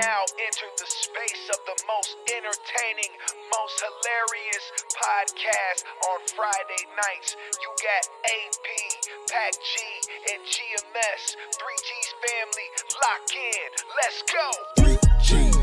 now entered the space of the most entertaining, most hilarious podcast on Friday nights. You got AP, Blackk G, and GMS. 3G's family, lock in. Let's go. 3G's,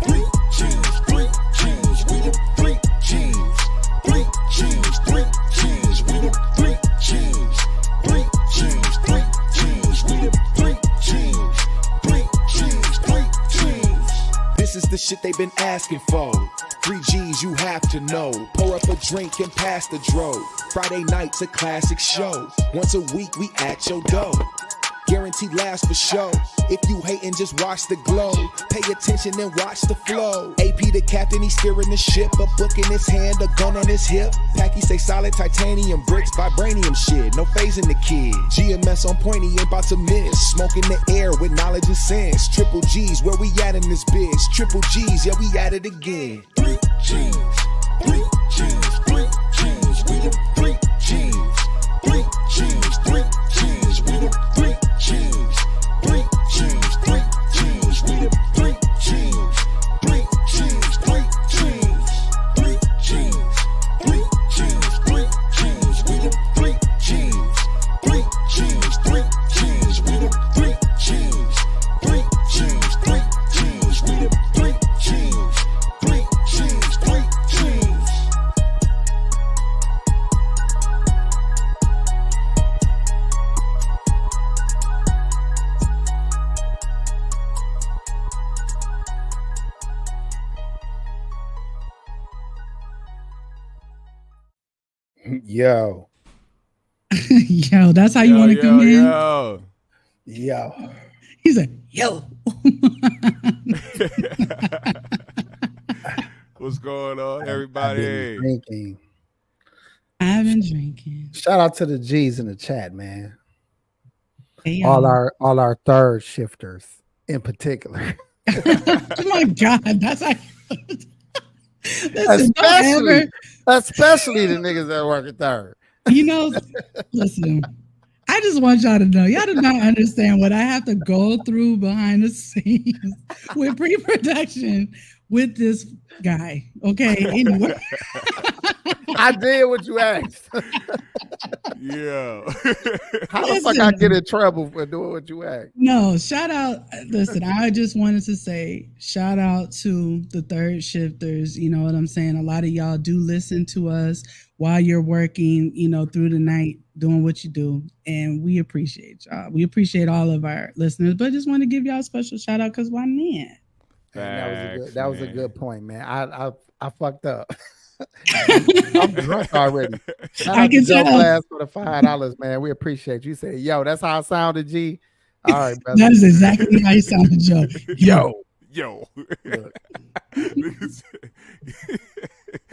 3G's, 3G's, we the 3G's, 3G's, 3G's, we the 3G's, 3G's, 3G's, we the 3G's, 3G's, 3G's. This is the shit they've been asking for. 3G's you have to know. Pour up a drink and pass the dro. Friday night's a classic show. Once a week we at your door. Guaranteed laughs for show. If you hatin', just watch the glow. Pay attention and watch the flow. AP the captain, he's steering the ship. A book in his hand, a gun on his hip. Packy say solid titanium bricks, vibranium shit. No phasing the kid. GMS on point, he ain't about to miss. Smoke in the air with knowledge and sense. Triple G's, where we at in this bitch? Triple G's, yeah, we at it again. 3G's, 3G's, 3G's, we the 3G's, 3G's, 3G's, we the 3G's. 3G's, 3G's, we the 3G's, 3G's, 3G's, 3G's, 3G's, 3G's, we the 3G's, 3G's, 3G's, we the 3G's, 3G's, 3G's, we the 3G's, 3G's, 3G's. Yo. Yo, that's how you want to come in? Yo. He said, yo. What's going on, everybody? I've been drinking. Shout out to the G's in the chat, man. Hey, all our third shifters in particular. Oh my God, that's like especially the niggas that work at third. You know, listen, I just want y'all to know, y'all do not understand what I have to go through behind the scenes with pre-production with this guy. Okay, anyway. I did what you asked. Yeah. How the fuck I get in trouble for doing what you asked? No, shout out. Listen, I just wanted to say shout out to the third shifters. You know what I'm saying? A lot of y'all do listen to us while you're working, you know, through the night, doing what you do. And we appreciate y'all. We appreciate all of our listeners, but just want to give y'all a special shout out because why not? That was a good point, man. I fucked up. I'm drunk already. Shout out to Joe Glass for the $5, man. We appreciate you. Say, yo, that's how I sounded, G. All right, brother. That is exactly how you sounded, Joe. Yo.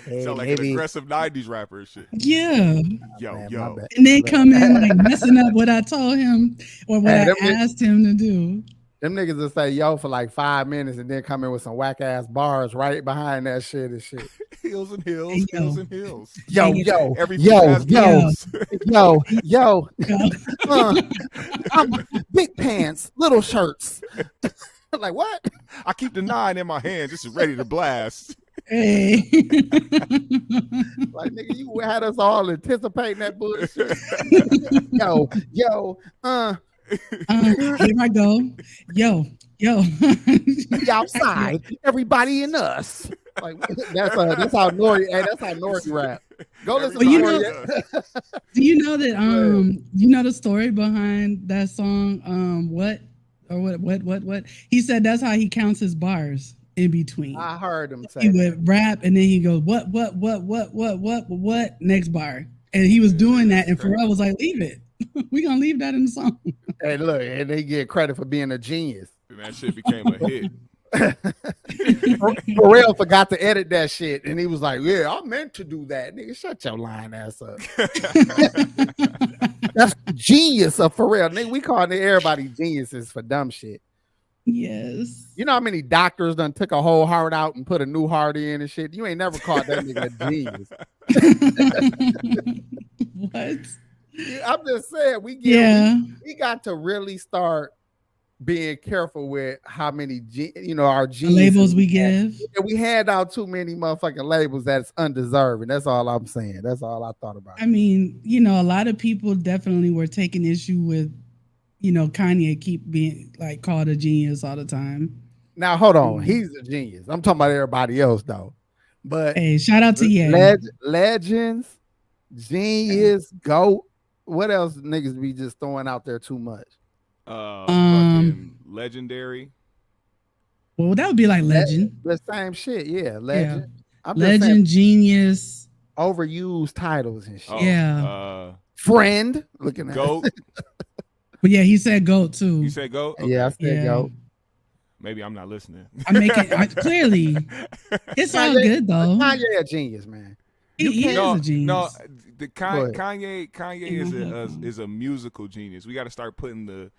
Hey, sound like an aggressive 90s rapper and shit. Yeah. Yo. And then come in like messing up what I told him or what I asked him to do. Them niggas will say yo for like 5 minutes and then come in with some whack ass bars right behind that shit and shit. Hills and hills, hills and hills. Yo. I'm big pants, little shirts. Like what? I keep the 9 in my hand, just ready to blast. Hey. Like nigga, you had us all anticipating that bullshit. Here I go. Yo. Outside, everybody in us. Like that's how Nori. Hey, that's how Nori rap. Go listen to Nori. Do you know that? You know the story behind that song? What? He said that's how he counts his bars in between. I heard him say he would rap and then he goes what next bar, and he was doing that, and Pharrell was like, leave it. We gonna leave that in the song. Hey, look, and they get credit for being a genius. And that shit became a hit. Pharrell forgot to edit that shit, and he was like, "Yeah, I meant to do that." Nigga, shut your lying ass up. That's genius of Pharrell. Nigga, we call everybody geniuses for dumb shit. Yes. You know how many doctors done took a whole heart out and put a new heart in and shit? You ain't never called that nigga a genius. What? I'm just saying we got to really start being careful with how many, our The geniuses labels we give. We hand out too many motherfucking labels that's undeserving. That's all I'm saying. That's all I thought about. I mean, a lot of people definitely were taking issue with, Kanye keep being like called a genius all the time. Now hold on, he's a genius. I'm talking about everybody else though. But hey, shout out to Ye. Legends, genius, GOAT. What else niggas be just throwing out there too much? Fucking legendary. Well, that would be like legend. The same shit, yeah. Legend. Yeah. Legend, genius. Overused titles and shit. Yeah. Friend. Looking at GOAT. But yeah, he said GOAT too. You said GOAT? Okay. Yeah, I said GOAT. Maybe I'm not listening. Clearly. It's all good though. Kanye a genius, man. He is a genius. No, Kanye is a musical genius. We got to start putting the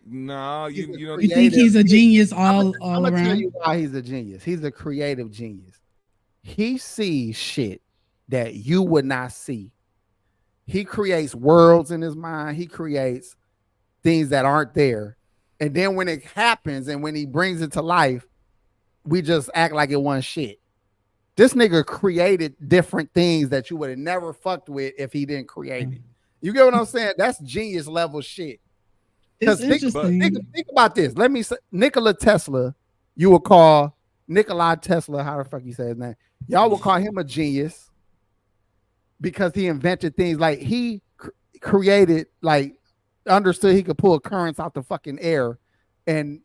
you think he's a genius all around? I'm gonna tell you why he's a genius. He's a creative genius. He sees shit that you would not see. He creates worlds in his mind. He creates things that aren't there. And then when it happens and when he brings it to life, we just act like it wasn't shit. This nigga created different things that you would have never fucked with if he didn't create it. You get what I'm saying? That's genius level shit. It's interesting. Think about this. Let me say, Nikola Tesla, you will call Nikola Tesla, how the fuck you say his name? Y'all will call him a genius because he invented things like he created, like understood he could pull currents out the fucking air. And,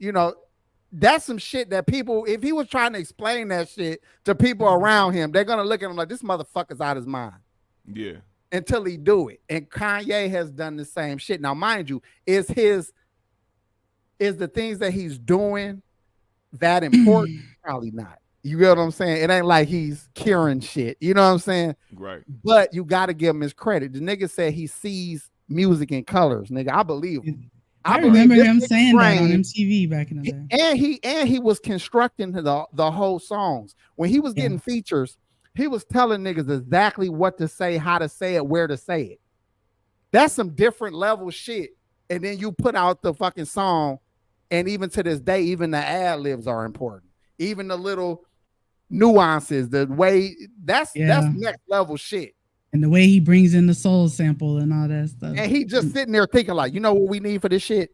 that's some shit that people, if he was trying to explain that shit to people around him, they're going to look at him like, this motherfucker's out his mind. Yeah. Until he do it. And Kanye has done the same shit. Now, mind you, is the things that he's doing that important? Probably not. You get what I'm saying? It ain't like he's curing shit. You know what I'm saying? Right. But you got to give him his credit. The nigga said he sees music in colors. Nigga, I believe him. I remember him saying that on MTV back in the day. And he was constructing the whole songs. When he was getting features, he was telling niggas exactly what to say, how to say it, where to say it. That's some different level shit. And then you put out the fucking song, and even to this day, even the ad libs are important. Even the little nuances, the way that's next level shit. And the way he brings in the soul sample and all that stuff. And he just sitting there thinking like, you know what we need for this shit?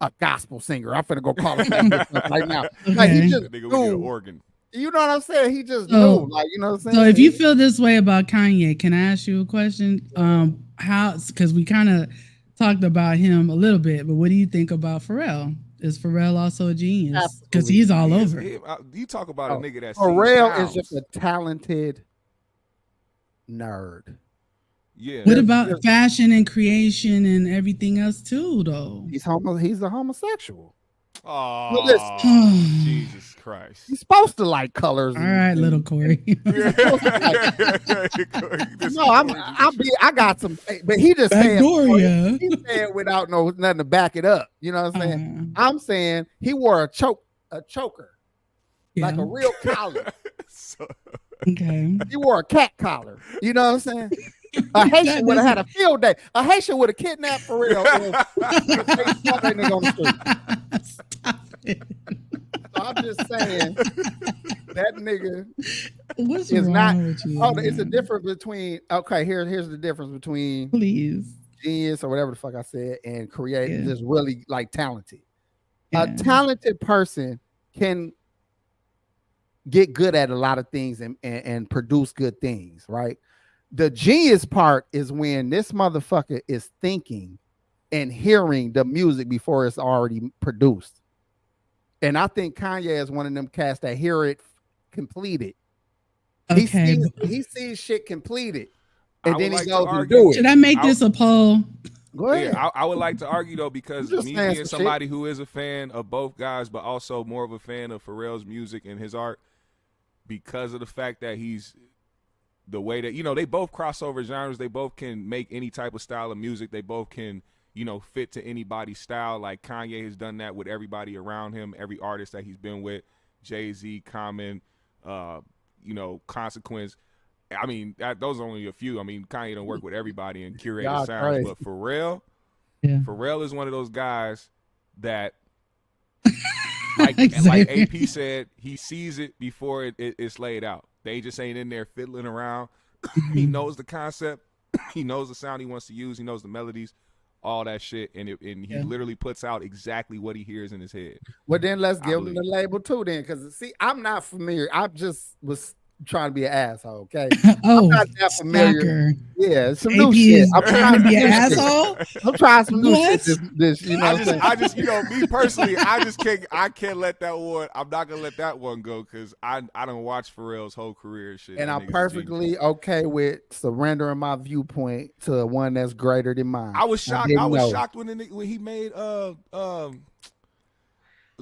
A gospel singer. I'm finna go call him right now. Okay. Like he just They go get an organ. You know what I'm saying? He just knew. Like, you know what I'm saying? So if you feel this way about Kanye, can I ask you a question? Because we kind of talked about him a little bit, but what do you think about Pharrell? Is Pharrell also a genius? Because he's all over. You talk about a nigga that's Pharrell is just a talented nerd. Yeah. What about fashion and creation and everything else too, though? He's a homosexual. Oh, Jesus Christ! He's supposed to like colors. All right, little Corey. No, I got some, but he just said without nothing to back it up. You know what I'm saying? I'm saying he wore a choker, like a real collar. Okay. He wore a cat collar. You know what I'm saying? A Haitian would have had a field day. A Haitian would have kidnapped Pharrell. Stop it. So I'm just saying that nigga What's is wrong not. With you, It's a difference between. Okay, here's the difference between genius or whatever the fuck I said and creative. Just really like talented. A talented person can get good at a lot of things and produce good things, right? The genius part is when this motherfucker is thinking and hearing the music before it's already produced. And I think Kanye is one of them cats that hear it completed. Okay. He sees shit completed. And then he like goes and do it. Should I make this a poll? Go ahead. Yeah, I would like to argue though, because me being somebody who is a fan of both guys, but also more of a fan of Pharrell's music and his art, because of the fact that he's the way that, they both cross over genres. They both can make any type of style of music. They both can, fit to anybody's style. Like Kanye has done that with everybody around him, every artist that he's been with, Jay-Z, Common, Consequence. I mean, those are only a few. I mean, Kanye don't work with everybody and curate sounds, but Pharrell is one of those guys that like AP said, he sees it before it's laid out. They just ain't in there fiddling around. He knows the concept. He knows the sound he wants to use. He knows the melodies, all that shit, and he literally puts out exactly what he hears in his head. Well, then let's give him the label too, then, because see, I'm not familiar. I just was trying to be an asshole, okay? I'm not that familiar. Stalker. Yeah, some AP new shit. I'm trying to be an asshole. I'm trying some new shit. This, you know, I just, me personally, I can't let that one. I'm not gonna let that one go because I don't watch Pharrell's whole career and shit. And I'm perfectly okay with surrendering my viewpoint to one that's greater than mine. I was shocked. I was shocked when he made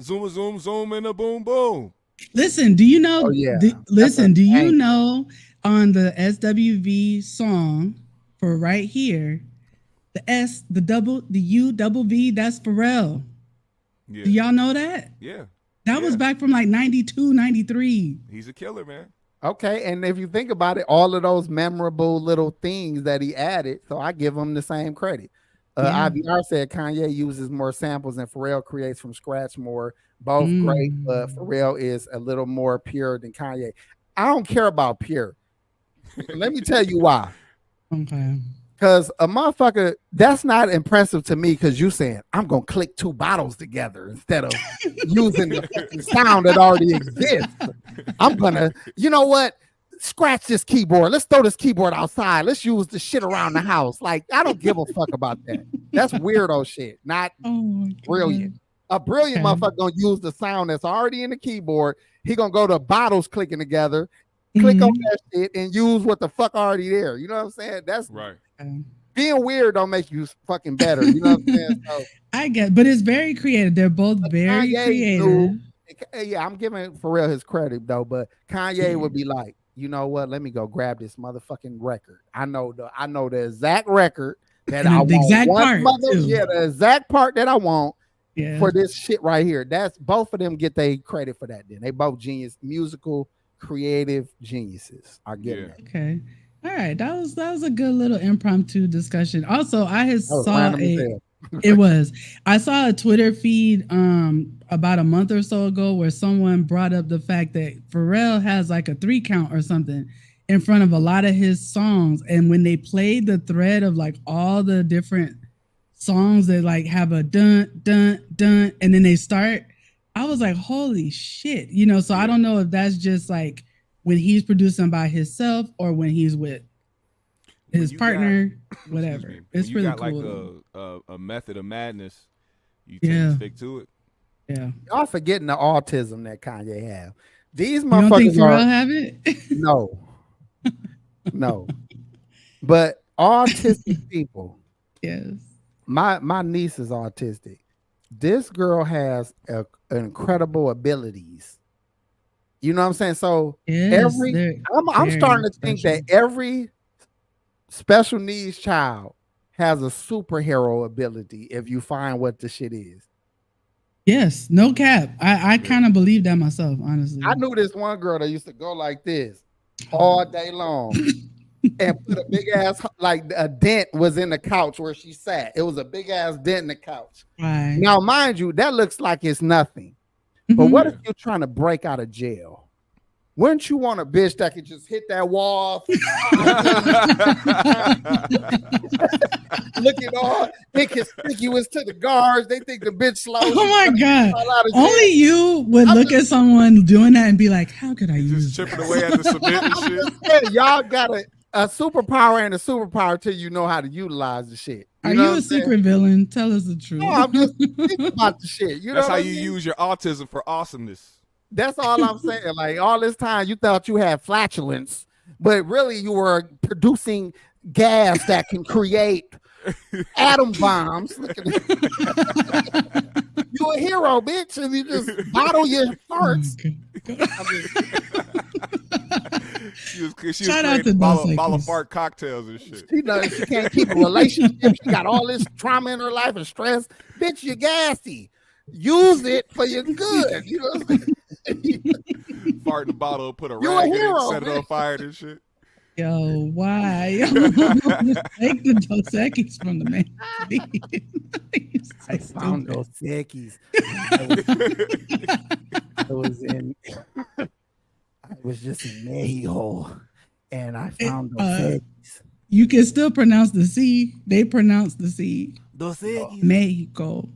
zoom zoom zoom and a boom boom. Listen, do you know? Do you know on the SWV song for Right Here, the S, the double, the U double V, that's Pharrell. Yeah. Do y'all know that? Yeah. That was back from like 92, 93. He's a killer, man. Okay, and if you think about it, all of those memorable little things that he added, so I give him the same credit. IVR said Kanye uses more samples and Pharrell creates from scratch more. Both great, but Pharrell is a little more pure than Kanye. I don't care about pure. Let me tell you why. Okay. Because a motherfucker, that's not impressive to me because you saying, I'm going to click two bottles together instead of using the fucking sound that already exists. I'm going to, you know what? Scratch this keyboard. Let's throw this keyboard outside. Let's use the shit around the house. Like, I don't give a fuck about that. That's weirdo shit, not brilliant. A brilliant motherfucker gonna use the sound that's already in the keyboard. He gonna go to bottles clicking together, click on that shit, and use what the fuck already there. You know what I'm saying? That's right. Being weird don't make you fucking better. You know what I'm saying? So, I get, but it's very creative. They're both very creative. Yeah, I'm giving Pharrell his credit though, but Kanye would be like, you know what? Let me go grab this motherfucking record. I know the exact record that I want. The exact part. The exact part that I want. Yeah. For this shit right here. That's both of them get their credit for that. Then they both musical, creative geniuses. I get it. Okay. All right. That was a good little impromptu discussion. Also, I saw a Twitter feed about a month or so ago where someone brought up the fact that Pharrell has like a 3 count or something in front of a lot of his songs. And when they played the thread of like all the different songs that like have a dun dun dun and then they start, I was like, holy shit, you know. So I don't know if that's just like when he's producing by himself or when he's with his partner, whatever. It's really cool. Like a method of madness, you tend to stick to it. Yeah, y'all forgetting the autism that Kanye have. These motherfuckers you don't think Pharrell have it? No, but autistic people. Yes. My niece is autistic. This girl has incredible abilities. You know what I'm saying? So I'm starting to think that every special needs child has a superhero ability if you find what the shit is. Yes, no cap. I kind of believe that myself, honestly. I knew this one girl that used to go like this all day long. And put a big ass, like a dent was in the couch where she sat. It was a big ass dent in the couch. Right. Now, mind you, that looks like it's nothing. But what if you're trying to break out of jail? Wouldn't you want a bitch that could just hit that wall? Looking all inconspicuous to the guards. They think the bitch slow. Oh my God. Only you would look at someone doing that and be like, how could I use just chipping away at the cement and shit? Y'all got a superpower and a superpower till you know how to utilize the shit. Are you a secret villain? Tell us the truth. No, I'm just thinking about the shit. You know that's how you use your autism for awesomeness. That's all I'm saying. Like all this time you thought you had flatulence, but really you were producing gas that can create atom bombs. You a hero, bitch, and you just bottle your farts. She was bottle of fart cocktails and shit. She can't keep a relationship. She got all this trauma in her life and stress. Bitch, you're gassy. Use it for your good. You know what I'm saying? Fart in the bottle, put a rag in it, set it on fire and shit. Yo, why? Take the Dos Equis from the man. I found Dos Equis. I was just in Mexico, and I found Dos Equis. You can still pronounce the C. They pronounce the C. Dos Equis. Mexico.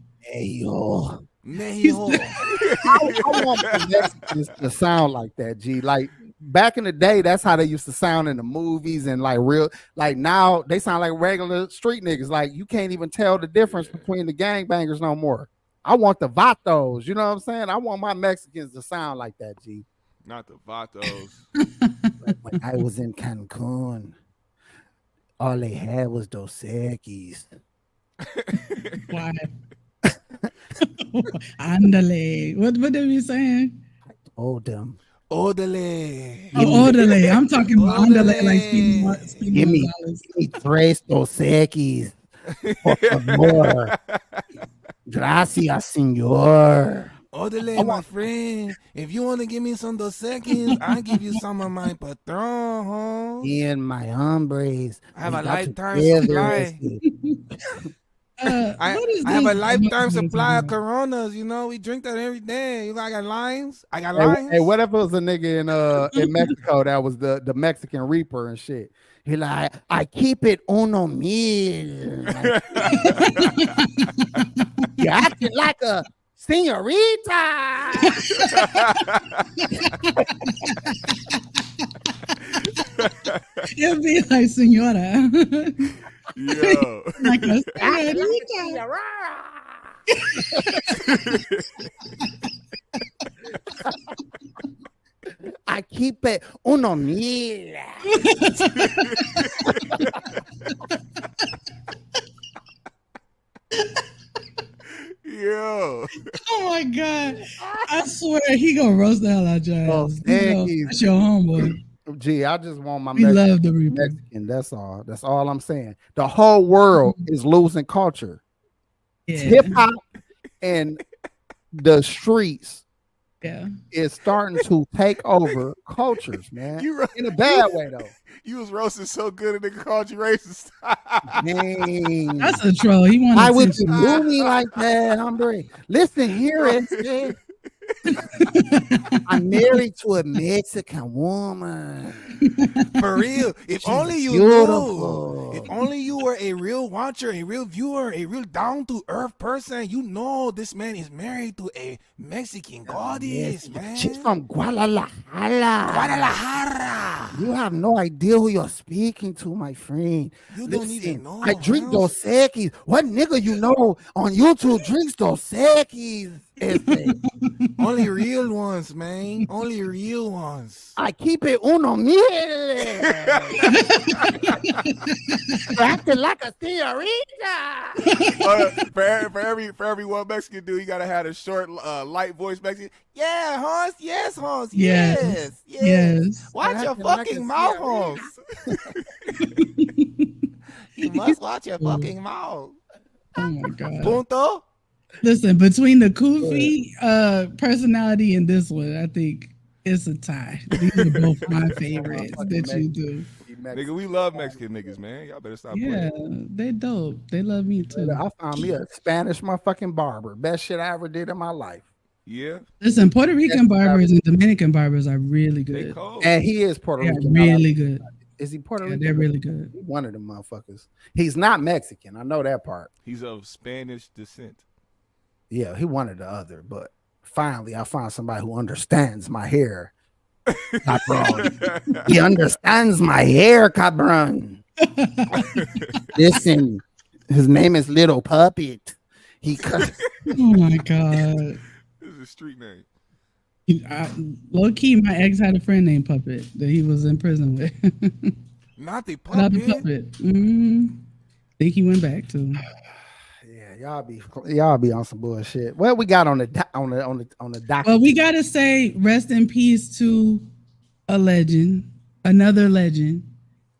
Mexico. I want the Mexicans to sound like that, G. Like back in the day, that's how they used to sound in the movies and like real. Like now, they sound like regular street niggas. Like you can't even tell the difference between the gangbangers no more. I want the vatos. You know what I'm saying? I want my Mexicans to sound like that, G. Not the vatos. When I was in Cancun, all they had was Dos Equis. Why? Andale. What they be saying? I told them. Odele. Oh, Odele. I'm talking about Andale like Speedy Give me 3 Dos Equis. Por favor. Gracias, señor. Odele, my friend. If you want to give me some Dos Equis, I'll give you some of my patron. Me and my hombres. I have a lifetime supply. I have a lifetime supply of Coronas. You know, we drink that every day. You know, I got lines. Hey, what if it was a nigga in Mexico that was the Mexican Reaper and shit? He like, I keep it uno mil. You acting like a señorita. It'll be like señora. Yo. Like a señorita. I keep it uno mil. Yo. Oh my God. I swear he gonna roast the hell out your ass. That's your homeboy. Gee, I just want my Mexican. That's all. That's all I'm saying. The whole world is losing culture. Yeah. Hip hop and the streets is starting to take over cultures, man. In a bad way, though. You was roasting so good, a nigga called you racist. Dang. That's a troll. He wanted Why would you do me like that, hombre? Listen here, man. I'm married to a Mexican woman. For real. If only you knew. If only you were a real watcher, a real viewer, a real down-to-earth person, you know this man is married to a Mexican goddess, man. She's from Guadalajara. You have no idea who you're speaking to, my friend. You don't even know. I drink Dos Equis. What nigga you know on YouTube drinks Dos Equis? Only real ones, man. Only real ones. I keep it uno mil. Acting like a señorita. For every one Mexican dude, you gotta have a short, light voice Mexican. Yeah, Hans. Yes, Hans. Yes. Watch your fucking mouth, Hans. You must watch your fucking mouth. Oh my God. Punto. Listen, between the Kufi personality and this one, I think it's a tie. These are both my favorites that you do. Nigga, we love Mexican niggas, man. Y'all better stop playing. Yeah, they dope. They love me too. I found me a Spanish motherfucking barber. Best shit I ever did in my life. Yeah. Listen, Puerto Rican barbers and Dominican barbers are really good. And he is Puerto Rican. Really good. Is he Puerto Rican? They're really good. He's one of them motherfuckers. He's not Mexican. I know that part. He's of Spanish descent. Yeah, he wanted the other, but finally I found somebody who understands my hair. Cabron. He understands my hair, cabron. Listen, his name is Little Puppet. He cut. Oh my God. This is a street name. Low key, my ex had a friend named Puppet that he was in prison with. Not the Puppet. Not the Puppet. Think he went back to. Y'all be on some bullshit. What we got on the docket? Well, we gotta say rest in peace to a legend, another legend,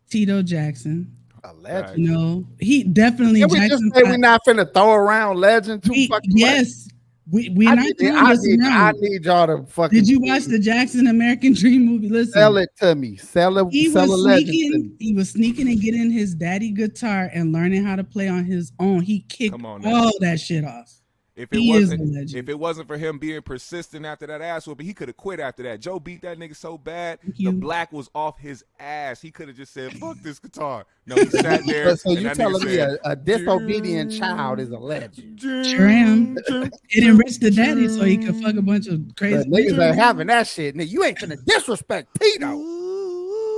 Tito Jackson. A legend. You know, he definitely. Can we just say we're not finna throw around legend too fucking yes, much? We're not telling this now. I need y'all to fucking. Did you watch the Jackson American Dream movie? Listen, sell it to me. He was sneaking and getting his daddy guitar and learning how to play on his own. He kicked all that shit off. If it wasn't for him being persistent after that ass whooping, he could have quit after that. Joe beat that nigga so bad, the Black was off his ass. He could have just said, "Fuck this guitar." No, he sat there. So you telling me a disobedient child is a legend? Sure am. It enriched the daddy so he could fuck a bunch of crazy niggas ain't having that shit. Nigga, you ain't gonna disrespect Tito.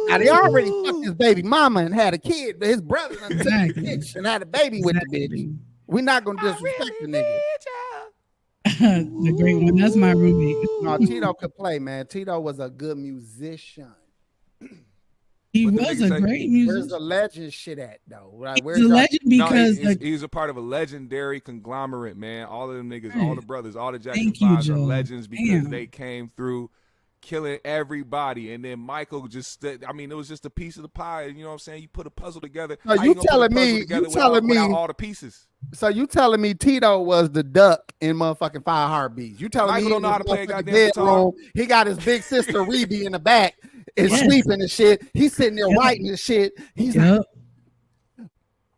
Now they already fucked his baby mama and had a kid, but his brother and had a baby with the bitch. We're not gonna disrespect the nigga. The great one. That's my roommate. No, Tito could play, man. Tito was a good musician. He was a great musician. Where's the legend shit at though? Right? He's a legend because he's a part of a legendary conglomerate, man. All of them niggas, all the brothers, all the Jackson 5s are legends because they came through killing everybody, and then Michael just, it was just a piece of the pie. You know what I'm saying? You put a puzzle together. So you telling me without all the pieces. So you telling me Tito was the duck in motherfucking 5 Heartbeats? You telling Michael me don't know how to play a goddamn guitar? He got his big sister Rebe in the back and sleeping and shit. He's sitting there writing and shit. He's like,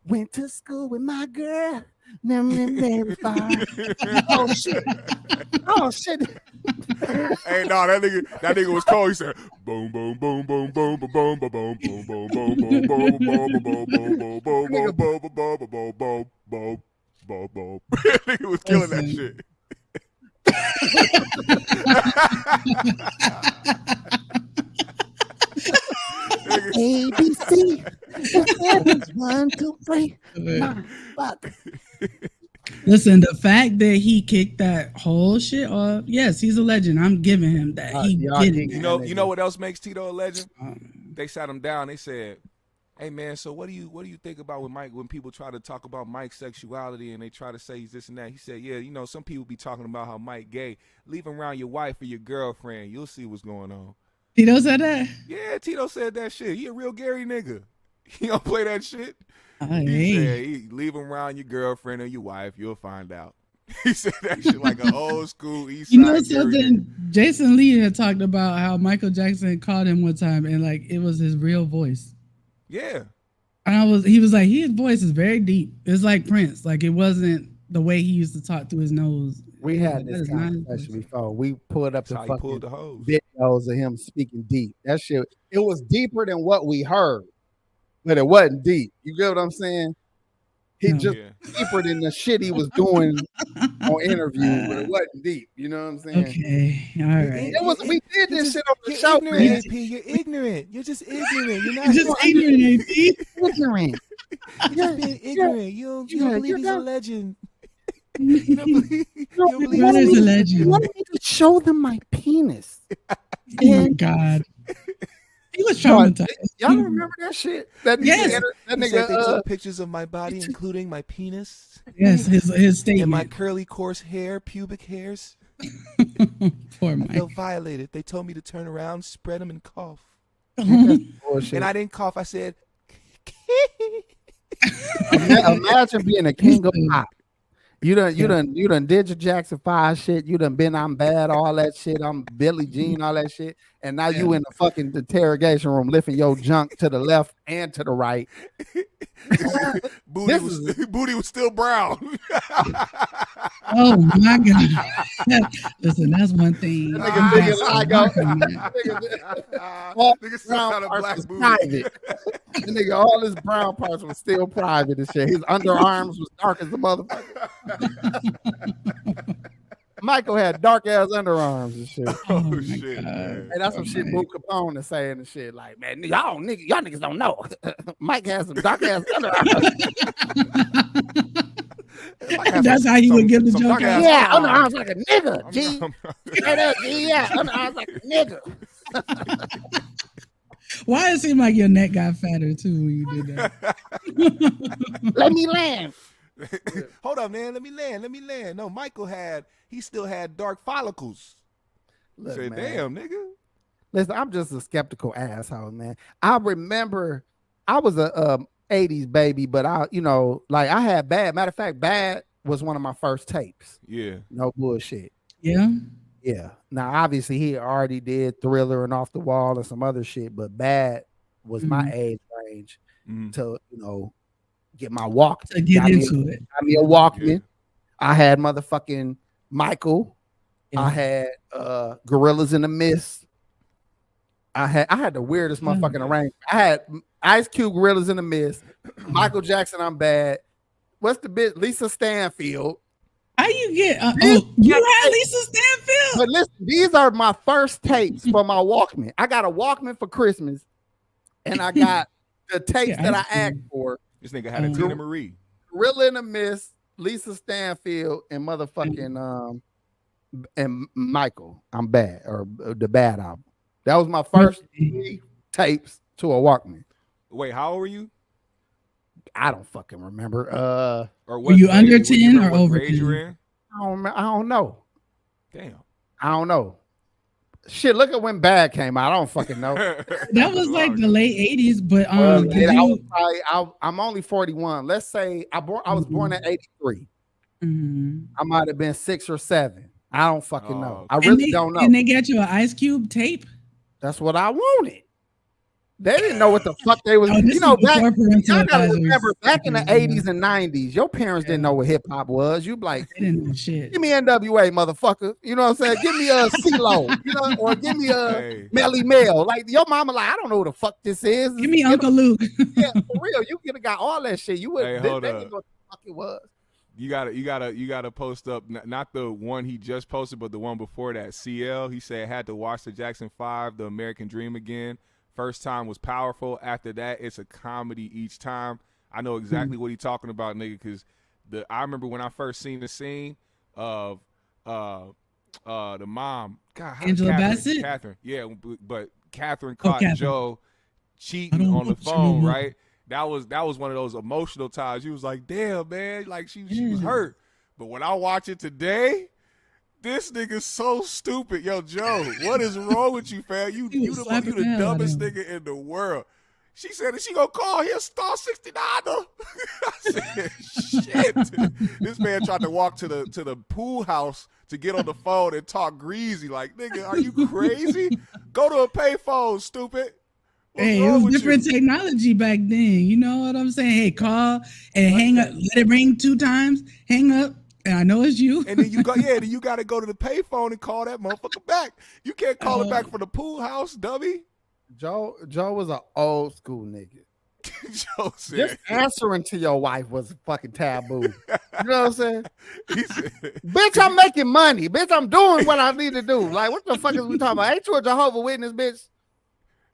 went to school with my girl. Oh shit! Oh shit! Hey, no, that nigga was cold. He said, "Boom, boom, boom, boom, boom, boom, boom, boom, boom, boom, boom, boom, boom, boom, boom, boom, boom, boom, boom, boom." Nigga was killing that shit. ABC. 1, 2, 3. Fuck. Listen, the fact that he kicked that whole shit off, yes, he's a legend. I'm giving him that. He did it. You know what else makes Tito a legend? They sat him down. They said, "Hey man, so what do you think about when people try to talk about Mike's sexuality and they try to say he's this and that?" He said, "Yeah, some people be talking about how Mike gay. Leave him around your wife or your girlfriend. You'll see what's going on." Tito said that? Yeah, Tito said that shit. He a real Gary nigga. He don't play that shit. He said, leave him around your girlfriend or your wife. You'll find out. He said that shit like an old school East Side. You know something? Jason Lee had talked about how Michael Jackson called him one time and like it was his real voice. Yeah. And he was like, his voice is very deep. It's like Prince. Like it wasn't the way he used to talk through his nose. We had this conversation before. We pulled up the fucking videos of him speaking deep. That shit, it was deeper than what we heard, but it wasn't deep. You get what I'm saying? He deeper than the shit he was doing on interview, but it wasn't deep. You know what I'm saying? Okay, all right. We did this shit on the show, man. You're ignorant. You're just ignorant. You're not just ignorant, AP. Ignorant. You're just being ignorant. You don't believe he's a legend. You don't believe he's a legend. You want me to show them my penis? Oh my God. He was traumatized. Y'all remember that shit? That nigga they took pictures of my body, including my penis. Yes, his statement. And my curly, coarse hair, pubic hairs. Poor Mike. I felt violated. They told me to turn around, spread them, and cough. And I didn't cough. I said, imagine being a king of pop. You done did your Jackson 5 shit. You done been I'm bad, all that shit. I'm Billie Jean, all that shit. And now you in the fucking interrogation room lifting your junk to the left and to the right. Booty was still brown. Oh my God. Listen, that's one thing. Nigga, all his brown parts was still private and shit. His underarms was dark as the motherfucker. Michael had dark ass underarms and shit. Oh shit, man. Hey, that's some shit Boo Capone is saying and shit. Like, man, y'all niggas don't know. Mike has some dark ass underarms. That's how he would give the joke out. Yeah, underarms like a nigga. G. Yeah, underarms like a nigga. Why it seem like your neck got fatter too when you did that? Let me land. Hold up, man. Let me land. No, Michael still had dark follicles. Look, said, man. Damn, nigga. Listen, I'm just a skeptical asshole, man. I remember I was a 80s baby, but I had bad. Matter of fact, bad was one of my first tapes. Yeah. No bullshit. Yeah. Yeah. Now, obviously, he already did Thriller and Off the Wall and some other shit, but Bad was my age range to, get my Walkman. To get into it. Got me a Walkman. Yeah. I had motherfucking Michael. Yeah. I had Gorillas in the Mist. I had the weirdest motherfucking arrangement. I had Ice Cube, Gorillas in the Mist, Michael Jackson, I'm Bad. What's the bit? Lisa Stanfield. How you get? You had Lisa Stanfield. But listen, these are my first tapes for my Walkman. I got a Walkman for Christmas, and I got the tapes that I asked for. This nigga had a Tina Marie, Gorilla in the Mist, Lisa Stanfield, and motherfucking and Michael. I'm Bad, or the Bad album. That was my first 3 tapes to a Walkman. Wait, how old were you? I don't fucking remember. Or were you under 10 or over 10? I don't know. Damn. I don't know. Shit, look at when Bad came out. I don't fucking know. That was like the late 80s, but I'm only 41. Let's say I was born in 83. I might have been 6 or 7. I don't fucking know. I really don't know. And they got you an Ice Cube tape? That's what I wanted. They didn't know what the fuck they was. Y'all gotta remember, back in the 80s and 90s, your parents didn't know what hip hop was. You like, they didn't know shit. Give me NWA, motherfucker. You know what I'm saying? Give me a CeeLo, or give me a Melly Mel. Like your mama, like, I don't know what the fuck this is. Give me Uncle Luke. Yeah, for real. You could have got all that shit. You would. They didn't know what the fuck it was. You gotta post up not the one he just posted, but the one before that. CL, he said had to watch the Jackson 5, The American Dream again. First time was powerful. After that, it's a comedy each time. I know exactly what he's talking about, nigga, because I remember when I first seen the scene of the mom, God, Angela Bassett? Catherine, yeah, but Catherine caught Joe cheating on the phone, right? That was one of those emotional times. You was like, damn, man, like she was hurt. But when I watch it today, this nigga's so stupid. Yo, Joe, what is wrong with you, fam? You the dumbest nigga in the world. She said that she gonna call here star 69. I said, shit. This man tried to walk to the pool house to get on the phone and talk greasy. Like, nigga, are you crazy? Go to a payphone, stupid. Hey, it was different technology back then. You know what I'm saying? Hey, call and hang up. Let it ring 2 times. Hang up. And I know it's you. And then you got to go to the payphone and call that motherfucker back. You can't call it back from the pool house, dummy. Joe was an old school nigga. Joe said, just answering to your wife was fucking taboo. You know what I'm saying? Bitch, I'm making money. Bitch, I'm doing what I need to do. Like, what the fuck is we talking about? Ain't you a Jehovah's Witness, bitch?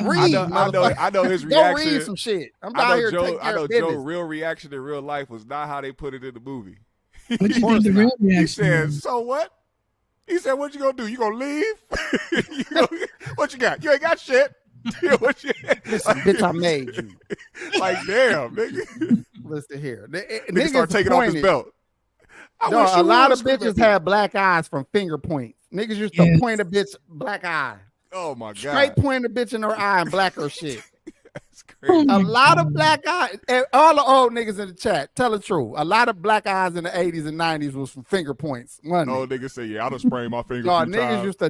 Read, I know his reaction. Go read some shit. I'm down here taking care of business. Joe's real reaction in real life was not how they put it in the movie. What you think the real reaction? He said, so what? He said, what you gonna do? You gonna leave? What you got? You ain't got shit. Listen, bitch, I made you. Like, damn, nigga. Listen here. Nigga start taking off his belt. A lot of bitches had black eyes from finger points. Niggas used to point a bitch black eye. Oh my God. Straight point a bitch in her eye and black her shit. That's crazy. A lot of black eyes. All the old niggas in the chat, tell the truth. A lot of black eyes in the 80s and 90s was from finger points. Oh, niggas say, yeah, I done sprained my finger. No, niggas used to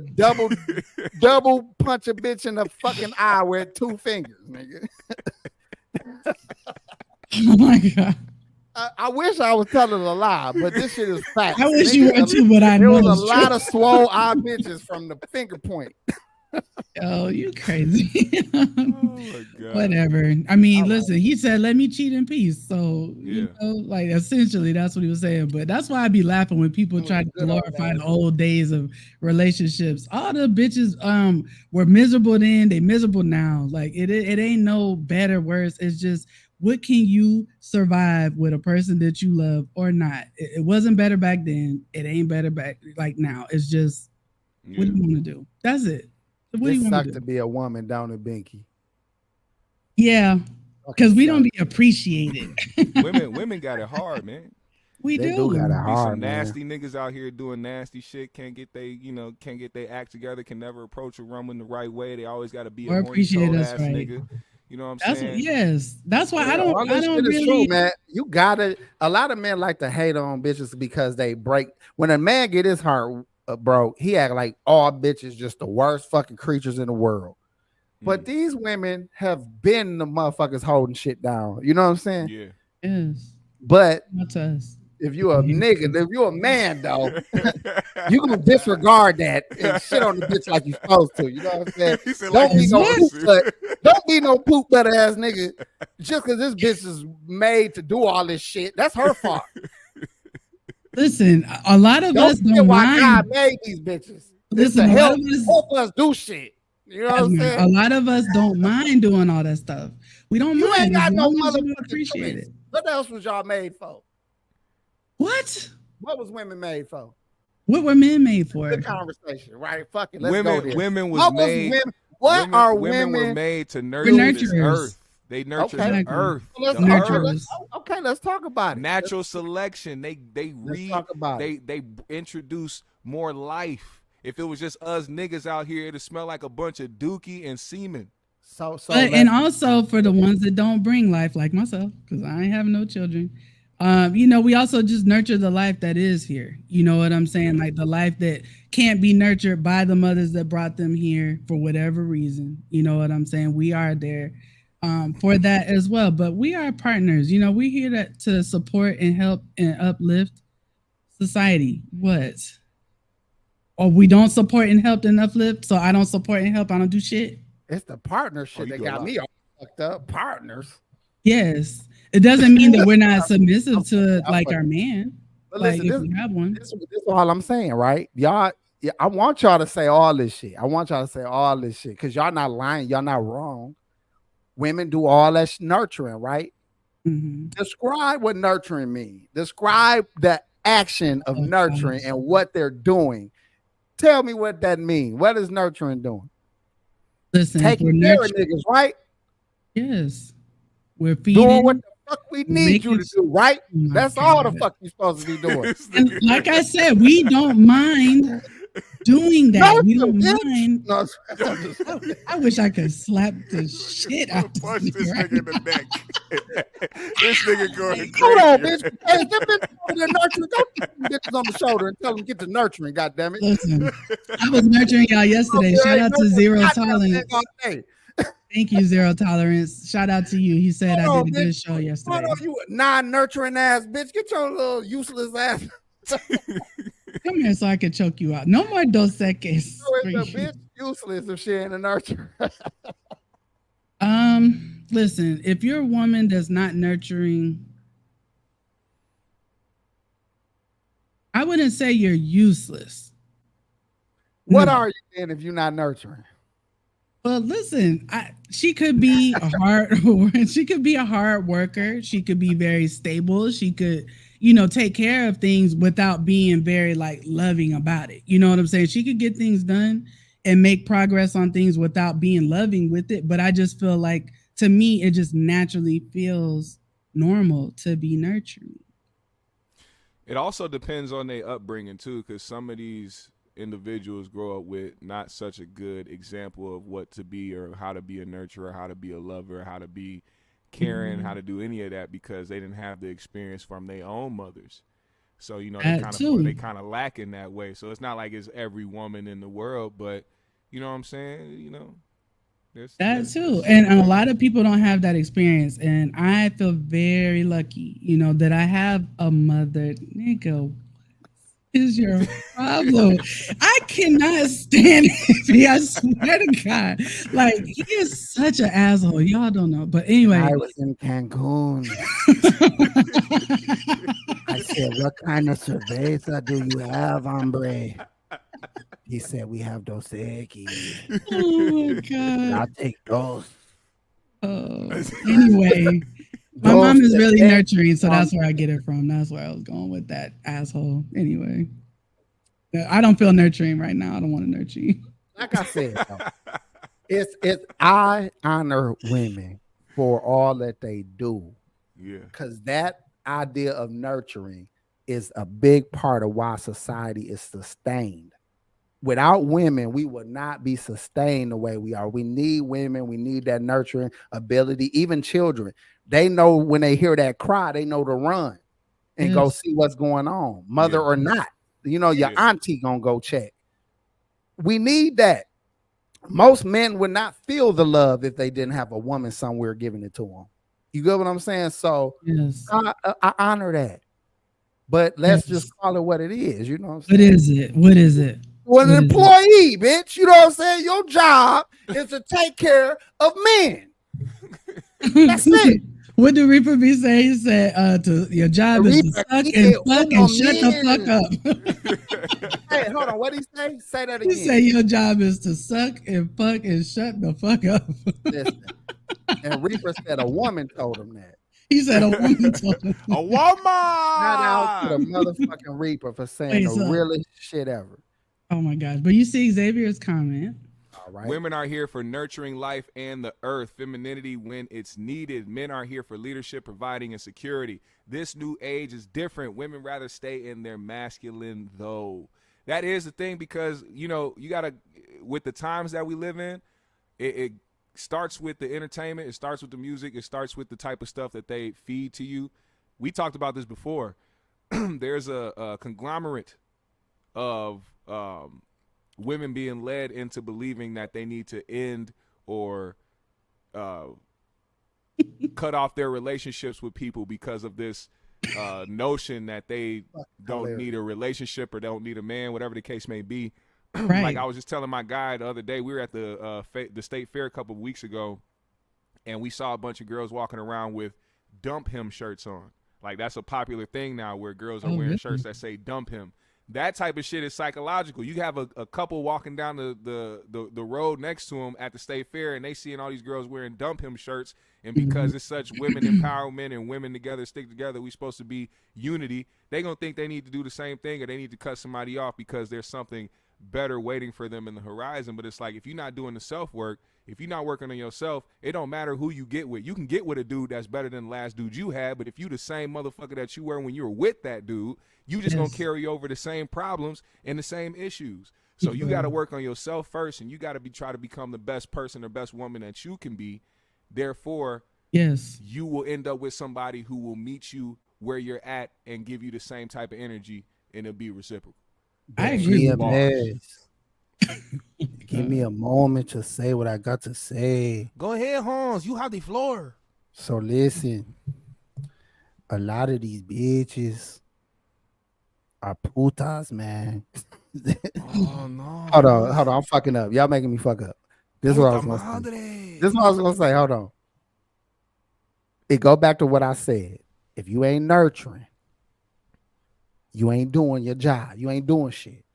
double punch a bitch in the fucking eye with 2 fingers, nigga. Oh my God. I wish I was telling a lie, but this shit is fact. I wish you were too, but I know. There was a lot of swole eye bitches from the finger point. Oh, you crazy. Oh my God. Whatever. I mean, listen, he said, let me cheat in peace. So, you know, like, essentially, that's what he was saying. But that's why I be laughing when people try to glorify the old days of relationships. All the bitches were miserable then, they miserable now. Like, it ain't no better, worse. It's just, what can you survive with a person that you love or not? It wasn't better back then. It ain't better back like now. It's just, what do you want to do? That's it. What do you want to be a woman down in Binky? Yeah, because we don't be appreciated. women got it hard, man. They do got it hard, some nasty niggas out here doing nasty shit. Can't get they act together. Can never approach a woman the right way. They always got to be a horny ass nigga. You know what I'm saying? That's why I don't really. True, man. You gotta. A lot of men like to hate on bitches because they break. When a man get his heart broke, he act like all bitches just the worst fucking creatures in the world. But these women have been the motherfuckers holding shit down. You know what I'm saying? Yeah. Yes. But not us. If you're a nigga, if you're a man, though, you gonna disregard that and shit on the bitch like you're supposed to. You know what I'm saying? Don't be no poop butter ass nigga just because this bitch is made to do all this shit. That's her fault. Listen, a lot of us don't why mind. God made these bitches. Listen, help us do shit. You know what I'm saying? A lot of us don't mind doing all that stuff. We don't you mind. Ain't got no motherfucking appreciate it. What else was y'all made for? What was women made for? What were men made for? Good conversation, right? Fuck it. Let's women, go there. women was made. Women were made to nurture this earth. They nurture the earth. Okay, let's talk about it. Natural selection. They introduce more life. If it was just us niggas out here, it'd smell like a bunch of dookie and semen. And also for the ones that don't bring life, like myself, because I ain't having no children. We also just nurture the life that is here. You know what I'm saying? Like the life that can't be nurtured by the mothers that brought them here for whatever reason. You know what I'm saying? We are there for that as well. But we are partners. We're here to support and help and uplift society. What? Or we don't support and help and uplift, so I don't support and help. I don't do shit. It's the partnership that got me all fucked up. Partners. Yes. It doesn't mean that we're not submissive to like our man. But like listen, if we have one. This is all I'm saying, right? Y'all, I want y'all to say all this shit. Because y'all not lying. Y'all not wrong. Women do all that nurturing, right? Mm-hmm. Describe what nurturing means. Describe the action of nurturing and what they're doing. Tell me what that means. What is nurturing doing? Listen, taking care of niggas, right? Yes. We're feeding. Doing what the fuck we need you to do, right? That's all the fuck you're supposed to be doing. And like I said, we don't mind doing that. We don't mind. No, I wish I could slap the shit out of punch this nigga in the neck. This nigga going crazy. Hold on, bitch. Hey, step in the nurturing. Go get them bitches on the shoulder and tell them get the nurturing, goddammit. Listen, I was nurturing y'all yesterday. Shout out to Zero Tolerance. Thank you, Zero Tolerance. Shout out to you. He said I did a good show yesterday. Hold on, you non-nurturing ass bitch. Get your little useless ass. Come here so I can choke you out. No more Dos Equis. It's a bitch useless if she ain't a nurturer. Listen, if your woman does not nurturing, I wouldn't say you're useless. What are you then if you're not nurturing? Well, listen, she could be a hard worker. She could be very stable. She could, take care of things without being very like loving about it. You know what I'm saying? She could get things done and make progress on things without being loving with it. But I just feel like, to me, it just naturally feels normal to be nurturing. It also depends on their upbringing too, because some of these individuals grow up with not such a good example of what to be or how to be a nurturer, how to be a lover, how to be caring, how to do any of that, because they didn't have the experience from their own mothers. So they kind of lack in that way. So it's not like it's every woman in the world, but you know what I'm saying? That too. And a lot of people don't have that experience, and I feel very lucky, that I have a mother. Nigga, is your problem? I cannot stand him. I swear to God, like he is such an asshole. Y'all don't know, but anyway, I was in Cancun. I said, "What kind of cerveza do you have, hombre?" He said, "We have Dos Equis." Oh my God! I'll take those. Anyway. My mom is really nurturing, so that's where I get it from. That's where I was going with that asshole. Anyway, I don't feel nurturing right now. I don't want to nurture you. Like I said, I honor women for all that they do. Yeah, because that idea of nurturing is a big part of why society is sustained. without women, we would not be sustained the way we are. We need women. We need that nurturing ability. Even children, they know when they hear that cry, they know to run and go see what's going on, mother or not. You know, your auntie gonna go check. We need that. Most men would not feel the love if they didn't have a woman somewhere giving it to them. You get what I'm saying? So I honor that. But let's just call it what it is. You know what I'm saying? What is it? What is it? Well, an employee, bitch. You know what I'm saying? Your job is to take care of men. That's it. What did Reaper be saying? He said, your job is to suck and fuck and shut the fuck up. Hey, hold on. What did he say? Say that again. He said your job is to suck and fuck and shut the fuck up. Listen. And Reaper said a woman told him that. He said a woman told him. A woman! Shout out to the motherfucking Reaper for saying the realest shit ever. Oh my gosh. But you see Xavier's comment. All right. Women are here for nurturing life and the earth, femininity when it's needed. Men are here for leadership, providing, and security. This new age is different. Women rather stay in their masculine, though. That is the thing, because, you know, you got to, with the times that we live in, it starts with the entertainment. It starts with the music. It starts with the type of stuff that they feed to you. We talked about this before. There's a conglomerate of women being led into believing that they need to end or cut off their relationships with people because of this notion that they don't need a relationship or don't need a man, whatever the case may be. Right. Like I was just telling my guy the other day, we were at the state fair a couple of weeks ago, and we saw a bunch of girls walking around with "dump him" shirts on. Like, that's a popular thing now, where girls are wearing shirts that say "dump him." That type of shit is psychological. You have a couple walking down the road next to them at the state fair, and they seeing all these girls wearing "dump him" shirts, and because it's such women empowerment and women together stick together, we supposed to be unity. They gonna think they need to do the same thing, or they need to cut somebody off because there's something better waiting for them in the horizon. But it's like, if you're not doing the self work, if you're not working on yourself, it don't matter who you get with. You can get with a dude that's better than the last dude you had, but if you the same motherfucker that you were when you were with that dude, you just gonna carry over the same problems and the same issues. So you got to work on yourself first, and you got to try to become the best person or best woman that you can be. Therefore, you will end up with somebody who will meet you where you're at and give you the same type of energy, and it'll be reciprocal. I agree. Give me a moment to say what I got to say. Go ahead, Hans. You have the floor. So listen, a lot of these bitches are putas, man. Oh no. Hold on. I'm fucking up. Y'all making me fuck up. This is what I was gonna say. This is what I was gonna say. Hold on. It go back to what I said. If you ain't nurturing, you ain't doing your job. You ain't doing shit.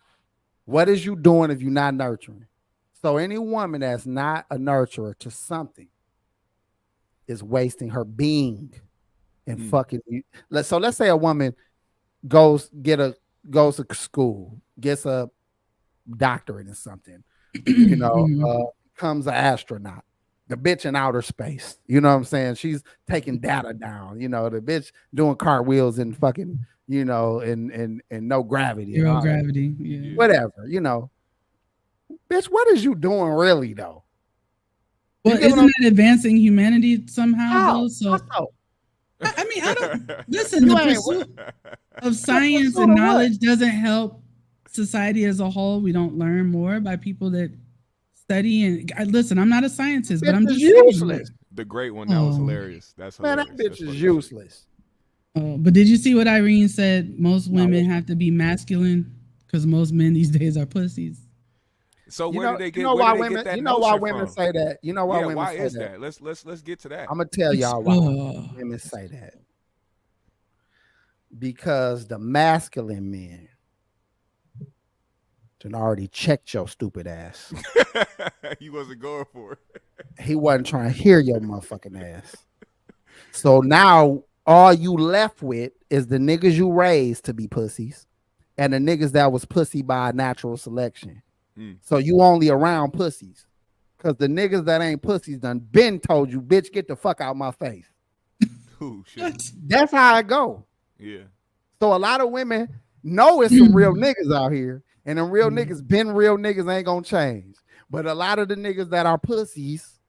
What is you doing if you're not nurturing? So any woman that's not a nurturer to something is wasting her being and fucking you. So let's say a woman goes to school, gets a doctorate in something, you know, becomes an astronaut. The bitch in outer space. You know what I'm saying? She's taking data down. You know, the bitch doing cartwheels and fucking, you know, and no gravity. Zero gravity. Yeah. Whatever, you know. Bitch, what is you doing really though? Well, isn't it advancing humanity somehow? How? Though? So How? I mean, I don't listen. The pursuit of science and knowledge doesn't help society as a whole. We don't learn more by people that study and listen. I'm not a scientist, but I'm just useless. The great one, that was hilarious. That's hilarious. Man, that bitch is useless. But did you see what Irene said? Most women have to be masculine because most men these days are pussies. So where do they get? You know why women? You know why women say that? You know why women why say is that? Let's get to that. I'm gonna tell y'all why women say that. Because the masculine men done already checked your stupid ass. He wasn't going for it. He wasn't trying to hear your motherfucking ass. So now all you left with is the niggas you raised to be pussies and the niggas that was pussy by natural selection. So you only around pussies. Because the niggas that ain't pussies done been told you, bitch, get the fuck out my face. Ooh, shit. That's how I go. Yeah. So a lot of women know it's some real niggas out here. And them real niggas, been real niggas ain't gonna change. But a lot of the niggas that are pussies,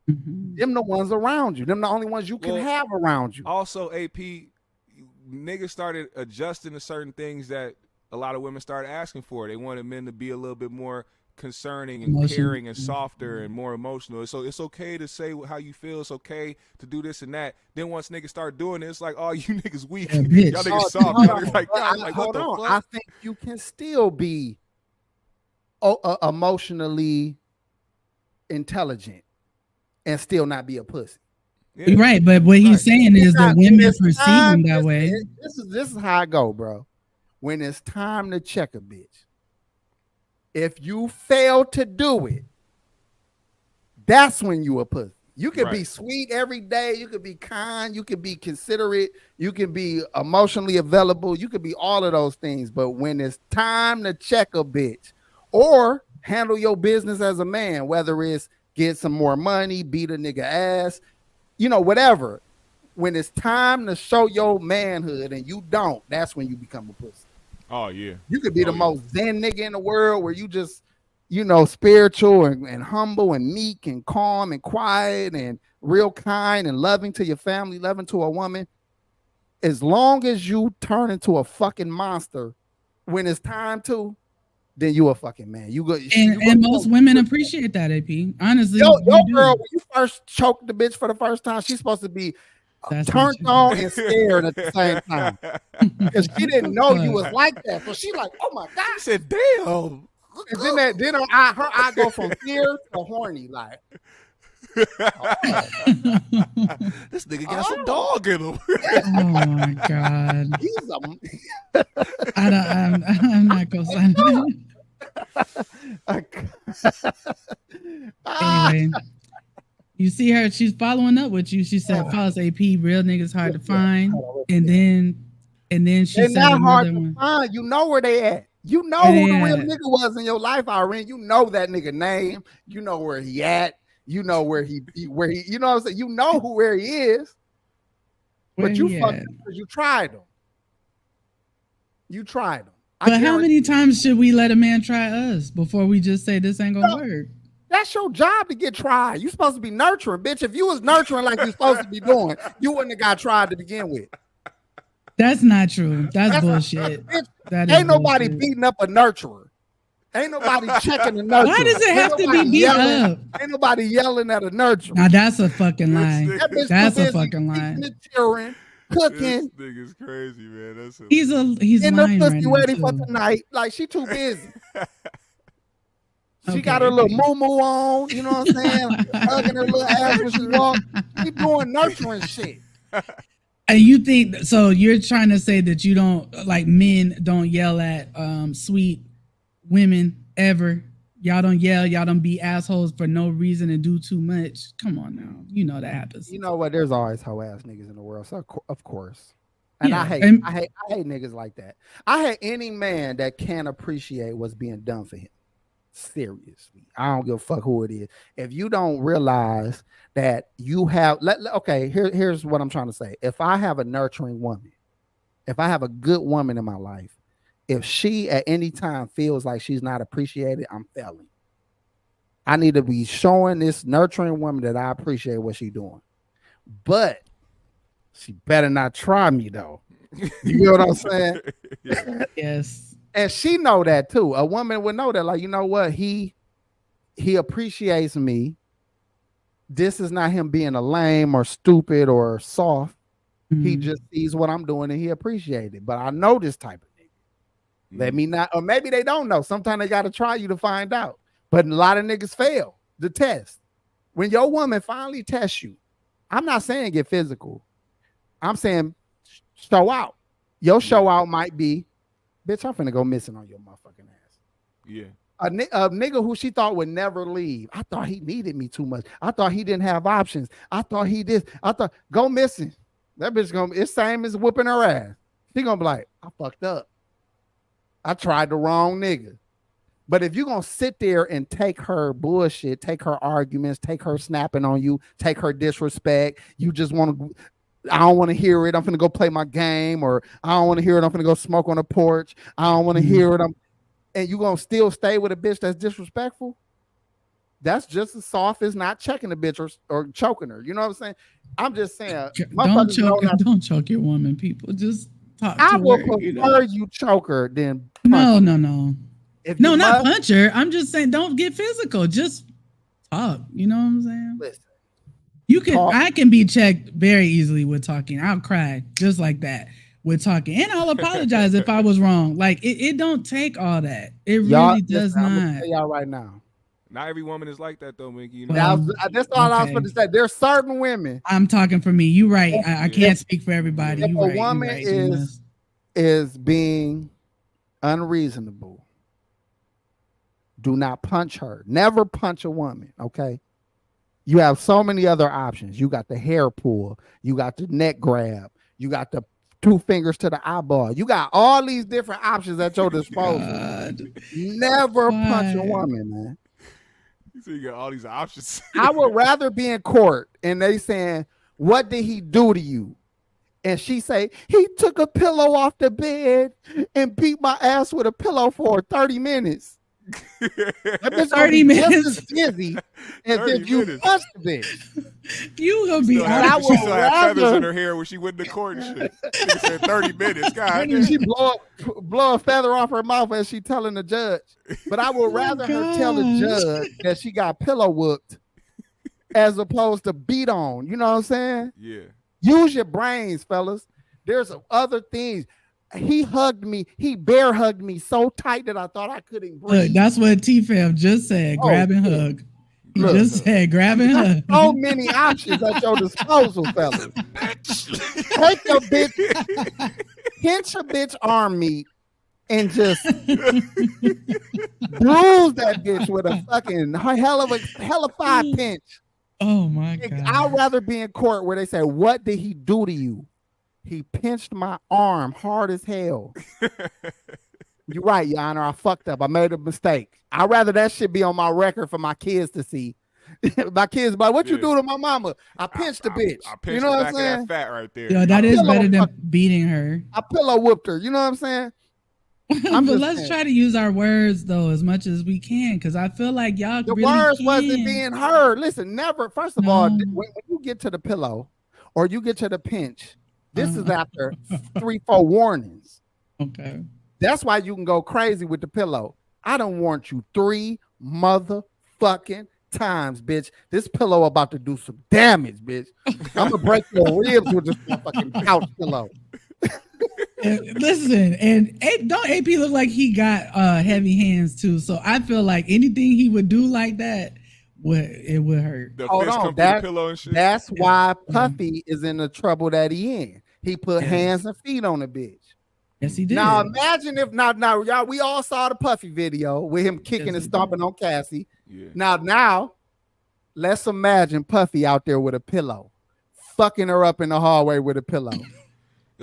them the ones around you. Them the only ones you can have around you. Also, AP, niggas started adjusting to certain things that a lot of women started asking for. They wanted men to be a little bit more concerning and caring and softer and more emotional. So it's okay to say how you feel. It's okay to do this and that. Then once niggas start doing it, it's like, oh, you niggas weak. Y'all niggas soft. Y'all niggas like, what the fuck? I think you can still be emotionally intelligent and still not be a pussy. Yeah. Right, but what he's saying is that women perceive him that way. This is how I go, bro. When it's time to check a bitch, if you fail to do it, that's when you a pussy. You can be sweet every day. You can be kind. You can be considerate. You can be emotionally available. You can be all of those things. But when it's time to check a bitch or handle your business as a man, whether it's get some more money, beat a nigga ass, whatever. When it's time to show your manhood and you don't, that's when you become a pussy. Oh, yeah. You could be the most zen nigga in the world where you just, spiritual and humble and meek and calm and quiet and real kind and loving to your family, loving to a woman. As long as you turn into a fucking monster when it's time to, then you a fucking man. And most women appreciate that, AP. Honestly, your girl, when you first choke the bitch for the first time, she's supposed to be turned on and scared at the same time because she didn't know you was like that. So she like, oh my god. She said, damn. And then her eye go from fear to horny, like. This nigga got some dog in him. Oh my god. I'm not gonna sign it. Anyway, you see her, she's following up with you. She said, "Follows AP, real niggas hard to find." And then she said not hard another to one. find. You know where they at. You know who the real nigga was in your life, Irene. You know that nigga name. You know where he at. You know where he you know what I'm saying? You know where he is. But you fucked him because you tried him. You tried him. But how many times should we let a man try us before we just say this ain't gonna work? That's your job to get tried. You supposed to be nurturing, bitch. If you was nurturing like you're supposed to be doing, you wouldn't have got tried to begin with. That's not true. That's bullshit. Ain't nobody beating up a nurturer. Ain't nobody checking the nurturer. Why does it have to be beat up? Ain't nobody yelling at a nurturer. Now that's a fucking lie. That's a fucking lie. Cheering, cooking. This nigga's crazy, man. He's in lying the pussy right ready now, for tonight. Like she too busy. She got her little moo-moo on, you know what I'm saying? Hugging her little ass when she walks. She doing nurturing shit. And you think so? You're trying to say that you don't like men don't yell at sweet women ever? Y'all don't yell. Y'all don't be assholes for no reason and do too much. Come on now, you know that happens. You know what? There's always hoe ass niggas in the world, so of course. And yeah. I hate niggas like that. I hate any man that can't appreciate what's being done for him. Seriously, I don't give a fuck who it is. If you don't realize that you have, here's what I'm trying to say. If I have a nurturing woman, if I have a good woman in my life, if she at any time feels like she's not appreciated, I'm failing. I need to be showing this nurturing woman that I appreciate what she's doing. But she better not try me though. You know what I'm saying? Yes. And she know that too. A woman would know that, like, you know what? He appreciates me. This is not him being a lame or stupid or soft. Mm-hmm. He just sees what I'm doing and he appreciates it. But I know this type of nigga. Let me not, or maybe they don't know. Sometimes they got to try you to find out. But a lot of niggas fail the test. When your woman finally tests you, I'm not saying get physical. I'm saying show out. Your show out might be, bitch, I'm finna go missing on your motherfucking ass. Yeah. A nigga who she thought would never leave. I thought he needed me too much. I thought he didn't have options. I thought he did. I thought go missing. That bitch it's same as whooping her ass. She gonna be like, I fucked up. I tried the wrong nigga. But if you're gonna sit there and take her bullshit, take her arguments, take her snapping on you, take her disrespect, you just want to, I don't want to hear it. I'm going to go play my game, or I don't want to hear it. I'm going to go smoke on the porch. I don't want to hear it. and you gonna still stay with a bitch that's disrespectful, that's just as soft as not checking the bitch or choking her. You know what I'm saying? I'm just saying, don't choke your woman, people. Just talk to her. I will prefer you choke her than punch her. No. No, not punch her. I'm just saying, don't get physical. Just talk. You know what I'm saying? Listen, I can be checked very easily with talking. I'll cry just like that with talking, and I'll apologize if I was wrong. Like it don't take all that. It really does not. I'm gonna tell y'all right now. Not every woman is like that though, Minky. That's all I was going to say. There's certain women. I'm talking for me. You right. I can't speak for everybody. If a woman is being unreasonable, do not punch her. Never punch a woman, okay? You have so many other options. You got the hair pull. You got the neck grab. You got the 2 fingers to the eyeball. You got all these different options at your disposal. Never punch a woman, man. So you got all these options. I would rather be in court and they saying, what did he do to you? And she say, he took a pillow off the bed and beat my ass with a pillow for 30 minutes. That bitch 30 minutes. Just as dizzy as if you punched the bitch. You gonna be out. She still had feathers in her hair when she went to court and shit. She said 30 minutes. God, she blow a feather off her mouth as she telling the judge. But I would rather her tell the judge that she got pillow whooped as opposed to beat on. You know what I'm saying? Yeah. Use your brains, fellas. There's other things. He hugged me. He bear hugged me so tight that I thought I couldn't breathe. Look, that's what T-Fam just said. Grab and hug. He just said grab and hug. So many options at your disposal, fellas. Take your bitch, pinch a bitch arm meat, and just bruise that bitch with a fucking hell of 5 pinch. Oh my God. I'd rather be in court where they say, what did he do to you? He pinched my arm hard as hell. You're right, Your Honor. I fucked up. I made a mistake. I'd rather that shit be on my record for my kids to see. My kids be like, what you do to my mama? I pinched the bitch. I pinched the back of that fat right there. Yo, that is better than beating her. I pillow whooped her. You know what I'm saying? But let's try to use our words though as much as we can, because I feel like y'all the really words can. Wasn't being heard. Listen, never. First of all, when you get to the pillow or you get to the pinch, this is after 3-4 warnings. Okay. That's why you can go crazy with the pillow. I don't warrant you 3 motherfucking times, bitch. This pillow about to do some damage, bitch. I'm gonna break your ribs with this motherfucking couch pillow. Listen, and don't AP look like he got heavy hands too? So I feel like anything he would do like that would hurt. Hold on, that's why Puffy is in the trouble that he in. He put hands and feet on the bitch. Yes, he did. Now imagine if now y'all, we all saw the Puffy video with him kicking and stomping on Cassie. Yeah. Now, let's imagine Puffy out there with a pillow, fucking her up in the hallway with a pillow.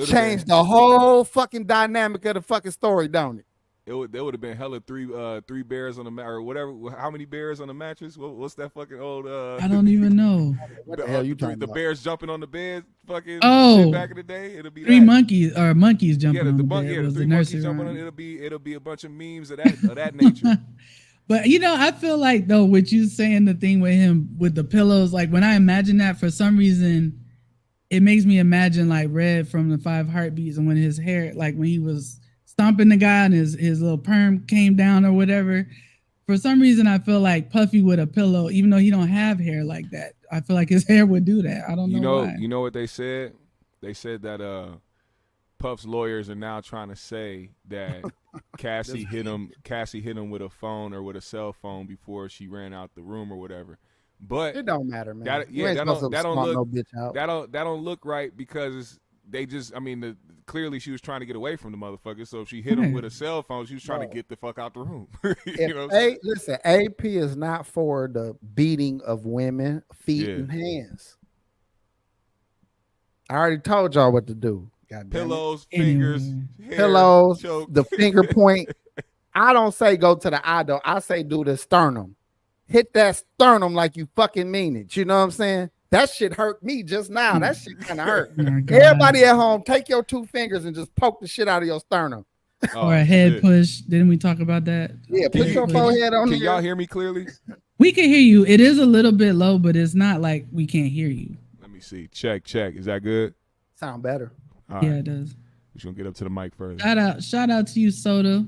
Change the whole fucking dynamic of the fucking story, don't it? There would have been hella three bears on the mat or whatever. How many bears on the mattress? What's that fucking old? I don't even know. What the hell you talking about? The bears jumping on the bed, fucking shit back in the day. It'll be monkeys jumping on the bed. The 3 monkeys jumping on. It'll be a bunch of memes of that nature. But I feel like though, with you saying the thing with him with the pillows, like when I imagine that, for some reason, it makes me imagine like Red from the 5 Heartbeats, and when his hair, like when he was stomping the guy and his little perm came down or whatever. For some reason, I feel like Puffy with a pillow, even though he don't have hair like that, I feel like his hair would do that. I don't know why. You know what they said? They said that Puff's lawyers are now trying to say that Cassie hit him with a phone or with a cell phone before she ran out the room or whatever. But it don't matter, man. That don't look right because they just, clearly she was trying to get away from the motherfucker. So if she hit him with a cell phone, she was trying to get the fuck out the room. Listen, AP is not for the beating of women, feet and hands. I already told y'all what to do. Pillows, fingers, hair, pillows, choke. The finger point. I don't say go to the eye though. I say do the sternum. Hit that sternum like you fucking mean it. You know what I'm saying? That shit hurt me just now. That shit kind of hurt. Everybody at home, take your 2 fingers and just poke the shit out of your sternum. or a head push. Didn't we talk about that? Yeah, put your forehead on. Can y'all hear me clearly? We can hear you. It is a little bit low, but it's not like we can't hear you. Let me see. Check. Is that good? Sound better. All yeah, right. it does. We're gonna get up to the mic further. Shout out to you, Soda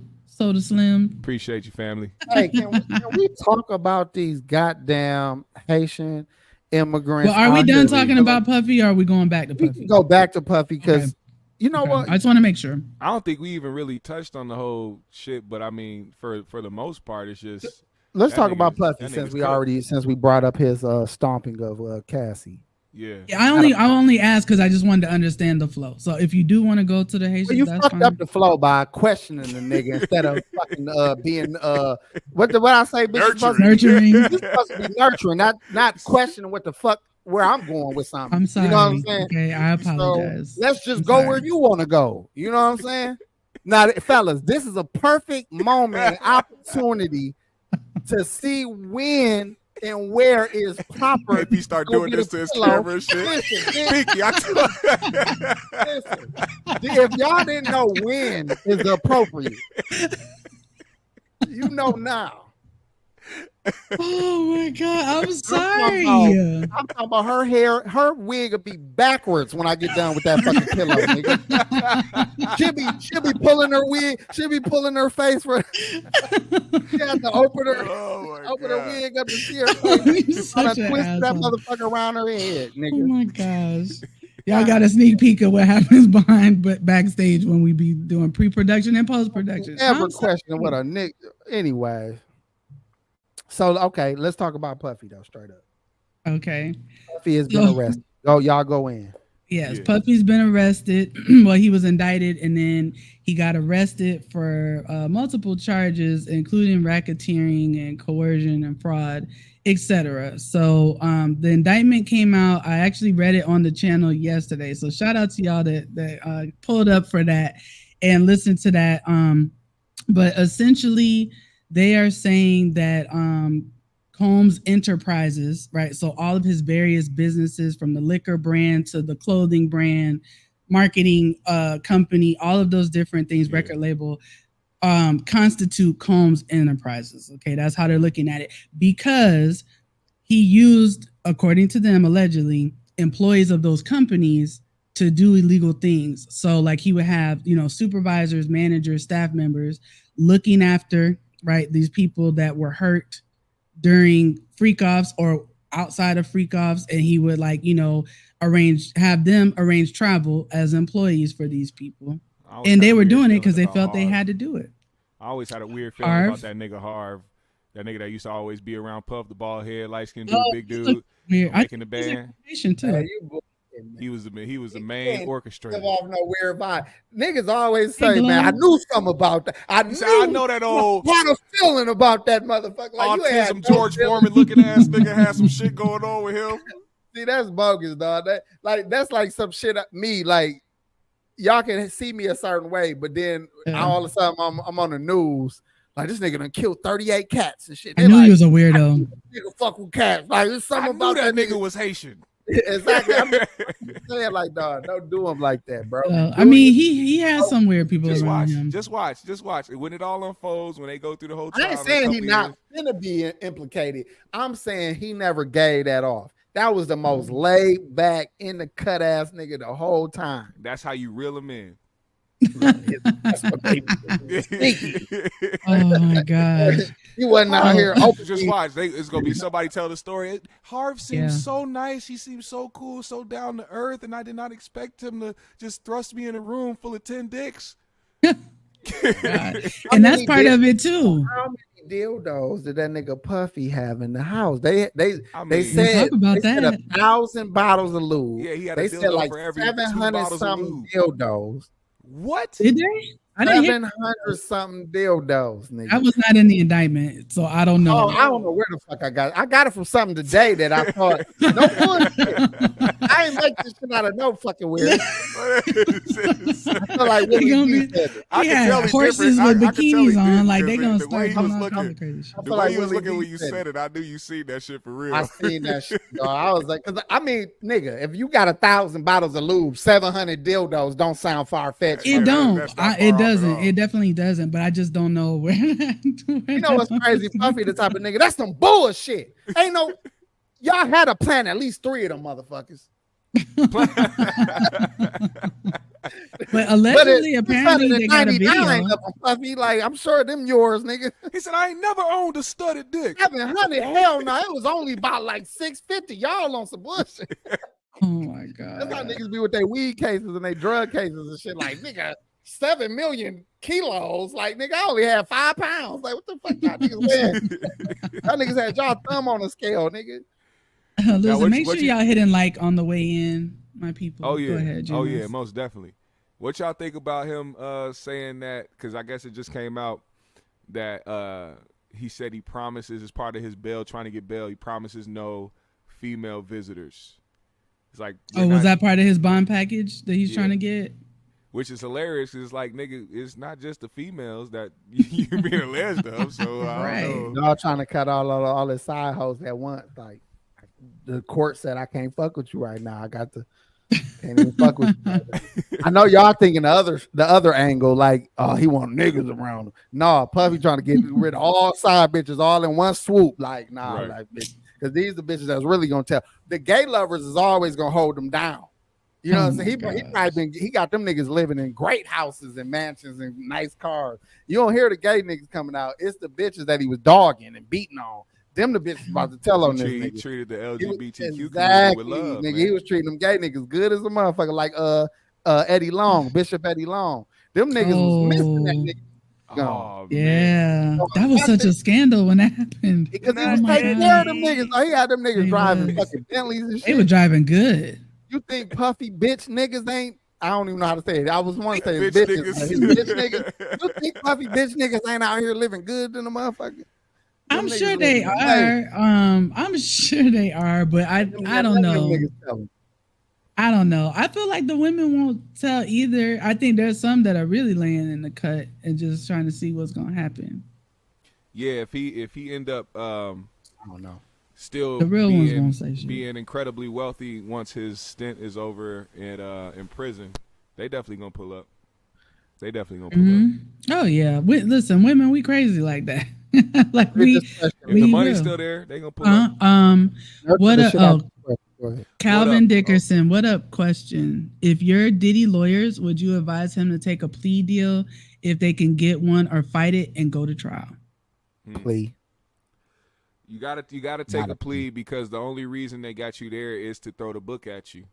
Slim. Appreciate you, family. Hey, can we talk about these goddamn Haitian immigrants? Well, are we done talking about Puffy, or are we going back to Puffy? We can go back to Puffy because you know what? I just want to make sure. I don't think we even really touched on the whole shit, but I mean, for the most part, it's just. Let's talk about Puffy since we brought up his stomping of Cassie. Yeah. I only asked because I just wanted to understand the flow. So if you do want to go to the Haitians, you that's fucked fine. up the flow by questioning the nigga instead of fucking being what I say, bitch? Nurturing. You're supposed to be nurturing, not questioning what the fuck where I'm going with something. I'm sorry. You know what I'm saying? Okay, I apologize. So let's just go where you want to go. You know what I'm saying? Now, fellas, this is a perfect moment and opportunity to see when and where is proper. Maybe start doing this to his camera and shit. Pinky, listen, if y'all didn't know when is appropriate, you know now. Oh my God, I'm sorry. I'm talking about her hair, her wig will be backwards when I get done with that fucking pillow, nigga. she'll be pulling her wig, she'll be pulling her face for she has to open her wig up to see her face. Trying to twist that motherfucker around her head, nigga. Oh my gosh. Y'all got a sneak peek of what happens backstage when we be doing pre-production and post-production. Ever question what a nigga anyway. So okay, let's talk about Puffy though, straight up. Okay. Puffy has been arrested. Y'all go in. Yes, yeah. Puffy's been arrested. Well, he was indicted and then he got arrested for multiple charges, including racketeering and coercion and fraud, etc. So the indictment came out. I actually read it on the channel yesterday. So shout out to y'all that pulled up for that and listened to that. But essentially, they are saying that Combs Enterprises, right? So all of his various businesses, from the liquor brand to the clothing brand, marketing company, all of those different things, record label, constitute Combs Enterprises. Okay, that's how they're looking at it. Because he used, according to them, allegedly, employees of those companies to do illegal things. So like he would have, supervisors, managers, staff members looking after, right, these people that were hurt during freak-offs or outside of freak-offs, and he would have them arrange travel as employees for these people. And they were doing it because they felt they had to do it. I always had a weird feeling about that nigga Harv. That nigga that used to always be around Puff, the bald head, light-skinned dude, big dude, making the band. Too. He was the main orchestrator. Off no weird vibe. Niggas always say, man, I knew something about that. I know that old had a feeling about that motherfucker. Like autism George Foreman looking ass nigga had some shit going on with him. See, that's bogus, dog. That's like some shit. Me, like y'all can see me a certain way, but then all of a sudden I'm on the news. Like this nigga done killed 38 cats and shit. I knew he was a weirdo. Nigga fuck with cats. Like there's something about that nigga was Haitian. Exactly. I'm saying like, dog, don't do him like that, bro. I mean, he has some weird people around him. Just watch. When it all unfolds, when they go through the whole trial. I ain't saying he not gonna be implicated. I'm saying he never gave that off. That was the most laid back, in the cut ass nigga the whole time. That's how you reel him in. That's what they Oh my gosh. He wasn't out here. Just watch. It's gonna be somebody tell the story. Harv seems so nice. He seems so cool, so down to earth, and I did not expect him to just thrust me in a room full of 10 dicks. And that's part of it too. How many dildos did that nigga Puffy have in the house? They said about that 1,000 bottles of lube. Yeah, he had they a dildo said like for every 700 something dildos. What did they? I didn't 700 something dildos, nigga. I was not in the indictment, so I don't know. Oh, I don't know where the fuck I got it. I got it from something today that I thought. No bullshit. I ain't make this shit out of no fucking weird. I feel like Willie D said it. He had horses with bikinis on, like they gonna start doing all kinds of crazy shit. The way you was looking when you said it, I knew you seen that shit for real. I seen that shit, dog. I was like, cause I mean, nigga, if you got 1,000 bottles of lube, 700 dildos, don't sound far fetched. It don't. It doesn't. It definitely doesn't. But I just don't know where. You know what's crazy? Puffy, the type of nigga. That's some bullshit. Ain't no. Y'all had to plan at least 3 of them motherfuckers. But allegedly, apparently they got a video. Puffy, like, I'm sure them yours, nigga. He said, I ain't never owned a studded dick. 700, hell no. It was only about like 650. Y'all on some bullshit. Oh my god. That's how niggas be with their weed cases and their drug cases and shit. Like, nigga, 7 million kilos. Like, nigga, I only had 5 pounds. Like, what the fuck y'all niggas wearing? Y'all niggas had y'all thumb on the scale, nigga. Listen, make sure y'all hitting like on the way in, my people. Oh yeah. Go ahead, Oh yeah, most definitely. What y'all think about him saying that? Because I guess it just came out that he said he promises as part of his bail, trying to get bail, he promises no female visitors. It's like, was that part of his bond package that he's trying to get? Which is hilarious. It's like, nigga, it's not just the females that you're being alleged of. So I don't know. Y'all trying to cut all the side hoes at once. Like, the court said, I can't fuck with you right now. I got to. Can't even fuck with you. I know y'all thinking the other angle, like, oh, he want niggas around him. No, Puffy trying to get rid of all side bitches all in one swoop. Like, nah, right. Like, bitch, because these are the bitches that's really gonna tell. The gay lovers is always gonna hold them down. You know what I'm saying? He got them niggas living in great houses and mansions and nice cars. You don't hear the gay niggas coming out. It's the bitches that he was dogging and beating on. Them the bitches about to tell on this nigga. He treated the LGBTQ community with love, nigga. Man. He was treating them gay niggas good as a motherfucker, like Eddie Long, Bishop Eddie Long. Them niggas was missing that nigga. Oh, yeah, that was such a scandal when that happened. Because he was taking care of them niggas. So he had them niggas driving fucking Bentleys and shit. They were driving good. You think Puffy bitch niggas ain't? I don't even know how to say it. I was want to say bitch bitches. Bitch niggas. You think Puffy bitch niggas ain't out here living good than the motherfucker? I'm sure they are. I'm sure they are, but I don't know. I don't know. I feel like the women won't tell either. I think there's some that are really laying in the cut and just trying to see what's gonna happen. Yeah, if he end up I don't know. Still the real ones won't say shit. Being incredibly wealthy once his stint is over in prison, they definitely gonna pull up. They definitely gonna pull up. Oh yeah. Listen, women, we crazy like that. Like if the money's still there, they gonna pull up. What up? Calvin Dickerson, what up? Question: if you're Diddy lawyers, would you advise him to take a plea deal if they can get one, or fight it and go to trial? Plea. You gotta take a plea because the only reason they got you there is to throw the book at you.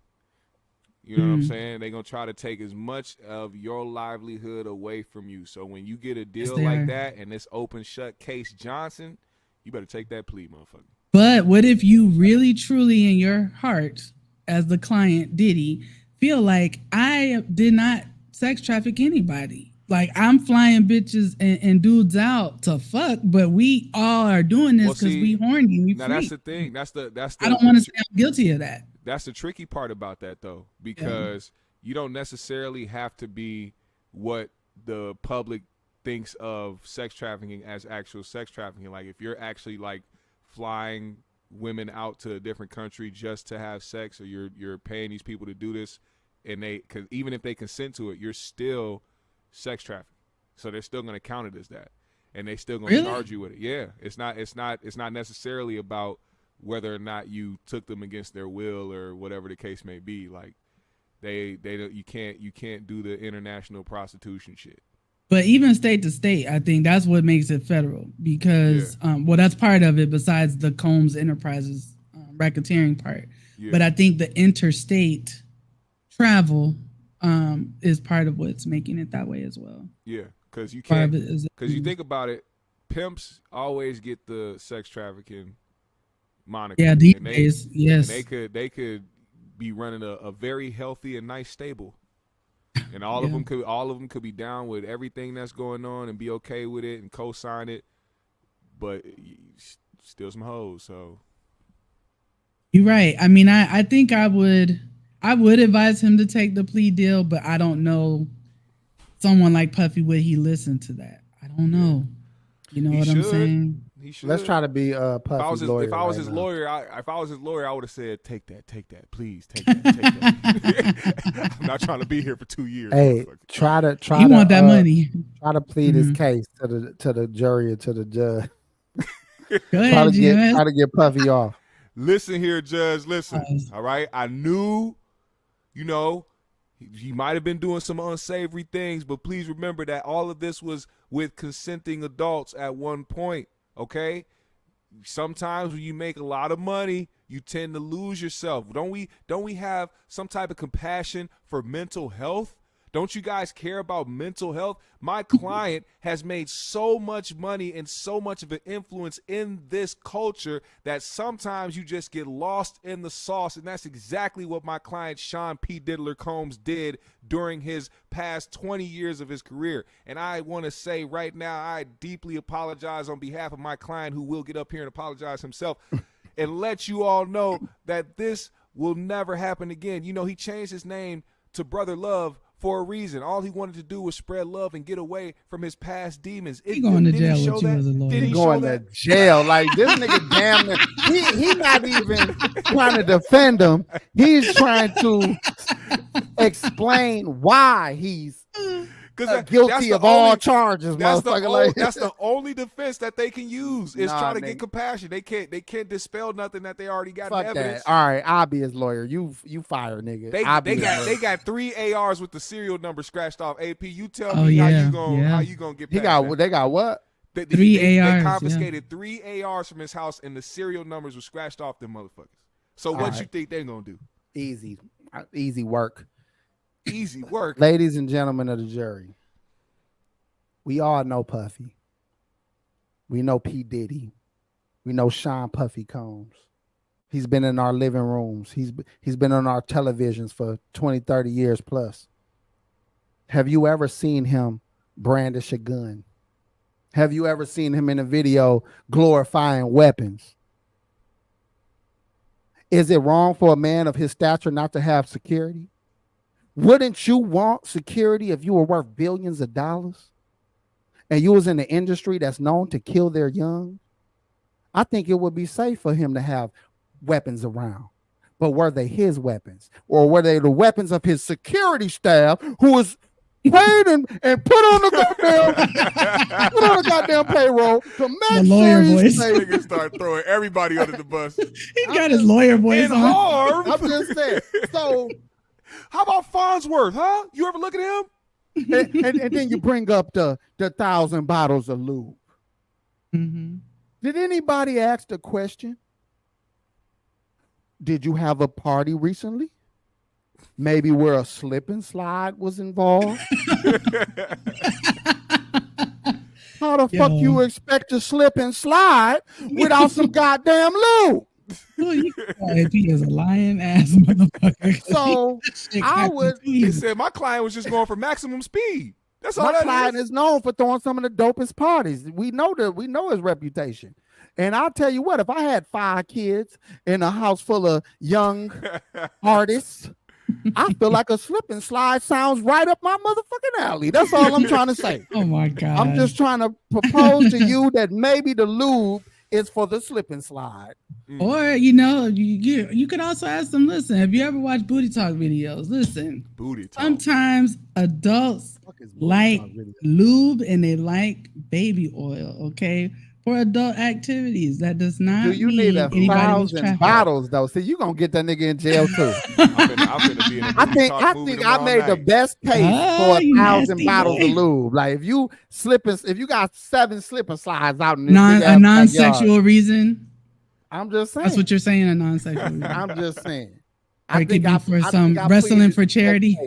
You know what I'm saying? They're gonna try to take as much of your livelihood away from you. So when you get a deal like that and this open shut case Johnson, you better take that plea, motherfucker. But what if you really truly in your heart, as the client Diddy, feel like I did not sex traffic anybody? Like, I'm flying bitches and dudes out to fuck, but we all are doing this because we horny. We now that's the thing. That's the. I don't want to say I'm guilty of that. That's the tricky part about that, though, because you don't necessarily have to be what the public thinks of sex trafficking as actual sex trafficking. Like, if you're actually like flying women out to a different country just to have sex, or you're paying these people to do this, and cause even if they consent to it, you're still sex trafficking. So they're still going to count it as that, and they still going to charge you with it. Yeah, it's not necessarily about whether or not you took them against their will or whatever the case may be. Like, you can't do the international prostitution shit. But even state to state, I think that's what makes it federal, because that's part of it besides the Combs Enterprises racketeering part. Yeah. But I think the interstate travel is part of what's making it that way as well. Yeah, because you can't, because you think about it, pimps always get the sex trafficking moniker. Yeah, these days, yes. And they could be running a very healthy and nice stable. And all of them could be down with everything that's going on and be okay with it and co-sign it, but still some hoes. So You're right. I mean, I think I would advise him to take the plea deal, but I don't know someone like Puffy, would he listen to that? I don't know. You know what I'm saying? He should. Let's try to be Puffy's lawyer. If I was his lawyer, I would have said, take that, please, take that. I'm not trying to be here for 2 years. Hey, try to You want that money? Try to plead his case to the jury or to the judge. Go ahead, try to get Puffy off. Listen here, Judge. Listen. All right. I knew, he might have been doing some unsavory things, but please remember that all of this was with consenting adults at one point. Okay? Sometimes when you make a lot of money, you tend to lose yourself. Don't we have some type of compassion for mental health? Don't you guys care about mental health? My client has made so much money and so much of an influence in this culture that sometimes you just get lost in the sauce. And that's exactly what my client Sean P. Diddy Combs did during his past 20 years of his career. And I want to say right now, I deeply apologize on behalf of my client, who will get up here and apologize himself and let you all know that this will never happen again. He changed his name to Brother Love for a reason. All he wanted to do was spread love and get away from his past demons. He going to jail with you as a lawyer. He going to jail. Like, this nigga damn near, he not even trying to defend him. He's trying to explain why he's guilty of all charges. That's the only defense that they can use is trying to get compassion. They can't dispel nothing that they already got in evidence. That. All right, I'll be his lawyer. You fire, nigga. They got 3 ARs with the serial number scratched off. AP, you tell me how you gonna get past that. They got what? 3 ARs. They confiscated 3 ARs from his house, and the serial numbers were scratched off them motherfuckers. So what you think they're gonna do? Easy work. Easy work. Ladies and gentlemen of the jury, we all know Puffy. We know P. Diddy. We know Sean Puffy Combs. He's been in our living rooms. He's been on our televisions for 20, 30 years plus. Have you ever seen him brandish a gun? Have you ever seen him in a video glorifying weapons? Is it wrong for a man of his stature not to have security? Wouldn't you want security if you were worth billions of dollars and you was in the industry that's known to kill their young? I think it would be safe for him to have weapons around. But were they his weapons? Or were they the weapons of his security staff who was paid and put on the goddamn payroll to make lawyer voice? Niggas start throwing everybody under the bus. He got his lawyer voice on. Harv. I'm just saying. So how about Farnsworth, huh? You ever look at him? and then you bring up the 1,000 bottles of lube. Mm-hmm. Did anybody ask the question? Did you have a party recently? Maybe where a slip and slide was involved? How the fuck you expect to slip and slide without some goddamn lube? Well, he is a lying ass motherfucker. So I would. He said my client was just going for maximum speed. That's all. My client is known for throwing some of the dopest parties. We know his reputation. And I'll tell you what, if I had 5 kids in a house full of young artists, I feel like a slip and slide sounds right up my motherfucking alley. That's all I'm trying to say. Oh my God. I'm just trying to propose to you that maybe the lube is for the slip and slide. Or, you could also ask them, listen, have you ever watched booty talk videos? Listen, booty talk. Sometimes adults like lube and they like baby oil, okay? For adult activities. That does not do you need 1,000 bottles though? See, you gonna get that nigga in jail too. I think I made the best case for 1,000 bottles of lube. Like if you got 7 slip and slides out in this a non-sexual reason. I'm just saying. That's what you're saying, a non-sexual reason. I'm just saying. I think for some wrestling for charity.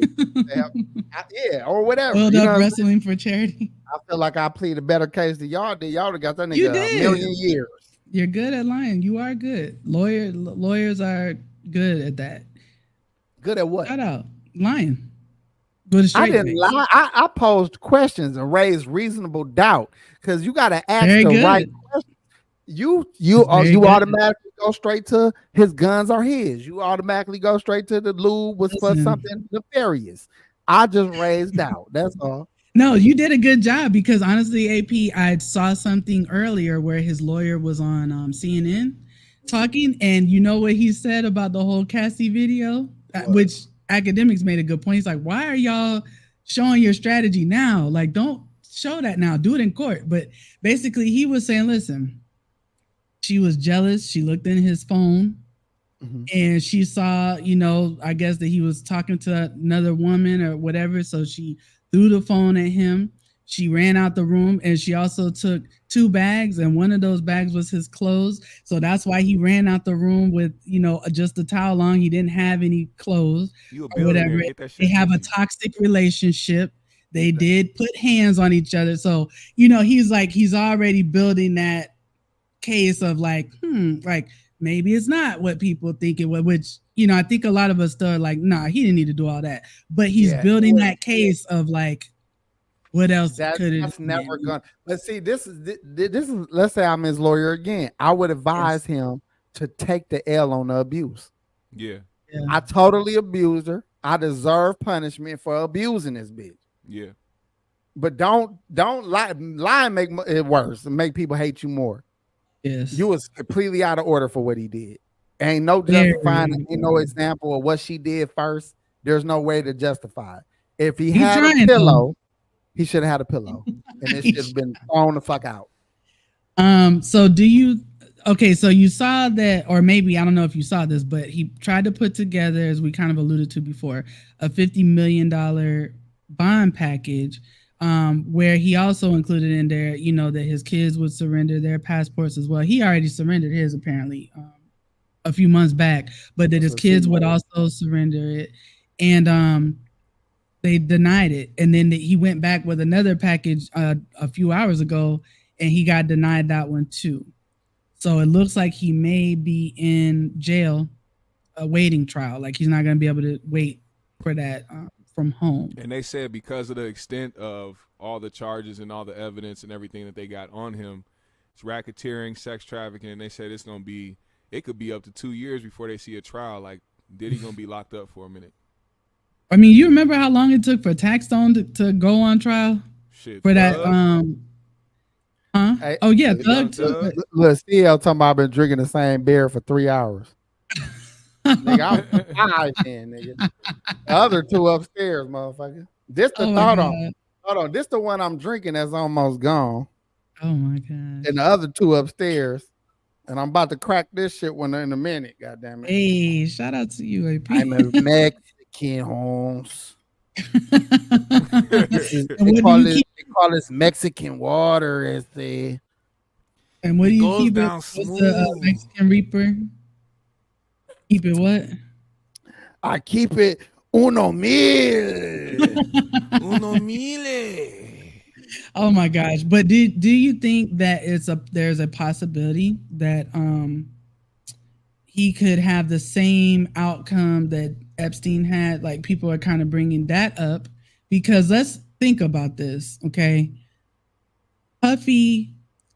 Yeah, or whatever. Well done, wrestling for charity. I feel like I plead a better case than y'all did. Y'all got that nigga a million years. You're good at lying. You are good. Lawyers are good at that. Good at what? Shout out. Lying. I didn't lie. I posed questions and raised reasonable doubt because you got to ask the right questions. You automatically go straight to his guns are his. You automatically go straight to the lube was for something nefarious. I just raised doubt. That's all. No, you did a good job because honestly, AP, I saw something earlier where his lawyer was on CNN talking, and you know what he said about the whole Cassie video, which academics made a good point. He's like, "Why are y'all showing your strategy now? Like, don't show that now. Do it in court." But basically, he was saying, "Listen, she was jealous. She looked in his phone." And she saw, I guess that he was talking to another woman or whatever. So she threw the phone at him. She ran out the room, and she also took 2 bags, and one of those bags was his clothes. So that's why he ran out the room with, just a towel on. He didn't have any clothes or whatever. They have a toxic relationship. They did put hands on each other. So, he's already building that case of like maybe it's not what people think it was, which, I think a lot of us still are like, nah, he didn't need to do all that. But he's building that case of like, what else could it? That's never gonna. Let's see. This is. Let's say I'm his lawyer again. I would advise him to take the L on the abuse. Yeah. I totally abused her. I deserve punishment for abusing this bitch. Yeah. But don't lie and make it worse and make people hate you more. Yes. You was completely out of order for what he did. Ain't no justifying, ain't no example of what she did first. There's no way to justify it. If he had a pillow, he should have had a pillow. And it should have been thrown the fuck out. So so you saw that, or maybe, I don't know if you saw this, but he tried to put together, as we kind of alluded to before, a $50 million bond package. Where he also included in there, that his kids would surrender their passports as well. He already surrendered his apparently a few months back, but that his kids would also surrender it. And they denied it. And then he went back with another package a few hours ago, and he got denied that one too. So it looks like he may be in jail awaiting trial. Like he's not going to be able to wait for that from home. And they said because of the extent of all the charges and all the evidence and everything that they got on him, it's racketeering, sex trafficking, and they said it could be up to 2 years before they see a trial. Like, Diddy gonna be locked up for a minute. I mean, you remember how long it took for Taxstone to go on trial? Shit. For that, Hey, oh yeah, Thug too. Look, CL talking about I've been drinking the same beer for 3 hours. Nigga, I'm high then, nigga. The other 2 upstairs, motherfucker. This the hold on. This the one I'm drinking that's almost gone. Oh my god. And the other 2 upstairs. And I'm about to crack this shit one in a minute. God damn it. Hey, shout out to you, AP. I'm a Mexican, Holmes. They call this Mexican water, as they. And what do you keep it? What's the Mexican Reaper? Keep it what? I keep it uno mil. Uno mille. Oh my gosh. But do you think that there's a possibility that he could have the same outcome that Epstein had? Like, people are kind of bringing that up because let's think about this, okay? Puffy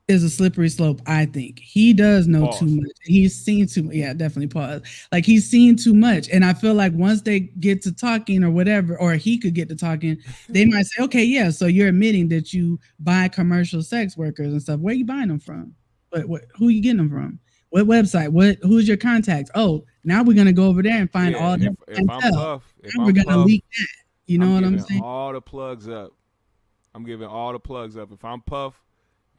is a slippery slope, I think. He does know too much. He's seen too much. Yeah, definitely pause. Like, he's seen too much. And I feel like once they get to talking or whatever, or he could get to talking, they might say, okay, yeah, so you're admitting that you buy commercial sex workers and stuff. Where are you buying them from? Who are you getting them from? What website? Who's your contact? Oh, now we're going to go over there and find all that. If I'm Puff, we're going to leak that. You know what I'm saying? All the plugs up. I'm giving all the plugs up. If I'm Puff,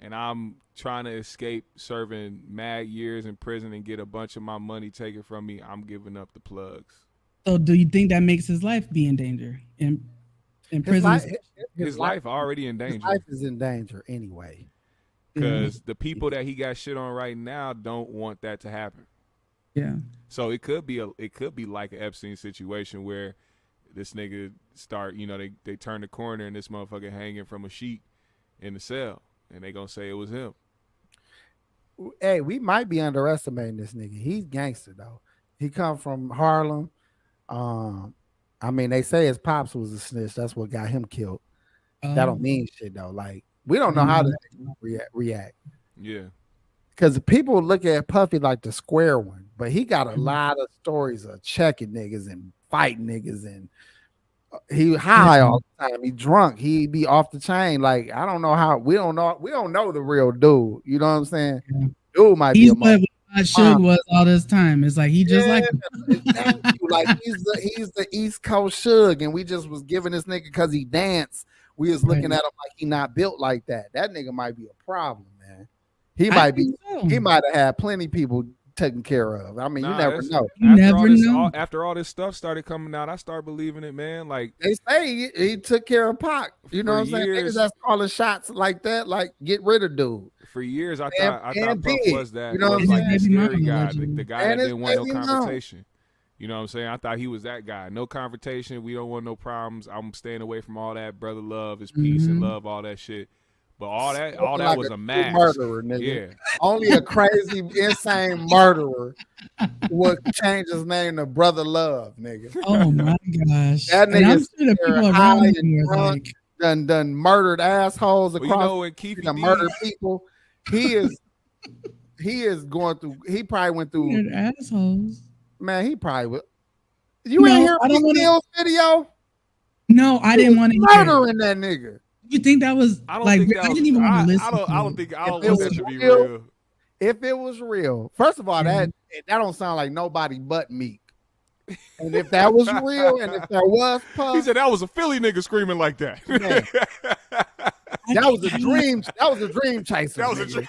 and I'm trying to escape serving mad years in prison and get a bunch of my money taken from me, I'm giving up the plugs. So do you think that makes his life be in danger in prison? His life already in danger. His life is in danger anyway. Because the people that he got shit on right now don't want that to happen. Yeah. So it could be like an Epstein situation where this nigga start, they turn the corner and this motherfucker hanging from a sheet in the cell. And they gonna say it was him. Hey, we might be underestimating this nigga. He's gangster though. He come from Harlem. I mean, they say his pops was a snitch. That's what got him killed. That don't mean shit though. Like, we don't know how to react. Yeah. because people look at Puffy like the square one, but he got a lot of stories of checking niggas and fighting niggas, and he high all the time. He drunk. He be off the chain. Like I don't know how. We don't know the real dude. You know what I'm saying? Yeah. Dude might He's be a what Suge was all this time. It's like he just like thank you. Like he's the East Coast Suge, and we just was giving this nigga because he danced. We was looking at him like he not built like that. That nigga might be a problem, man. He might be. So. He might have had plenty people taken care of. I mean, you never know. You never know. After all this stuff started coming out, I started believing it, man. Like they say he took care of Pac. You know what I'm saying? Niggas that's calling shots like that, like get rid of dude. For years, I thought Puff was that. You know what I'm like saying? The scary guy, the guy that didn't want no confrontation. You know what I'm saying? I thought he was that guy. No confrontation. We don't want no problems. I'm staying away from all that brother love, his peace and love, all that shit. But all that like was a mask. Murderer, nigga. Yeah. Only a crazy, insane murderer would change his name to Brother Love, nigga. Oh my gosh. That nigga's high and drunk, done murdered assholes across and murdered people. He is going through. He probably went through weird assholes. Man, he probably would. You ain't hear Bill's video? No, I didn't want to hear murdering that nigga. You think that was I didn't even want to listen. I don't think that should be real. If it was real, first of all, that don't sound like nobody but Meek. And if that was real, and if there was Puff, he said that was a Philly nigga screaming like that. That was a dream. That was a dream chaser. That was a dream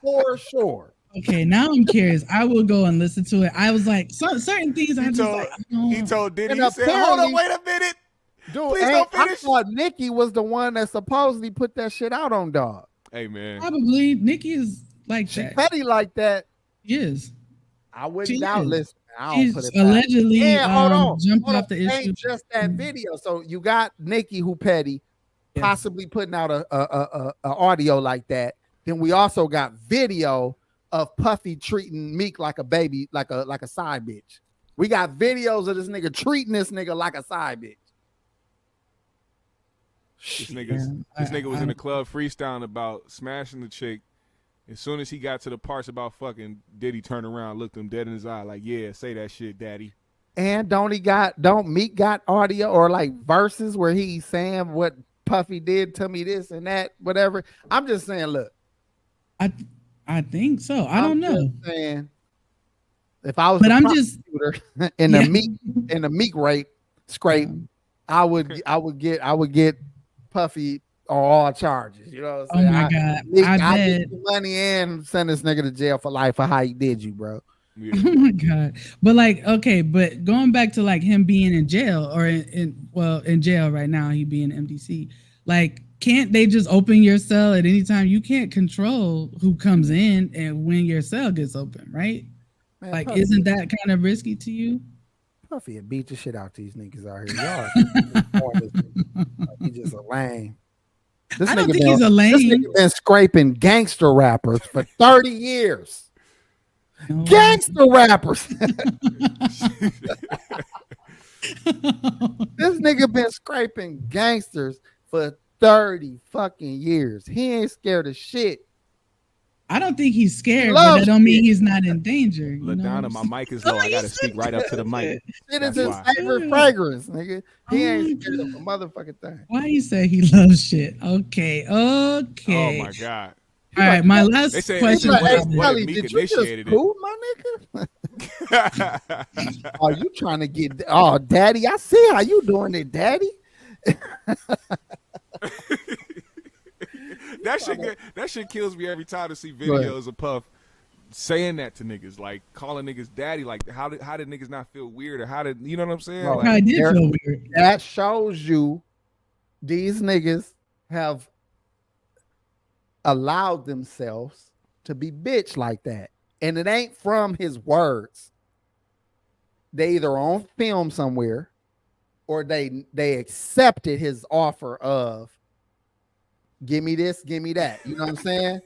for sure. Okay, now I'm curious. I will go and listen to it. I was like, certain things he told Diddy, he said, hold on, wait a minute. Dude, I thought Nicki was the one that supposedly put that shit out on Dog. Hey, man. Probably. Nicki is like that. She petty like that. Yes. I wouldn't doubt. Listen, I don't put it allegedly jumped off the issue. Ain't just that video. So you got Nicki who petty, possibly putting out a audio like that. Then we also got video of Puffy treating Meek like a baby, like a side bitch. We got videos of this nigga treating this nigga like a side bitch. This nigga was in the club freestyling about smashing the chick. As soon as he got to the parts about fucking, Diddy turned around, looked him dead in his eye, like, yeah, say that shit, daddy. And don't Meek got audio or like verses where he's saying what Puffy did to me, this and that, whatever. I'm just saying, look. I think so. I don't know. Saying, if I was but I'm just in the Meek rape scrape, I would get Puffy on all charges. You know what I'm saying? Oh my God. I get the money and send this nigga to jail for life for how he did you, bro. Yeah. Oh my God. But like, okay, but going back to like him being in jail or in jail right now, he being MDC, like, can't they just open your cell at any time? You can't control who comes in and when your cell gets open, right? Man, like, Puffy, isn't that kind of risky to you? Puffy had beat the shit out these niggas out here. He's just a lame. I don't think he's a lame. This nigga been scraping gangster rappers for 30 years. No. Gangster rappers. This nigga been scraping gangsters for 30 fucking years. He ain't scared of shit. I don't think he's scared, but that don't mean he's not in danger. LaDonna, my mic is low. I gotta speak right up to the mic. It is his favorite fragrance, nigga. He ain't scared of a motherfucking thing. Why you say he loves shit? Okay. Oh my God. All right, my last question. Kelly, did you just cool, my nigga? Are you trying to get? Oh, daddy, I see how you doing it, daddy. That shit kills me every time to see videos of Puff saying that to niggas, like calling niggas daddy. Like how did niggas not feel weird, or how did, you know what I'm saying? Bro, like, I did feel weird. That shows you these niggas have allowed themselves to be bitch like that, and it ain't from his words. They either on film somewhere, or they accepted his offer of, give me this, give me that. You know what I'm saying?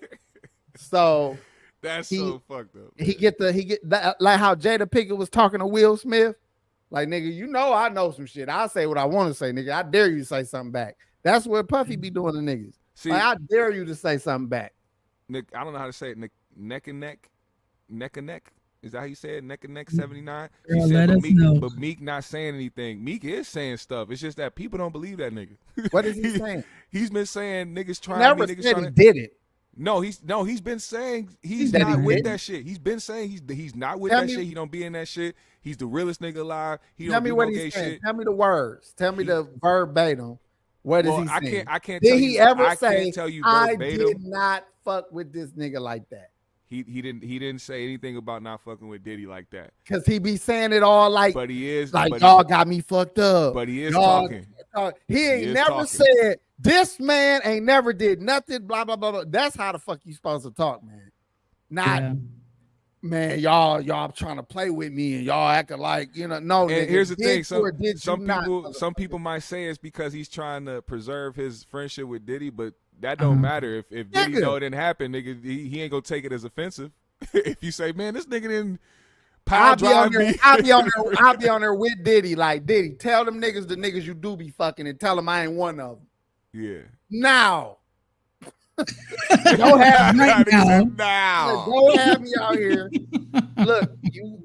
So that's so fucked up. He get that, like how Jada Pinkett was talking to Will Smith. Like, nigga, you know I know some shit. I'll say what I want to say, nigga. I dare you to say something back. That's what Puffy be doing to niggas. See, like, I dare you to say something back. Nick, I don't know how to say it. neck and neck. Is that how you said it? Neck and neck 79? She Girl, said, let us know. but Meek not saying anything. Meek is saying stuff. It's just that people don't believe that nigga. What is he saying? He's been saying niggas trying Never me. Niggas said trying he to, did it. No, he's been saying he's That not he with didn't? that shit. He's been saying he's not with Tell that me- shit. He don't be in that shit. He's the realest nigga alive. He Tell don't me do what no gay he's saying. shit. Tell me the words. Tell me the verbatim. What is Well, he saying? I can't Did tell he you. ever I say, can't tell you I verbatim. did not fuck with this nigga like that? He didn't say anything about not fucking with Diddy like that. Because he be saying it all like, But he is like but y'all got me fucked up. But he is Y'all- talking. He ain't is never talking. said, this man ain't never did nothing, blah, blah, blah, blah. That's how the fuck you supposed to talk, man. Not, Yeah. man, y'all trying to play with me and y'all acting like, no, And nigga, here's the thing: did some you not, some people might say it's because he's trying to preserve his friendship with Diddy, but that don't matter. If Diddy know it didn't happen, nigga, he ain't gonna take it as offensive. If you say, man, this nigga didn't I'll power be on drive there. me, I'll be on there with Diddy. Like, Diddy, tell them niggas the niggas you do be fucking and tell them I ain't one of them. yeah. Now, don't have me Right now. now. Don't have me out here. Look,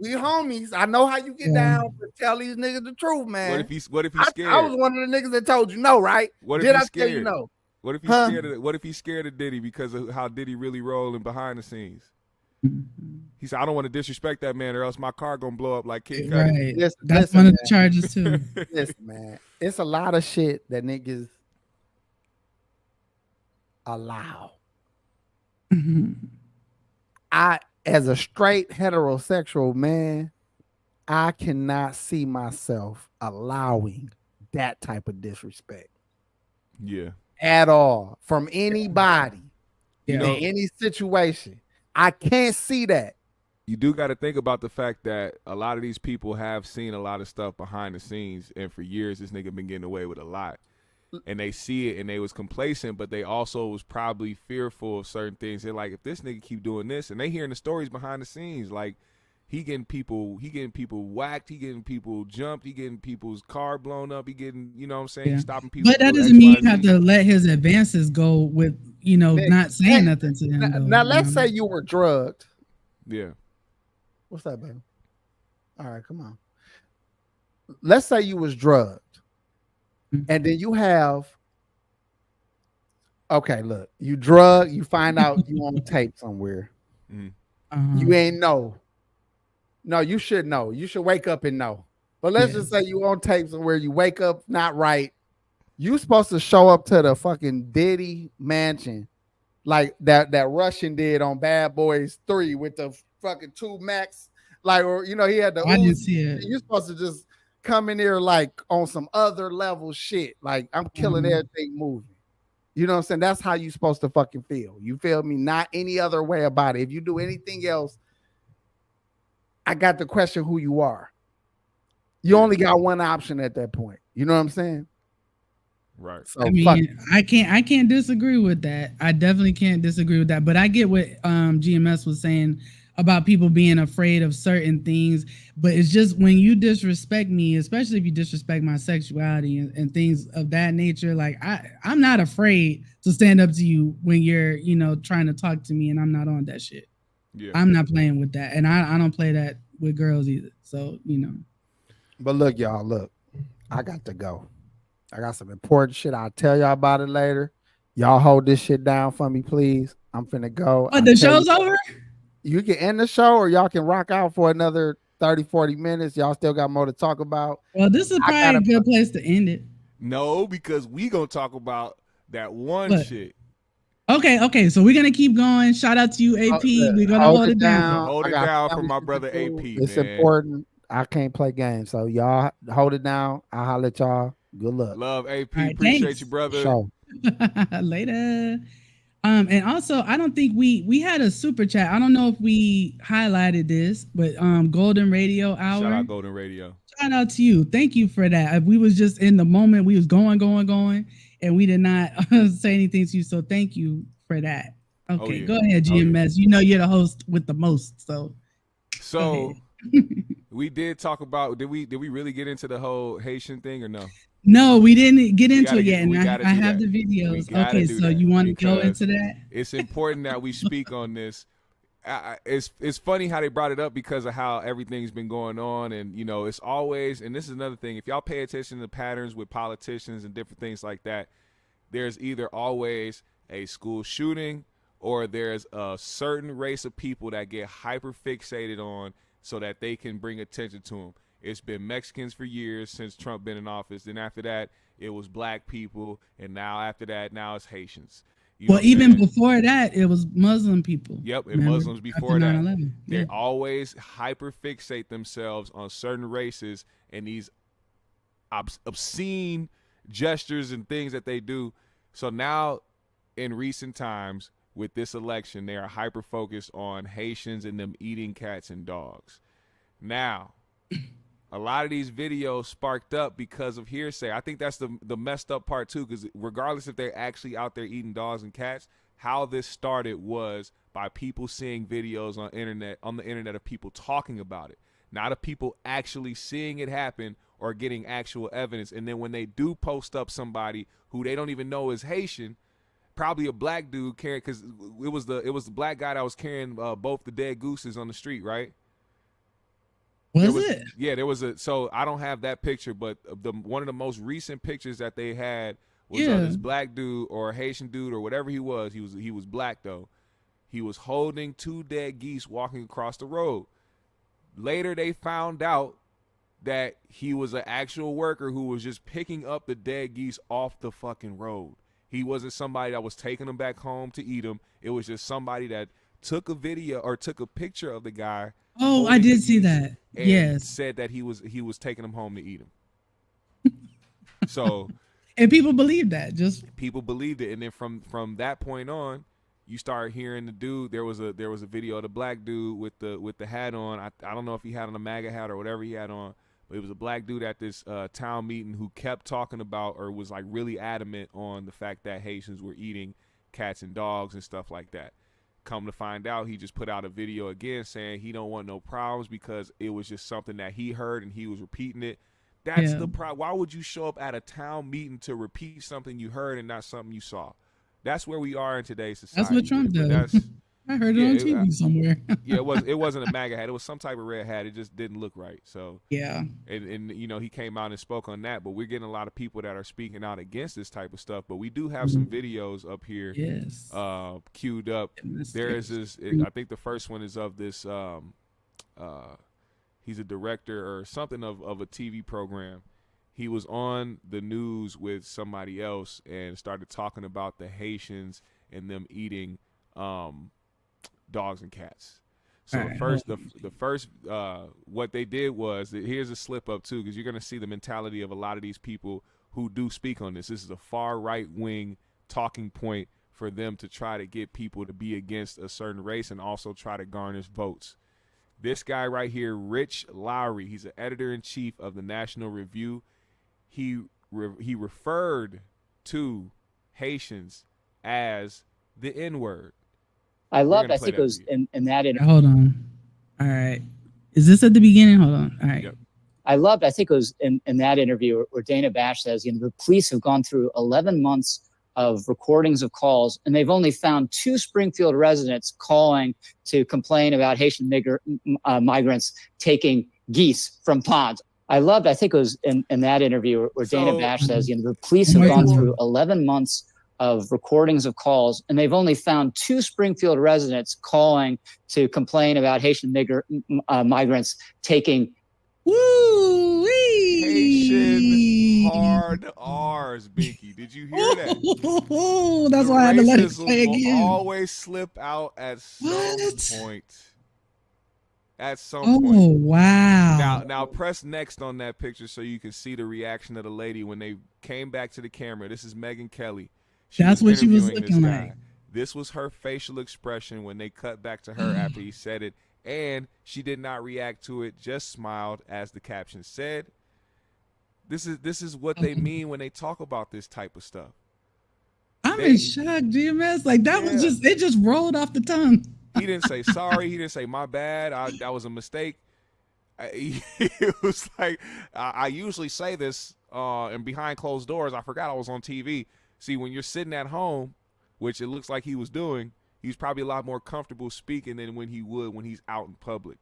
we homies. I know how you get down, but tell these niggas the truth, man. What if he's scared? I was one of the niggas that told you no, right? What if Did he's I tell you scared? no? What if he's scared of? What if he's scared of Diddy because of how Diddy really rolling behind the scenes? He said, I don't want to disrespect that man, or else my car gonna blow up like Kid Cudi. Right. That's one of the charges too. Listen, man, it's a lot of shit that niggas allow. I, as a straight heterosexual man, I cannot see myself allowing that type of disrespect. Yeah. At all from anybody Yeah. in any situation. I can't see that. You do got to think about the fact that a lot of these people have seen a lot of stuff behind the scenes, and for years this nigga been getting away with a lot. And they see it and they was complacent, but they also was probably fearful of certain things. They're like, if this nigga keep doing this, and they hearing the stories behind the scenes, like he getting people whacked, he getting people jumped, he getting people's car blown up, he getting, you know what I'm saying, he stopping people. But that doesn't mean you have to let his advances go with, not saying nothing to him. Now let's say you were drugged. Yeah. What's that, baby? All right, come on. Let's say you was drugged. And then you have, okay, look, you drug, you find out you on tape somewhere. You ain't know. No, you should know. You should wake up and know. But let's just say you on tape somewhere, you wake up not right. You supposed to show up to the fucking Diddy mansion like that Russian did on Bad Boys 3 with the fucking 2 Max. Like, or he had the I didn't see it. You're supposed to just come in there like on some other level shit. Like, I'm killing everything moving. You know what I'm saying? That's how you supposed to fucking feel. You feel me? Not any other way about it. If you do anything else, I got to question who you are. You only got one option at that point. You know what I'm saying? Right. So I mean, I can't disagree with that. I definitely can't disagree with that. But I get what GMS was saying about people being afraid of certain things. But it's just when you disrespect me, especially if you disrespect my sexuality and things of that nature, like I'm not afraid to stand up to you when you're, trying to talk to me and I'm not on that shit. Yeah. I'm not playing with that. And I don't play that with girls either. So, But look, y'all, I got to go. I got some important shit. I'll tell y'all about it later. Y'all hold this shit down for me, please. I'm finna go. Oh, the show's over? You can end the show or y'all can rock out for another 30, 40 minutes. Y'all still got more to talk about. Well, this is probably a good place to end it. No, because we gonna talk about that one shit. Okay. So we're gonna keep going. Shout out to you, AP. We're gonna hold it down. Hold it down for my brother AP. It's important. I can't play games, so y'all hold it down. I'll holler at y'all. Good luck. Love AP. Right, appreciate thanks. you, brother. Show. Later. And also, I don't think we had a super chat. I don't know if we highlighted this, but Golden Radio Hour. Shout out Golden Radio. Shout out to you. Thank you for that. We was just in the moment. We was going, and we did not say anything to you. So thank you for that. Okay, Go ahead, GMS. You're the host with the most. So we did talk about. Did we really get into the whole Haitian thing or no? No, we didn't get into it yet, and I have the videos. Okay, so you want to go into that? It's important that we speak on this. it's funny how they brought it up because of how everything's been going on, and you know, it's always, and this is another thing, if y'all pay attention to patterns with politicians and different things like that, there's either always a school shooting or there's a certain race of people that get hyper fixated on so that they can bring attention to them. It's been Mexicans for years since Trump been in office. Then after that, it was black people, and now after that, now it's Haitians. Well, even before that, it was Muslim people. Yep, and Muslims before that. They yeah. always hyper fixate themselves on certain races and these obscene gestures and things that they do. So now, in recent times, with this election, they are hyper focused on Haitians and them eating cats and dogs. Now, a lot of these videos sparked up because of hearsay. I think that's the messed up part too, because regardless if they're actually out there eating dogs and cats, how this started was by people seeing videos on the internet of people talking about it, not of people actually seeing it happen or getting actual evidence. And then when they do post up somebody who they don't even know is Haitian, probably a black dude carrying, because it was the black guy that was carrying both the dead gooses on the street, right? Was it? Yeah, there was so I don't have that picture, but one of the most recent pictures that they had was this black dude or a Haitian dude or whatever he was. He was black though. He was holding 2 dead geese walking across the road. Later they found out that he was an actual worker who was just picking up the dead geese off the fucking road. He wasn't somebody that was taking them back home to eat them. It was just somebody that took a video or took a picture of the guy. Oh, I did see that. And yes, said that he was taking them home to eat them. So, and people believed that. Just people believed it, and then from that point on, you start hearing the dude. There was a video of the black dude with the hat on. I don't know if he had on a MAGA hat or whatever he had on, but it was a black dude at this town meeting who kept talking about or was like really adamant on the fact that Haitians were eating cats and dogs and stuff like that. Come to find out, he just put out a video again saying he don't want no problems because it was just something that he heard and he was repeating it. That's the problem. Why would you show up at a town meeting to repeat something you heard and not something you saw? That's where we are in today's society. That's what Trump does. I heard it on TV somewhere. Yeah, it wasn't a MAGA hat. It was some type of red hat. It just didn't look right. So yeah, and you know, he came out and spoke on that. But we're getting a lot of people that are speaking out against this type of stuff. But we do have some videos up here, queued up. There is this. I think the first one is of this. He's a director or something of a TV program. He was on the news with somebody else and started talking about the Haitians and them eating dogs and cats. So the first what they did was, here's a slip up too, because you're gonna see the mentality of a lot of these people who do speak on this. This is a far right wing talking point for them to try to get people to be against a certain race and also try to garnish votes. This guy right here, Rich Lowry, he's an editor-in-chief of the National Review. He referred to Haitians as the N-word. I think it was in that interview. Hold on. All right. Is this at the beginning? Hold on. All right. Yep. I think it was in that interview where Dana Bash says, the police have gone through 11 months of recordings of calls, and they've only found 2 Springfield residents calling to complain about Haitian migrants taking geese from ponds. I think it was in that interview where Dana Bash says, the police have gone through 11 months of recordings of calls, and they've only found 2 Springfield residents calling to complain about Haitian migrants taking Haitian hard R's, Binky. Did you hear that? That's why I had to let it play again. Will always slip out at some point. At some point. Oh, wow. Now press next on that picture so you can see the reaction of the lady when they came back to the camera. This is Megyn Kelly. That's what she was looking like. This was her facial expression when they cut back to her after he said it, and she did not react to it, just smiled, as the caption said. This is what they mean when they talk about this type of stuff. I'm in shock, GMS. Like that was it just rolled off the tongue. He didn't say sorry. He didn't say my bad. That was a mistake. It was like, I usually say this and behind closed doors. I forgot I was on TV. See, when you're sitting at home, which it looks like he was doing, He's probably a lot more comfortable speaking than when he's out in public.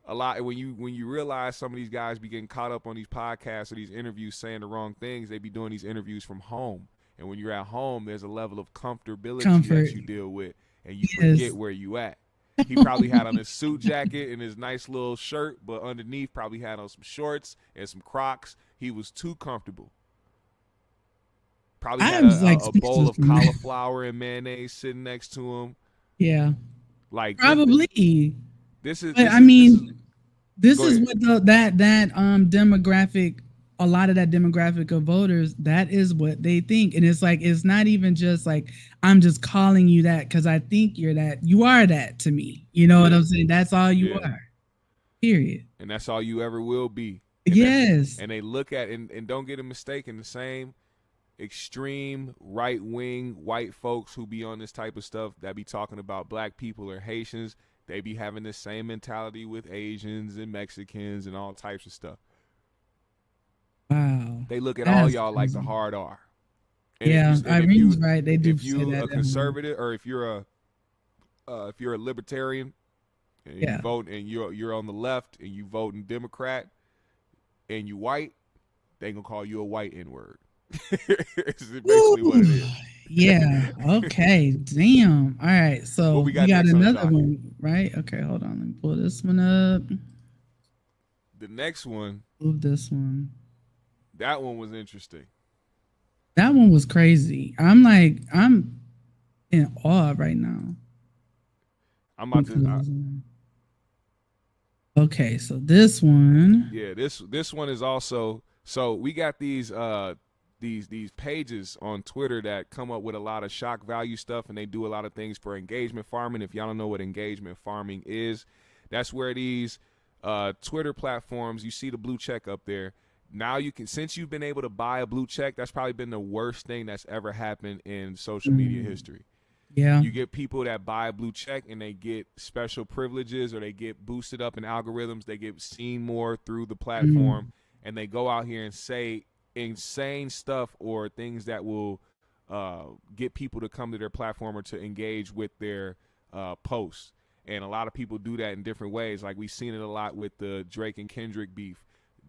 A lot when you realize some of these guys be getting caught up on these podcasts or these interviews saying the wrong things, they be doing these interviews from home. And when you're at home, there's a level of comfortability that you deal with, and you forget where you at. He probably had on his suit jacket and his nice little shirt, but underneath probably had on some shorts and some Crocs. He was too comfortable. Probably had a bowl of cauliflower and mayonnaise sitting next to him. Yeah, like probably. This is what that demographic. A lot of that demographic of voters, that is what they think. And it's like, it's not even just like, I'm just calling you that because I think you're that. You are that to me. You know what I'm saying? That's all you are. Period. And that's all you ever will be. And yes. And they look at, and don't get it mistaken, the same extreme right-wing white folks who be on this type of stuff that be talking about black people or Haitians, they be having the same mentality with Asians and Mexicans and all types of stuff. Wow. They look at all y'all like the hard R. And Irene's right. They do. If you're a conservative or if you're a libertarian and you vote and you're on the left and you vote in Democrat and you white, they gonna call you a white N-word. It's basically what it is. Yeah. Okay. Damn. All right. So we got another one, right? Okay. Hold on. Let me pull this one up. The next one. Move this one. That one was interesting. That one was crazy. I'm in awe right now. I'm about to. Okay, so this one. Yeah, this one is also. So we got these pages on Twitter that come up with a lot of shock value stuff, and they do a lot of things for engagement farming. If y'all don't know what engagement farming is, that's where these Twitter platforms, you see the blue check up there. Now you can, since you've been able to buy a blue check, that's probably been the worst thing that's ever happened in social media history. Yeah. You get people that buy a blue check and they get special privileges or they get boosted up in algorithms. They get seen more through the platform and they go out here and say insane stuff or things that will get people to come to their platform or to engage with their posts. And a lot of people do that in different ways. Like we've seen it a lot with the Drake and Kendrick beef.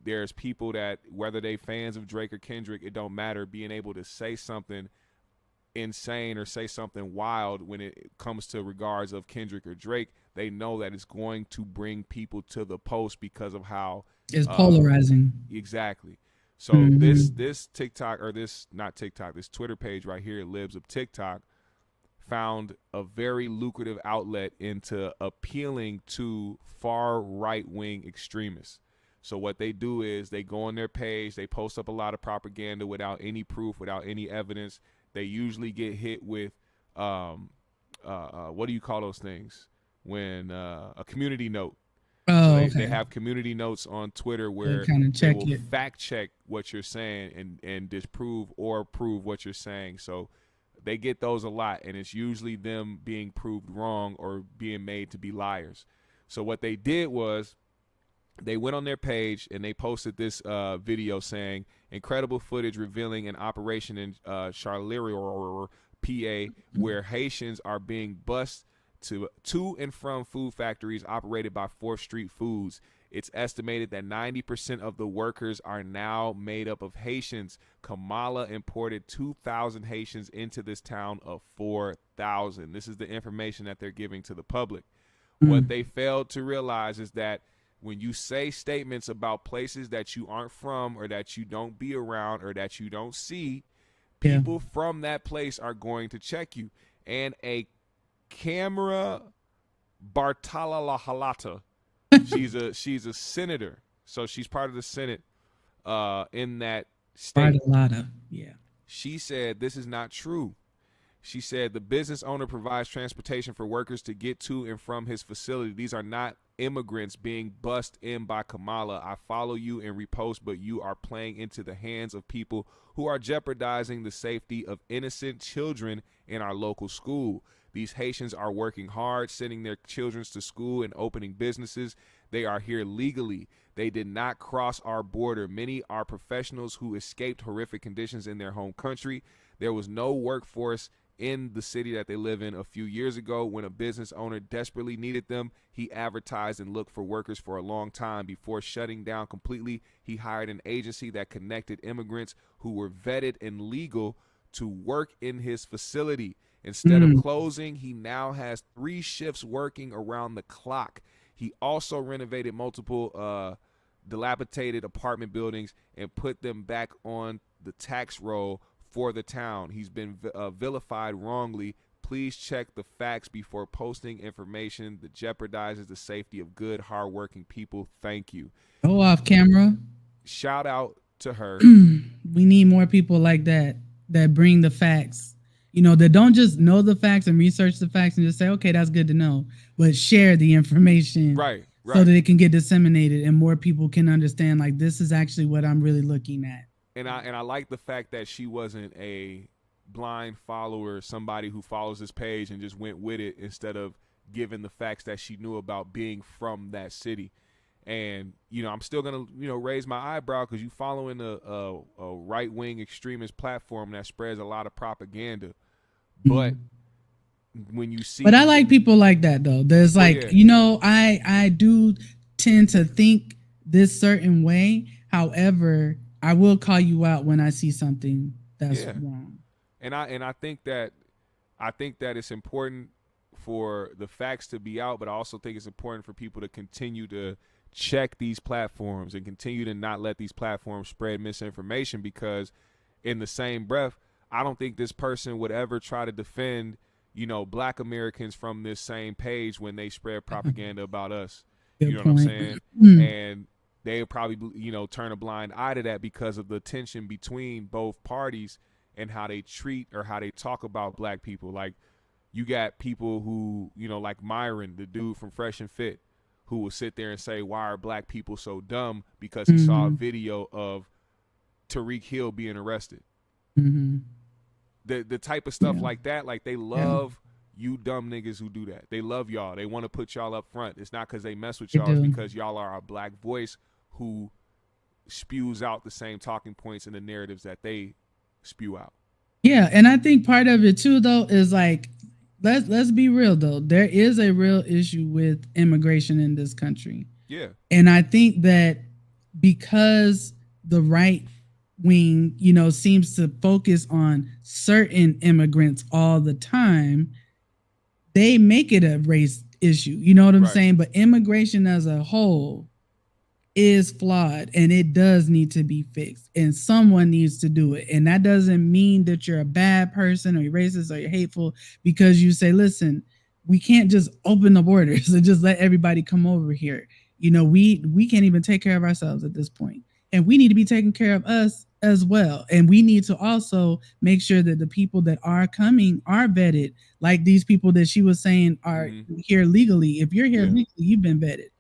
There's people that, whether they fans of Drake or Kendrick, it don't matter, being able to say something insane or say something wild when it comes to regards of Kendrick or Drake, they know that it's going to bring people to the post because of how it's polarizing. Exactly. So this TikTok, or this Twitter page right here, Libs of TikTok, found a very lucrative outlet into appealing to far right-wing extremists. So what they do is they go on their page, they post up a lot of propaganda without any proof, without any evidence. They usually get hit with, what do you call those things? When a community note. Oh, so they have community notes on Twitter where they will fact check what you're saying and disprove or prove what you're saying. So they get those a lot, and it's usually them being proved wrong or being made to be liars. So what they did was, they went on their page and they posted this video saying, incredible footage revealing an operation in Charleroi, PA, where Haitians are being bused to and from food factories operated by 4th Street Foods. It's estimated that 90% of the workers are now made up of Haitians. Kamala imported 2,000 Haitians into this town of 4,000. This is the information that they're giving to the public. What they failed to realize is that when you say statements about places that you aren't from or that you don't be around or that you don't see, people from that place are going to check you. And a Camera Bartalalahalata, she's a senator, so she's part of the Senate in that state. Bartalata, yeah. She said this is not true. She said the business owner provides transportation for workers to get to and from his facility. These are not immigrants being bussed in by Kamala. I follow you and repost, but you are playing into the hands of people who are jeopardizing the safety of innocent children in our local school. These Haitians are working hard, sending their children to school and opening businesses. They are here legally. They did not cross our border. Many are professionals who escaped horrific conditions in their home country. There was no workforce in the city that they live in. A few years ago, when a business owner desperately needed them, he advertised and looked for workers for a long time. Before shutting down completely, he hired an agency that connected immigrants who were vetted and legal to work in his facility. Instead of closing, he now has 3 shifts working around the clock. He also renovated multiple dilapidated apartment buildings and put them back on the tax roll for the town. He's been vilified wrongly. Please check the facts before posting information that jeopardizes the safety of good, hardworking people. Thank you. Go off camera. Shout out to her. We need more people like that bring the facts. You know, that don't just know the facts and research the facts and just say, okay, that's good to know, but share the information. Right. So that it can get disseminated and more people can understand, like, this is actually what I'm really looking at. And I like the fact that she wasn't a blind follower, somebody who follows this page and just went with it instead of giving the facts that she knew about being from that city. And, you know, I'm still going to, raise my eyebrow because you following a right-wing extremist platform that spreads a lot of propaganda. But when you see... But I like people like that, though. There's I do tend to think this certain way. However, I will call you out when I see something that's wrong. And I think that it's important for the facts to be out, but I also think it's important for people to continue to check these platforms and continue to not let these platforms spread misinformation, because in the same breath, I don't think this person would ever try to defend, Black Americans from this same page when they spread propaganda about us. Good you know point. what I'm saying? And they would probably, turn a blind eye to that because of the tension between both parties and how they treat or how they talk about Black people. Like, you got people who, like Myron, the dude from Fresh and Fit, who will sit there and say, why are Black people so dumb? Because he saw a video of Tariq Hill being arrested. The type of stuff like that, like, they love you dumb niggas who do that. They love y'all. They want to put y'all up front. It's not because they mess with y'all. It's because y'all are a Black voice who spews out the same talking points and the narratives that they spew out. Yeah, and I think part of it too, though, is like, let's be real, though. There is a real issue with immigration in this country. Yeah. And I think that because the right wing, seems to focus on certain immigrants all the time, they make it a race issue. You know what I'm saying? But immigration as a whole is flawed and it does need to be fixed, and someone needs to do it. And that doesn't mean that you're a bad person or you're racist or you're hateful because you say, listen, we can't just open the borders and just let everybody come over here. We can't even take care of ourselves at this point, and we need to be taking care of us as well. And we need to also make sure that the people that are coming are vetted, like these people that she was saying are here legally. If you're here legally, you've been vetted.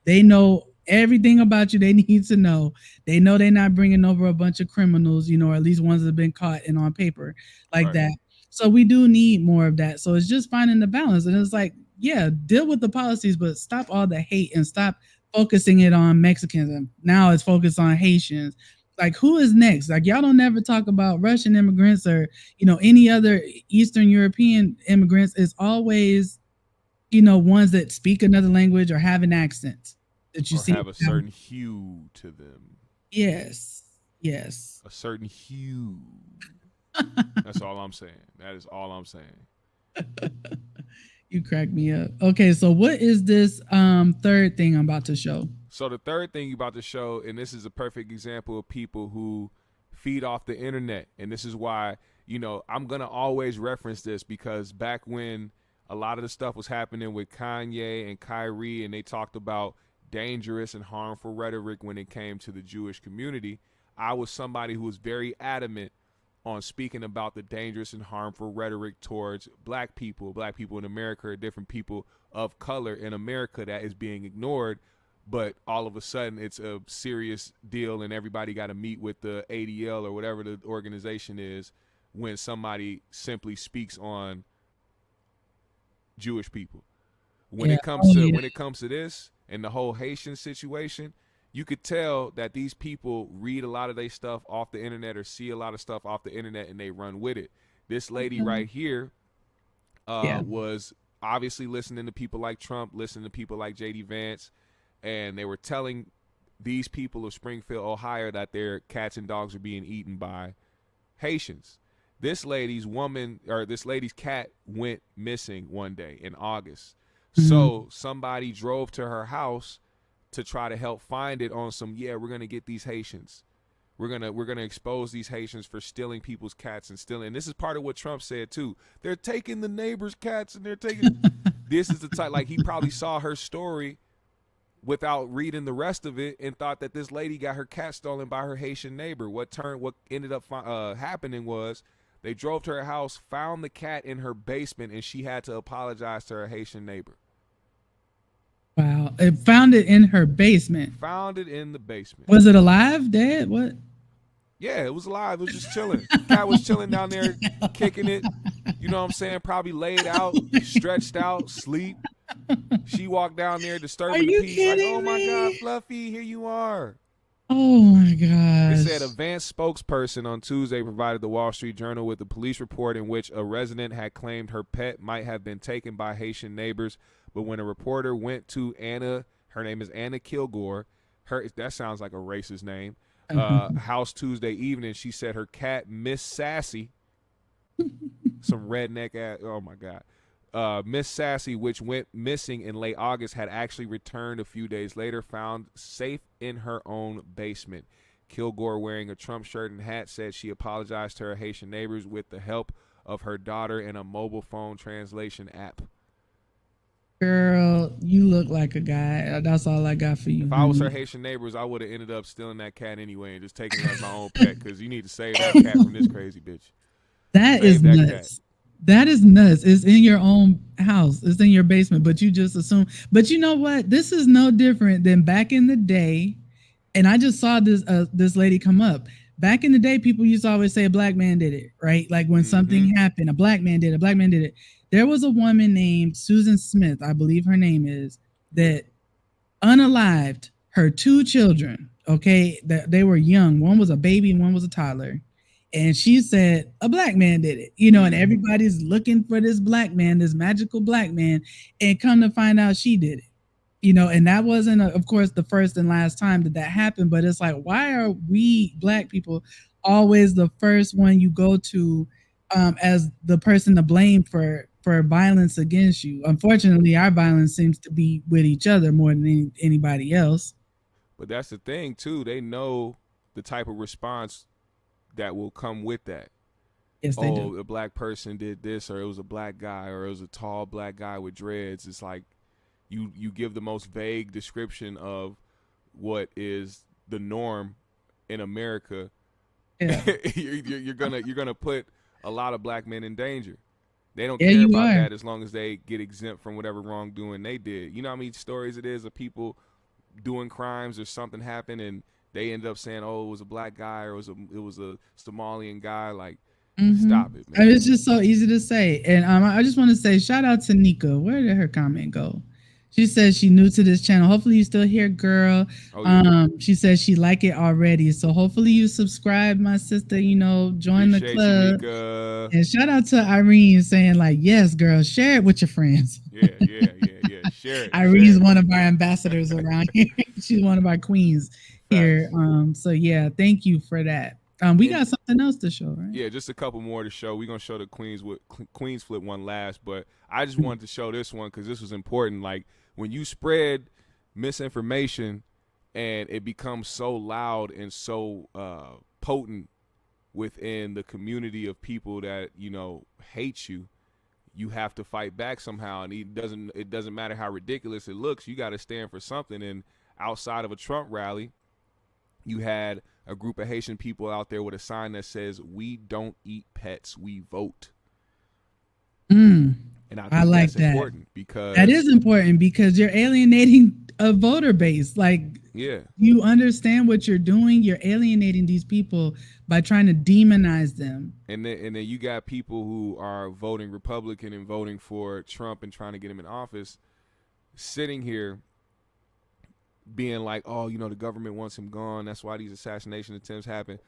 They know everything about you they need to know. They know they're not bringing over a bunch of criminals, or at least ones that have been caught and on paper like that. So we do need more of that. So it's just finding the balance. And it's like, deal with the policies, but stop all the hate and stop focusing it on Mexicans. And now it's focused on Haitians. Like, who is next? Like, y'all don't never talk about Russian immigrants or, any other Eastern European immigrants. It's always, ones that speak another language or have an accent. That you or see have a certain hue to them. Yes. A certain hue. That's all I'm saying. That is all I'm saying. You crack me up. Okay, so what is this third thing I'm about to show? So the third thing you about to show, and this is a perfect example of people who feed off the internet, and this is why, I'm going to always reference this, because back when a lot of the stuff was happening with Kanye and Kyrie, and they talked about dangerous and harmful rhetoric when it came to the Jewish community, I was somebody who was very adamant on speaking about the dangerous and harmful rhetoric towards Black people in America, or different people of color in America that is being ignored. But all of a sudden it's a serious deal and everybody got to meet with the ADL or whatever the organization is when somebody simply speaks on Jewish people. When it comes to this and the whole Haitian situation, you could tell that these people read a lot of their stuff off the internet or see a lot of stuff off the internet and they run with it. This lady right here was obviously listening to people like Trump, listening to people like J.D. Vance, and they were telling these people of Springfield, Ohio, that their cats and dogs are being eaten by Haitians. This lady's cat went missing one day in August. So somebody drove to her house to try to help find it on some, we're going to get these Haitians. We're gonna expose these Haitians for stealing people's cats and stealing. And this is part of what Trump said too. They're taking the neighbors' cats and they're taking. This is the type, like, he probably saw her story without reading the rest of it and thought that this lady got her cat stolen by her Haitian neighbor. What ended up happening was they drove to her house, found the cat in her basement, and she had to apologize to her Haitian neighbor. Wow. It found it in her basement. Found it in the basement. Was it alive, dead? What? Yeah, it was alive. It was just chilling. Cat was chilling down there, kicking it. You know what I'm saying? Probably laid out, stretched out, sleep. She walked down there, disturbing the peace. Like, oh my God, Fluffy, here you are. Oh my God. It said a Vance spokesperson on Tuesday provided the Wall Street Journal with a police report in which a resident had claimed her pet might have been taken by Haitian neighbors. But when a reporter went to Anna, her name is Anna Kilgore, that sounds like a racist name, house Tuesday evening, she said her cat, Miss Sassy, some redneck ass, oh my God, Miss Sassy, which went missing in late August, had actually returned a few days later, found safe in her own basement. Kilgore, wearing a Trump shirt and hat, said she apologized to her Haitian neighbors with the help of her daughter and a mobile phone translation app. Girl, you look like a guy. That's all I got for you. If I was her Haitian neighbors, I would have ended up stealing that cat anyway and just taking it as my own pet, because you need to save that cat from this crazy bitch. That is nuts. That is nuts. It's in your own house. It's in your basement, but you just assume. But you know what? This is no different than back in the day. And I just saw this lady come up. Back in the day, people used to always say a black man did it, right? Like when something happened, a black man did it, a black man did it. There was a woman named Susan Smith, I believe her name is, that unalived her 2 children, okay? That they were young. One was a baby and one was a toddler. And she said, a black man did it, and everybody's looking for this black man, this magical black man, and come to find out she did it, and that wasn't, of course, the first and last time that happened. But it's like, why are we black people always the first one you go to as the person to blame for violence against you? Unfortunately, our violence seems to be with each other more than anybody else. But that's the thing, too. They know the type of response that will come with that. Yes, they do. A black person did this, or it was a black guy, or it was a tall black guy with dreads. It's like you give the most vague description of what is the norm in America. Yeah. you're gonna put a lot of black men in danger. They don't care about that as long as they get exempt from whatever wrongdoing they did. You know how many stories it is of people doing crimes or something happened and they end up saying, "Oh, it was a black guy," or it was a Somalian guy. Like, stop it, man. It's just so easy to say. And I just want to say, shout out to Nika. Where did her comment go? She says she's new to this channel. Hopefully you still here, girl. Oh, yeah. She says she like it already. So hopefully you subscribe, my sister, join the club. You, and shout out to Irene saying like, yes, girl, share it with your friends. Yeah. Share it. Irene's one of our ambassadors around here. She's one of our queens here. So yeah, thank you for that. We got something else to show, right? Yeah, just a couple more to show. We're gonna show the Queens Flip one last, but I just wanted to show this one because this was important. Like when you spread misinformation and it becomes so loud and so potent within the community of people that hate you, you have to fight back somehow. And it doesn't matter how ridiculous it looks. You got to stand for something. And outside of a Trump rally, you had a group of Haitian people out there with a sign that says, "We don't eat pets, we vote." And I think like that's important because that is important because you're alienating a voter base. Like, yeah, you understand what you're doing. You're alienating these people by trying to demonize them. And then you got people who are voting Republican and voting for Trump and trying to get him in office, sitting here being like, oh, the government wants him gone. That's why these assassination attempts happen.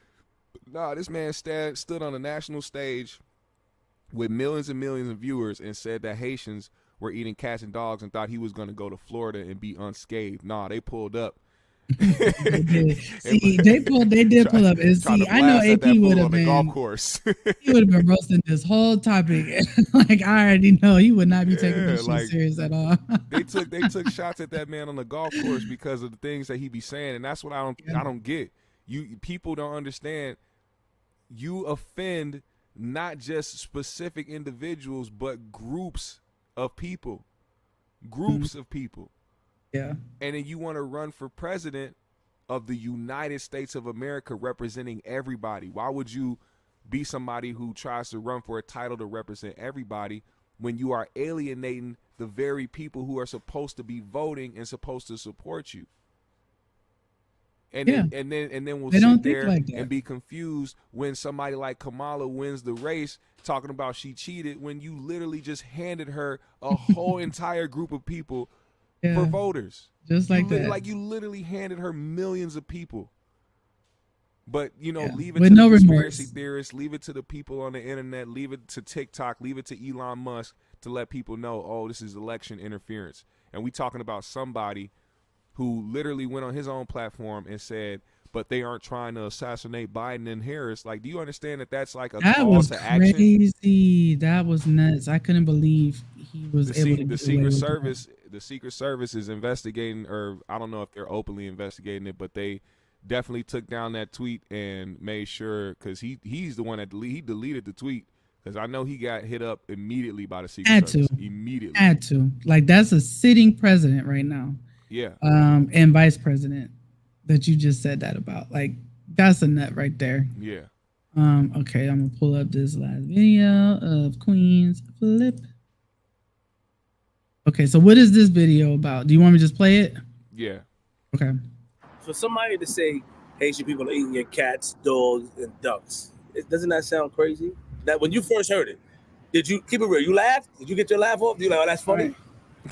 Nah, this man stood on a national stage with millions and millions of viewers and said that Haitians were eating cats and dogs and thought he was going to go to Florida and be unscathed. Nah, they pulled up. They did. See, they did pull up. And see, I know AP would have been golf course. He would have been roasting this whole topic. Like, I already know he would not be taking this shit serious at all. they took shots at that man on the golf course because of the things that he be saying, and that's what I don't get. People don't understand. You offend not just specific individuals, but groups of people. Of people. Yeah. And then you want to run for president of the United States of America representing everybody. Why would you be somebody who tries to run for a title to represent everybody when you are alienating the very people who are supposed to be voting and supposed to support you? And then we'll sit there and be confused when somebody like Kamala wins the race talking about she cheated when you literally just handed her a whole entire group of people for voters. Just like that. Like you literally handed her millions of people. But, leave it with to no the conspiracy remorse. theorists, leave it to the people on the internet, leave it to TikTok, leave it to Elon Musk to let people know, oh, this is election interference. And we talking about somebody who literally went on his own platform and said, but they aren't trying to assassinate Biden and Harris. Like, do you understand that that's like a call to action? Crazy. That was nuts. I couldn't believe he was able to. The Secret Service is investigating, or I don't know if they're openly investigating it, but they definitely took down that tweet and made sure, because he's the one that he deleted the tweet, because I know he got hit up immediately by the Secret Service. Immediately. Had to. Like, that's a sitting president right now. Yeah. And vice president that you just said that about. Like, that's a nut right there. Yeah. Okay, I'm gonna pull up this last video of Queen's Flip. Okay, so what is this video about? Do you want me to just play it? Yeah. Okay. For somebody to say Haitian people are eating your cats, dogs, and ducks, doesn't that sound crazy? That when you first heard it, did you keep it real? You laughed? Did you get your laugh off? You like, oh, that's funny.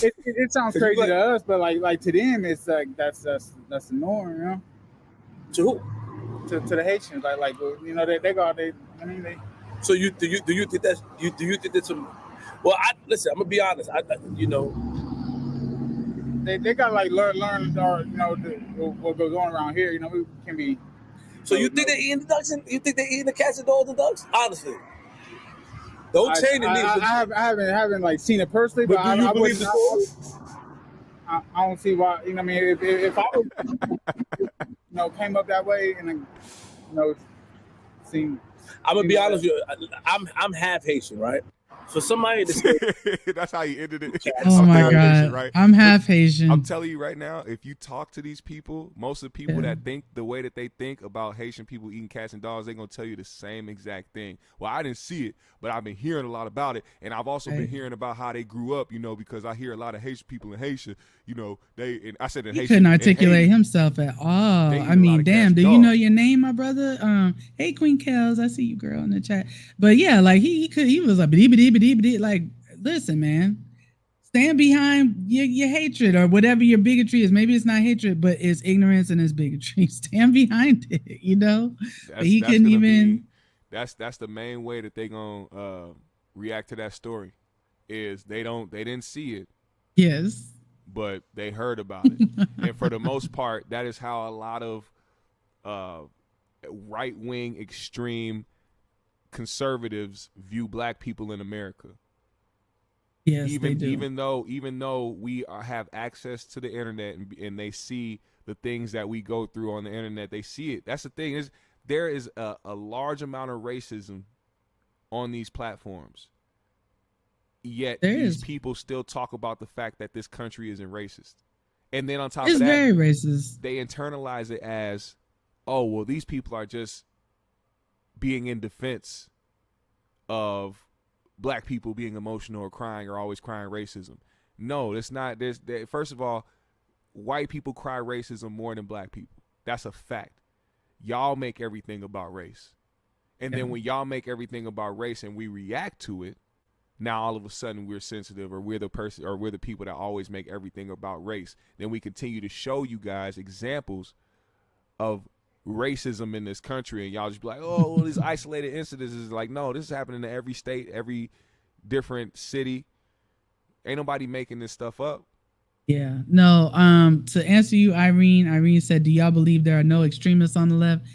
It sounds crazy to us, but like to them, it's like that's the norm, you know. To who? To the Haitians, like they go. They. So do you think that's some? Well, listen. I'm gonna be honest. They gotta like learn or what goes on around here. We can be. So you think they're eating the ducks? You think they're eating the cats and dogs and ducks? Honestly, don't change it. I haven't like seen it personally, but do you believe I don't see why. I mean, if I was, came up that way and seen. I'm gonna be honest with you. I'm half Haitian, right? For somebody to say that's how you ended it. Oh my God, Haitian, right? I'm half Haitian. I'm telling you right now, if you talk to these people, most of the people that think the way that they think about Haitian people eating cats and dogs, they're gonna tell you the same exact thing. Well, I didn't see it, but I've been hearing a lot about it, and I've also been hearing about how they grew up. Because I hear a lot of Haitian people in Haitian. I said in he Haitian, couldn't articulate himself at all. I mean, damn. Do you know your name, my brother? Hey, Queen Kels, I see you, girl, in the chat. But yeah, like he was like, like, listen, man, stand behind your hatred or whatever your bigotry is. Maybe it's not hatred, but it's ignorance and it's bigotry. Stand behind it, But he couldn't even. That's the main way that they gonna react to that story. Is they didn't see it. Yes. But they heard about it. And for the most part, that is how a lot of right-wing extreme conservatives view black people in America. Yes, even they do. Even though we have access to the internet and they see the things that we go through on the internet, they see it. That's the thing, is there is a large amount of racism on these platforms. Yet these people still talk about the fact that this country isn't racist. And then on top of that, it's very racist. They internalize it as, oh, well, these people are just being in defense of black people being emotional or crying or always crying racism. No, it's not. First of all, white people cry racism more than black people. That's a fact. Y'all make everything about race. And then when y'all make everything about race and we react to it, now all of a sudden we're sensitive, or we're the people that always make everything about race. Then we continue to show you guys examples of racism in this country, and y'all just be like, oh, well, these isolated incidents is like, no, this is happening in every state, every different city. Ain't nobody making this stuff up. Yeah. No, to answer you, Irene said, do y'all believe there are no extremists on the left?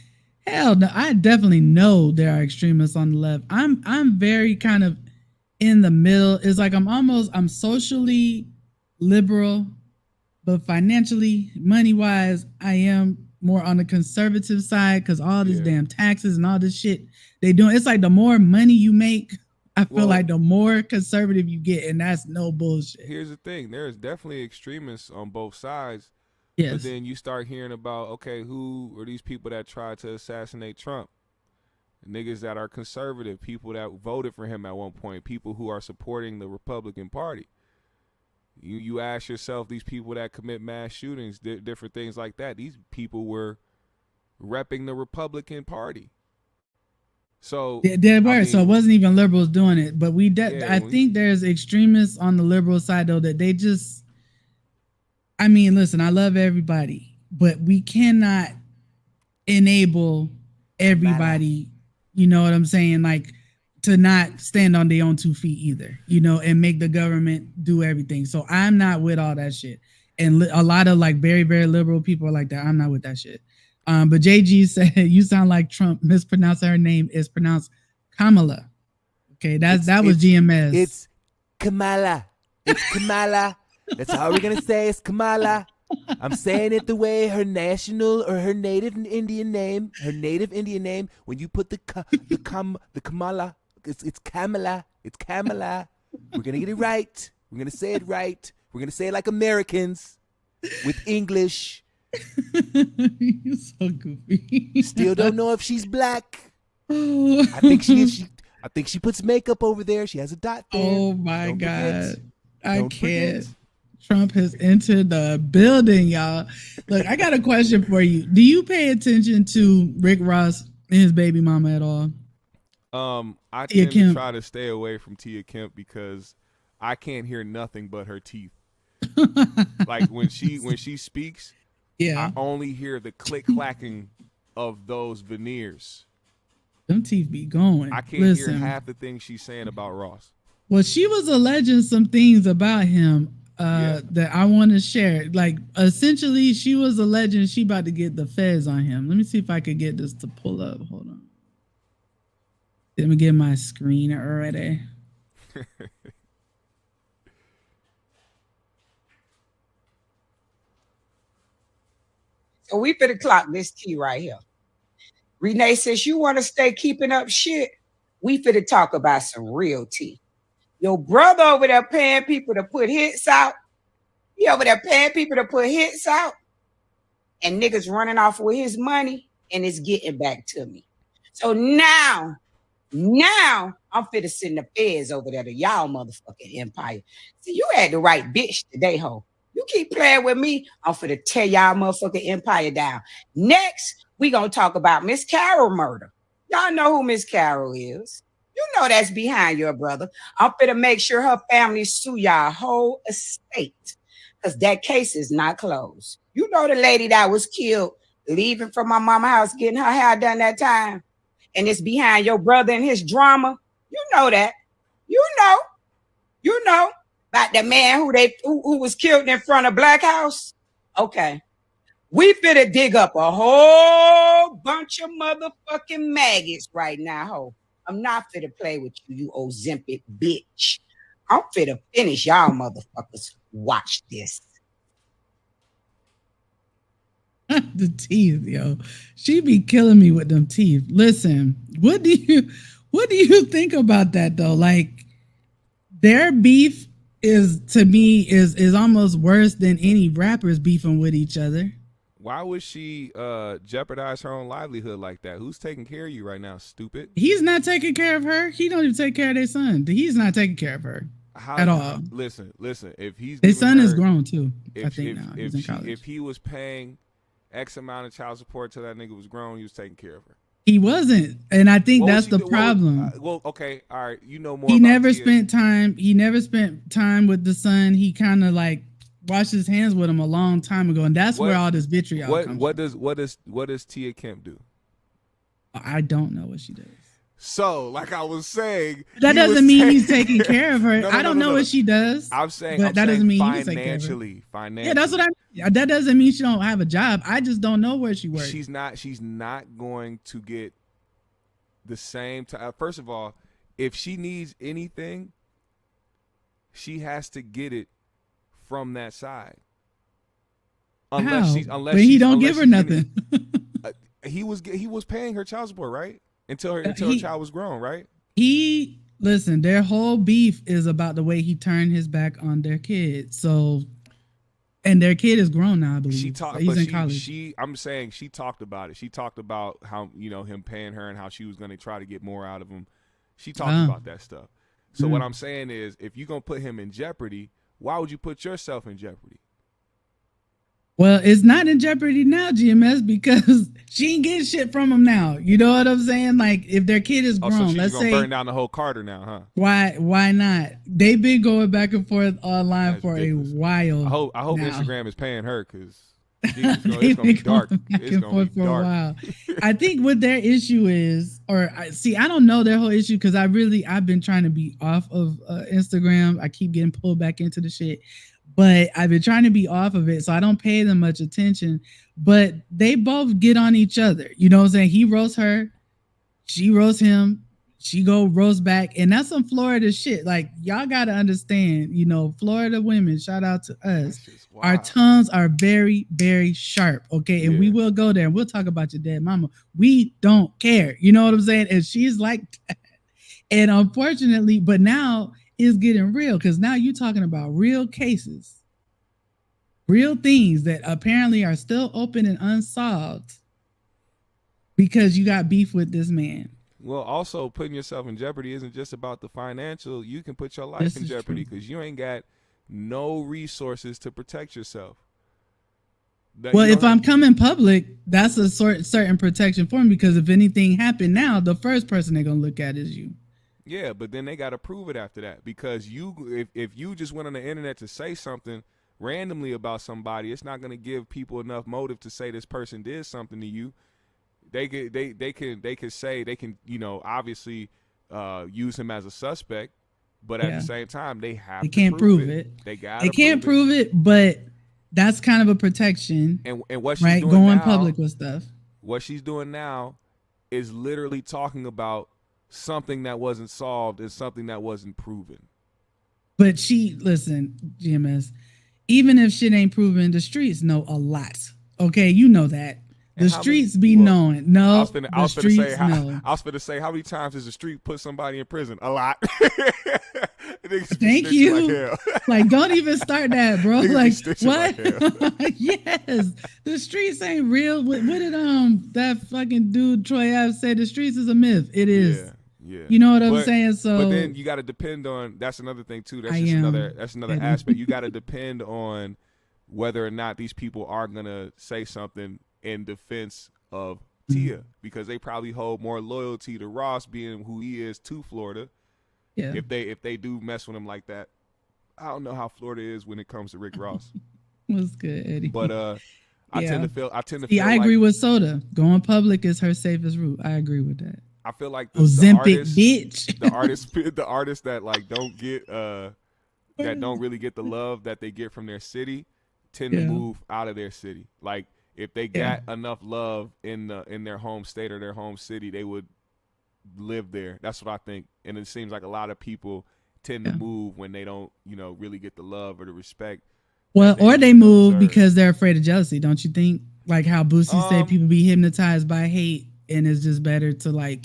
Hell no, I definitely know there are extremists on the left. I'm very kind of in the middle. It's like I'm socially liberal, but financially, money-wise, I am more on the conservative side because all this damn taxes and all this shit they doing. It's like the more money you make, I feel like the more conservative you get, and that's no bullshit. Here's the thing. There's definitely extremists on both sides. Yes. But then you start hearing about, okay, who are these people that tried to assassinate Trump? Niggas that are conservative, people that voted for him at one point, people who are supporting the Republican Party. You ask yourself, these people that commit mass shootings, different things like that, these people were repping the Republican Party. So so it wasn't even liberals doing it, but I think there's extremists on the liberal side though that they just, I mean, listen, I love everybody, but we cannot enable everybody, you know what I'm saying? Like to not stand on their own 2 feet either, you know, and make the government do everything. So I'm not with all that shit. And a lot of like very, very liberal people are like that. I'm not with that shit. But JG said, you sound like Trump. Mispronouncing her name is pronounced Kamala. Okay, that was GMS. It's Kamala. It's Kamala. That's how we're going to say it's Kamala. I'm saying it the way her national or her native Indian name, when you put the Kamala, it's Kamala. It's Kamala. We're going to get it right. We're going to say it right. We're going to say it like Americans with English. You're so goofy. Still don't know if she's black. I think she is. I think she puts makeup over there. She has a dot there. Oh my God. I can't. Trump has entered the building, y'all. Look, I got a question for you. Do you pay attention to Rick Ross and his baby mama at all? I tend to try to stay away from Tia Kemp because I can't hear nothing but her teeth. Like when she speaks, I only hear the click-clacking of those veneers. Them teeth be going. I can't hear half the things she's saying about Ross. Well, she was alleging some things about him that I want to share. Like, essentially, she was alleging she about to get the feds on him. Let me see if I could get this to pull up. Hold on. Let me get my screen already. So we finna clock this tea right here. Renee says, you want to stay keeping up shit? We finna talk about some real tea. Your brother over there paying people to put hits out. He over there paying people to put hits out. And niggas running off with his money and it's getting back to me. So now I'm finna send the feds over there to y'all motherfucking empire. See, you had the right bitch today, ho. You keep playing with me, I'm finna tear y'all motherfucking empire down. Next, we gonna talk about Miss Carol murder. Y'all know who Miss Carol is. You know that's behind your brother. I'm finna make sure her family sue y'all whole estate because that case is not closed. You know the lady that was killed leaving from my mama's house getting her hair done that time, and it's behind your brother and his drama. You know that. You know. About the man who was killed in front of Black House? Okay. We finna dig up a whole bunch of motherfucking maggots right now, ho. I'm not finna play with you Ozempic bitch. I'm finna finish y'all motherfuckers. Watch this. The teeth, yo. She be killing me with them teeth. Listen, what do you think about that though? Like, their beef is, to me, is almost worse than any rappers beefing with each other. Why would she jeopardize her own livelihood like that? Who's taking care of you right now, stupid? He's not taking care of her. He don't even take care of their son. He's not taking care of her at all. Listen. If he's his son is grown too, I think now. He's in college. If he was paying X amount of child support till that nigga was grown, he was taking care of her. He wasn't, and I think that's the problem. Well, okay, all right, you know more. He never spent time. He never spent time with the son. He kind of like washed his hands with him a long time ago, and that's where all this vitriol comes from. What does Tia Kemp do? I don't know what she does. So, like I was saying, that doesn't mean he's taking care of her. I don't know what she does. I'm saying, but that doesn't mean he's taking care of her. Financially. Yeah, that's what I mean. That doesn't mean she don't have a job. I just don't know where she works. She's not going to get the same time. First of all, if she needs anything, she has to get it from that side. But he don't give her nothing. He was paying her child support, right? Until her child was grown, right? Listen, their whole beef is about the way he turned his back on their kid. So, and their kid is grown now, I believe. He's in college. I'm saying she talked about it. She talked about how, him paying her and how she was going to try to get more out of him. She talked about that stuff. So what I'm saying is, if you're going to put him in jeopardy, why would you put yourself in jeopardy? Well, it's not in jeopardy now, GMS, because she ain't getting shit from him now. You know what I'm saying? Like, if their kid is grown, so she's let's gonna say burn down the whole Carter now, huh? Why not? They've been going back and forth online That's for ridiculous. a while. I hope now. Instagram is paying her, because it's gonna be dark. It's gonna be dark. A while. I think what their issue is, I don't know their whole issue, because I've been trying to be off of Instagram. I keep getting pulled back into the shit. But I've been trying to be off of it, so I don't pay them much attention. But they both get on each other. You know what I'm saying? He roasts her, she roasts him, she go roast back. And that's some Florida shit. Like, y'all got to understand, Florida women, shout out to us. Our tongues are very, very sharp, okay? And we will go there, and we'll talk about your dead mama. We don't care. You know what I'm saying? And she's like that. And unfortunately, but now is getting real, because now you're talking about real cases, real things that apparently are still open and unsolved because you got beef with this man. Well, also putting yourself in jeopardy isn't just about the financial. You can put your life in jeopardy because you ain't got no resources to protect yourself. Well, if I'm coming public, that's a certain protection for me, because if anything happened now, the first person they're going to look at is you. Yeah, but then they got to prove it after that, because if you just went on the internet to say something randomly about somebody, it's not going to give people enough motive to say this person did something to you. They can obviously use him as a suspect, but at the same time they can't prove it. They can't prove it, but that's kind of a protection. And what she's doing going now, public with stuff. What she's doing now is literally talking about something that wasn't solved and something that wasn't proven. But listen, GMS, even if shit ain't proven, the streets know a lot. Okay, you know that. The streets knowing. No, I was finna say, how many times does the street put somebody in prison? A lot. Thank you. Like, don't even start that, bro. Like, what? Yes, the streets ain't real. What did that fucking dude Troy Ave say? The streets is a myth. It is. Yeah. You know what I'm saying? So, but then you got to depend on. That's another thing too. That's another aspect. You got to depend on whether or not these people are gonna say something in defense of Tia, because they probably hold more loyalty to Ross being who he is to Florida. Yeah. If they do mess with him like that, I don't know how Florida is when it comes to Rick Ross. What's good, Eddie? But I tend to feel. I agree with Soda. Going public is her safest route. I agree with that. I feel like the artists that like don't get that don't really get the love that they get from their city tend to move out of their city. Like, if they got enough love in their home state or their home city, they would live there. That's what I think. And it seems like a lot of people tend to move when they don't, really get the love or the respect. Well, or they move because they're afraid of jealousy, don't you think? Like how Boosie said, people be hypnotized by hate, and it's just better to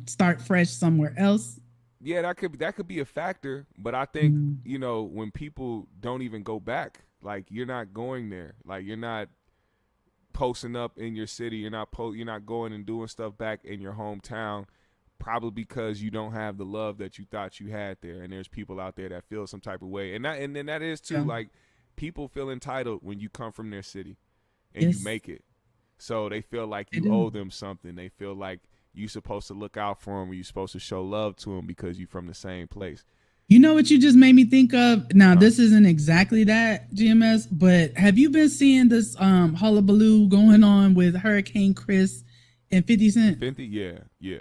start fresh somewhere else. Yeah, that could be a factor, but I think when people don't even go back, like, you're not going there, like, you're not posting up in your city, you're not going and doing stuff back in your hometown, probably because you don't have the love that you thought you had there, and there's people out there that feel some type of way, and then that is too, like, people feel entitled when you come from their city and you make it, so they feel like you owe them something. They feel like you're supposed to look out for them, or you're supposed to show love to them because you're from the same place. You know what you just made me think of? Now, this isn't exactly that, GMS, but have you been seeing this hullabaloo going on with Hurricane Chris and 50 Cent? 50? Yeah.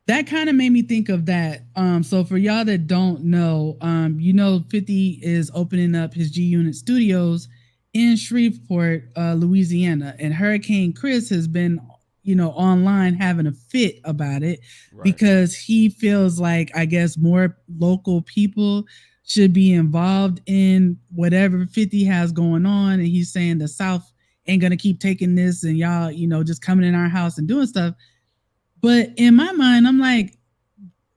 That kind of made me think of that. So for y'all that don't know, 50 is opening up his G Unit Studios in Shreveport, Louisiana. And Hurricane Chris has been, online having a fit about it because he feels like, I guess, more local people should be involved in whatever 50 has going on. And he's saying the South ain't going to keep taking this and y'all, just coming in our house and doing stuff. But in my mind, I'm like,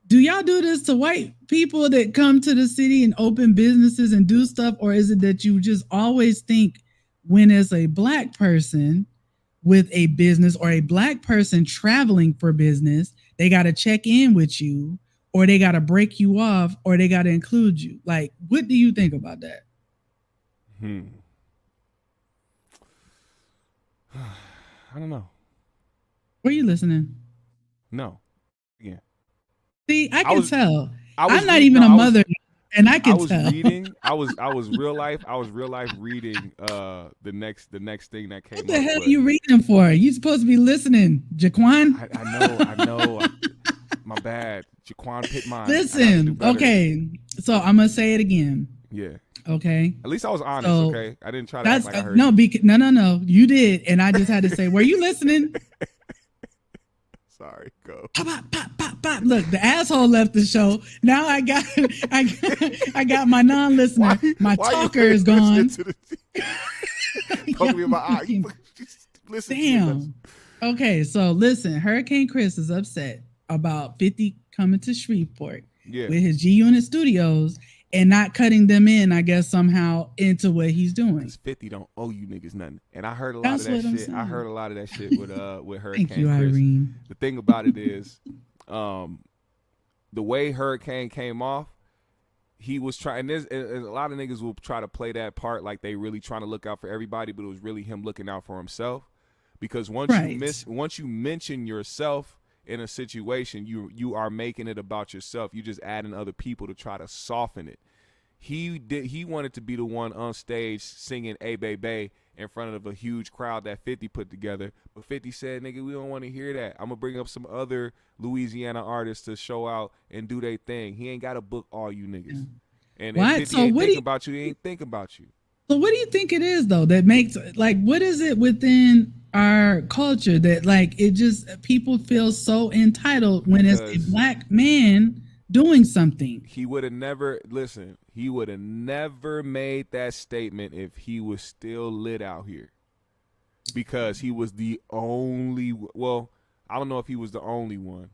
do y'all do this to white people that come to the city and open businesses and do stuff? Or is it that you just always think when it's a black person with a business or a black person traveling for business, they got to check in with you or they got to break you off or they got to include you? Like, what do you think about that? I don't know. Were you listening? No. Yeah. See, I can tell. I'm not even a mother. And I can tell. I was real life reading the next thing that came up. What the hell are you reading for? You supposed to be listening, Jaquan. I know. My bad. Jaquan picked mine. Listen, okay. So I'm gonna say it again. Yeah. Okay. At least I was honest, okay? I didn't try to act like I heard no, no. You did. And I just had to say, were you listening? Sorry, go. Pop, pop, pop, pop. Look, the asshole left the show. Now I got my non-listener. My talker is gone. Poke me in my eye. Listen. Damn. Okay, so listen. Hurricane Chris is upset about 50 coming to Shreveport with his G Unit Studios and not cutting them in, I guess, somehow into what he's doing. 50 don't owe you niggas nothing. And I heard a lot of that shit. I heard a lot of that shit with Hurricane Thank you, Chris. Irene. The thing about it is, the way Hurricane came off, he was trying. And a lot of niggas will try to play that part like they really trying to look out for everybody, but it was really him looking out for himself. Because once you mention yourself in a situation, you are making it about yourself. You just adding other people to try to soften it. He wanted to be the one on stage singing "Ay Baby" in front of a huge crowd that 50 put together. But 50 said, "Nigga, we don't want to hear that. I'm gonna bring up some other Louisiana artists to show out and do their thing. He ain't got to book all you niggas." And if 50 ain't thinking about you, he ain't thinking about you. So what do you think it is though that makes, like, what is it within our culture that, like, it just, people feel so entitled when it's a black man doing something? He would have never made that statement if he was still lit out here, because he was the only, well, I don't know if he was the only one.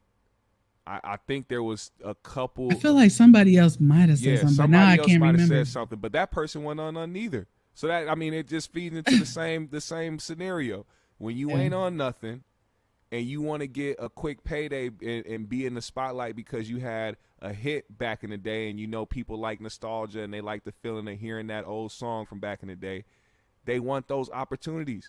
I think there was a couple. I feel like somebody else might have said something, but now I can't remember. Said something, but that person went on none either. So that, I mean, it just feeds into the same scenario. When you ain't on nothing and you want to get a quick payday and be in the spotlight because you had a hit back in the day, and you know people like nostalgia and they like the feeling of hearing that old song from back in the day, they want those opportunities.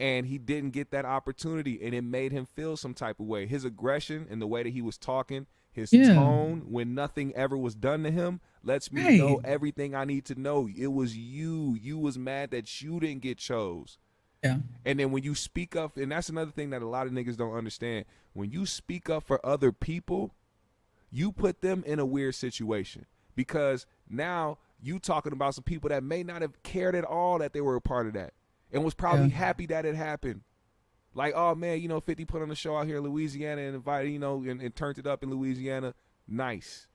And he didn't get that opportunity, and it made him feel some type of way. His aggression and the way that he was talking, his tone when nothing ever was done to him, lets me know everything I need to know. It was you. You was mad that you didn't get chose. Yeah. And then when you speak up, and that's another thing that a lot of niggas don't understand. When you speak up for other people, you put them in a weird situation, because now you talking about some people that may not have cared at all that they were a part of that, and was probably happy that it happened. Like, oh man, 50 put on a show out here in Louisiana and invited, and turned it up in Louisiana. Nice.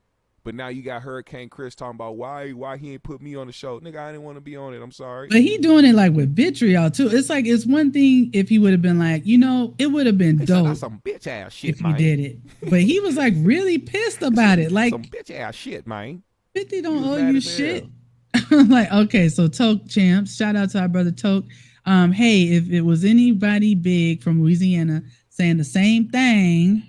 But now you got Hurricane Chris talking about why he ain't put me on the show. Nigga, I didn't want to be on it. I'm sorry. But he doing it like with vitriol too. It's like, it's one thing if he would have been like, it would have been dope. That's some bitch ass shit, if man. he did it. But he was like really pissed about it. Like, some bitch ass shit, man. 50 don't owe you shit. Like, okay, so Toke Champs, shout out to our brother Toke. Hey, if it was anybody big from Louisiana saying the same thing,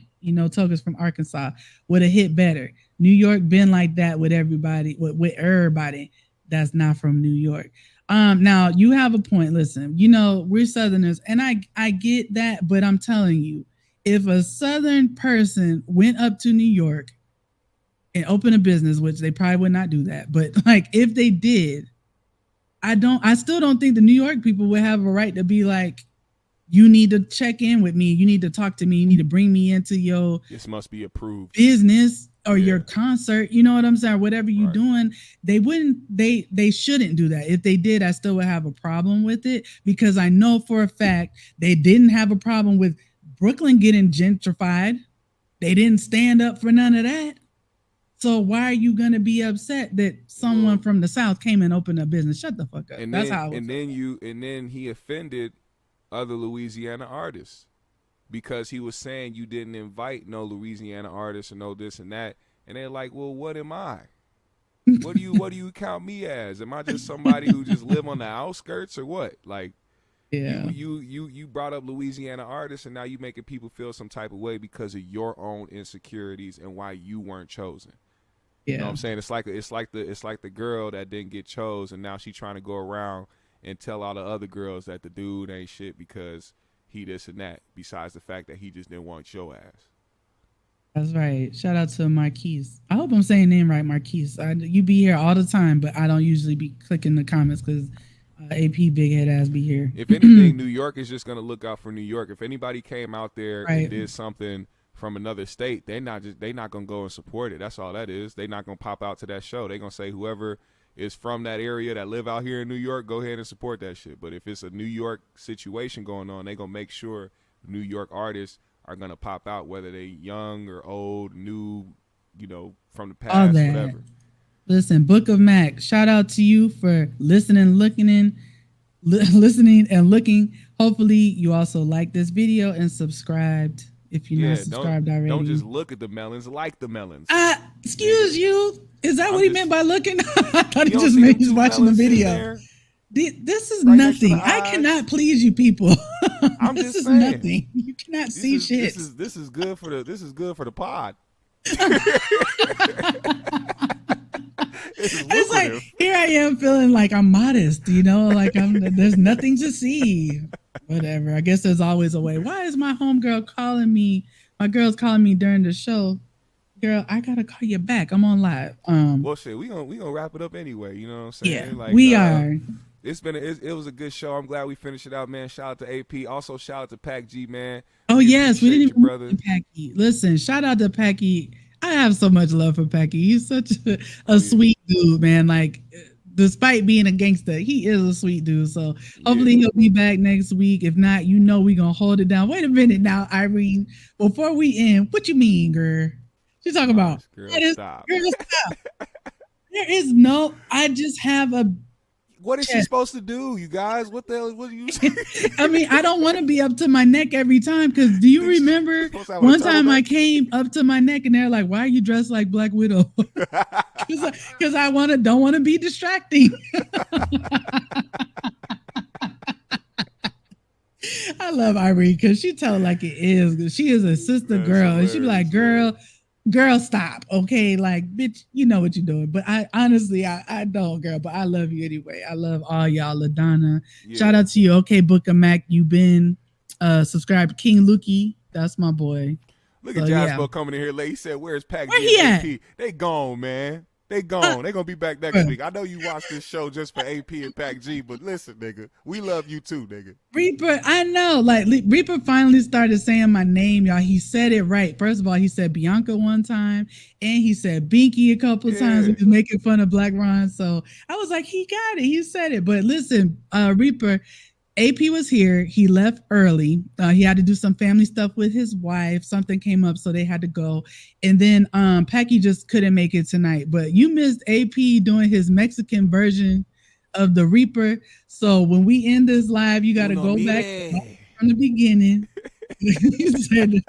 Toke is from Arkansas, would have hit better. New York been like that with everybody, with everybody that's not from New York. Now you have a point. Listen, we're Southerners, and I get that, but I'm telling you, if a Southern person went up to New York and open a business, which they probably would not do that. But like if they did, I still don't think the New York people would have a right to be like, you need to check in with me. You need to talk to me. You need to bring me into your this must be approved business or your concert. You know what I'm saying? Whatever you're Right. doing, they shouldn't do that. If they did, I still would have a problem with it, because I know for a fact they didn't have a problem with Brooklyn getting gentrified. They didn't stand up for none of that. So why are you gonna be upset that someone from the South came and opened a business? Shut the fuck up. And That's then, how. and then he offended other Louisiana artists because he was saying you didn't invite no Louisiana artists or no this and that, and they're like, well, what am I? What do you count me as? Am I just somebody who just live on the outskirts or what? Like, yeah, you brought up Louisiana artists, and now you making people feel some type of way because of your own insecurities and why you weren't chosen. Yeah. You know what I'm saying? It's like the girl that didn't get chose, and now she's trying to go around and tell all the other girls that the dude ain't shit because he this and that, besides the fact that he just didn't want your ass. That's right. Shout out to Marquise. I hope I'm saying name right, Marquise. You be here all the time, but I don't usually be clicking the comments because AP big head ass be here. If anything, New York is just gonna look out for New York. If anybody came out there and did something from another state, they not gonna go and support it. That's all that is. They not gonna pop out to that show. They gonna say whoever is from that area that live out here in New York, go ahead and support that shit. But if it's a New York situation going on, they gonna make sure New York artists are gonna pop out, whether they young or old, new, you know, from the past, whatever. Listen, Book of Mac, shout out to you for listening and looking. Hopefully you also like this video and subscribed if you're not subscribed already. Don't just look at the melons, like the melons. Excuse you. Is that what he meant by looking? I thought he just meant he's watching the video. This is nothing. I cannot please you people. This is nothing. You cannot see shit. This is good for the pod. It's like, here I am feeling like I'm modest, you know, like there's nothing to see. Whatever. I guess there's always a way. Why is my homegirl calling me? My girl's calling me during the show. Girl, I gotta call you back. I'm on live. Well, shit, we gonna wrap it up anyway. You know what I'm saying? Yeah, like, we are. It was a good show. I'm glad we finished it out, man. Shout out to AP. Also, shout out to Blackk G, man. Oh yes, we didn't even mention Packy. Listen, shout out to Packy. I have so much love for Packy. He's such a sweet dude, man. Like, despite being a gangster, he is a sweet dude. So hopefully he'll be back next week. If not, you know we're gonna hold it down. Wait a minute now, Irene. Before we end, what you mean, girl? She's talking about girl, stop. Girl, stop. There is no. I just have a. What is she supposed to do, you guys? What the hell? What are you saying? I mean, I don't want to be up to my neck every time, because do you remember one time I came up to my neck and they're like, "Why are you dressed like Black Widow?" Because I don't want to be distracting. I love Irene because she tell it like it is. She is a sister girl, and she be like, Girl, stop. Okay, like, bitch, you know what you're doing. But I honestly, I don't, girl, but I love you anyway. I love all y'all. LaDonna, shout out to you. Okay, Book of Mac, you been subscribed. King Lukey, that's my boy. Look at Jasper coming in here late. He said, where's Pac? Where he at? They gone, man. They gone. They gonna be back next week. I know you watch this show just for AP and Blackk G, but listen, nigga, we love you too, nigga. Reaper, I know. Like, Reaper finally started saying my name, y'all. He said it right. First of all, he said Bianca one time, and he said Binky a couple of times. He was making fun of Black Ron. So I was like, he got it. He said it. But listen, Reaper, AP was here. He left early. He had to do some family stuff with his wife. Something came up, so they had to go. And then Packy just couldn't make it tonight. But you missed AP doing his Mexican version of the Reaper. So when we end this live, you got to go back from the beginning. He said the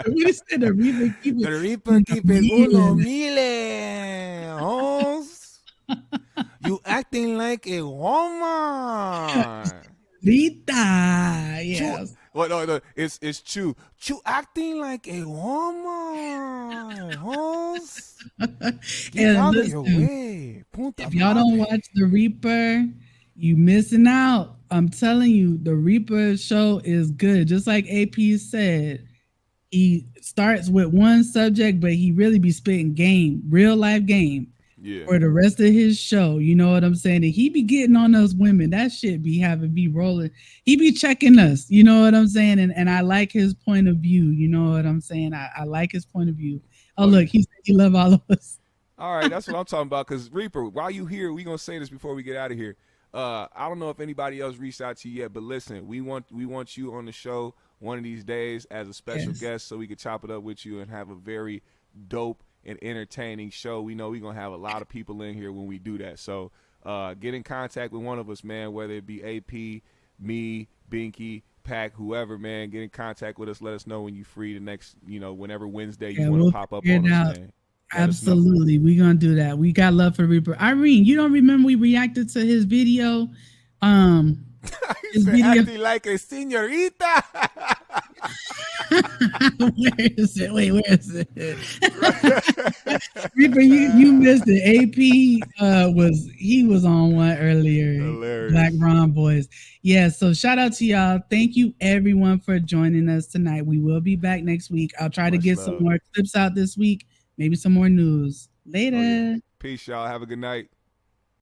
Reaper keep it. The Reaper keep it uno mille. Hoes. You acting like a woman. Rita, yes. No, it's Chu. Chu acting like a woman. Hoes. Get out of your way. If y'all don't watch The Reaper, you missing out. I'm telling you, The Reaper show is good. Just like AP said, he starts with one subject, but he really be spitting game, real life game. Yeah. For the rest of his show, you know what I'm saying? And he be getting on those women. That shit be rolling. He be checking us, you know what I'm saying? And I like his point of view, you know what I'm saying? I like his point of view. Oh, look, he said he love all of us. All right, that's what I'm talking about. Because Reaper, while you here, we gonna say this before we get out of here. I don't know if anybody else reached out to you yet, but listen, we want you on the show one of these days as a special guest, so we can chop it up with you and have a very dope and entertaining show. We know we're gonna have a lot of people in here when we do that. So get in contact with one of us, man, whether it be AP, me, Binky, Pack, whoever, man. Get in contact with us. Let us know when you're free the next, whenever Wednesday you want to pop up on us, man. Absolutely. We're gonna do that. We got love for Reaper. Irene, you don't remember we reacted to his video? His video acting like a señorita. Where is it? Wait, where is it? Reaper, you missed it. AP was on one earlier. Hilarious. Black Ron Boys. Yeah, so shout out to y'all. Thank you everyone for joining us tonight. We will be back next week. I'll try to get some more clips out this week. Maybe some more news. Later. Peace, y'all. Have a good night.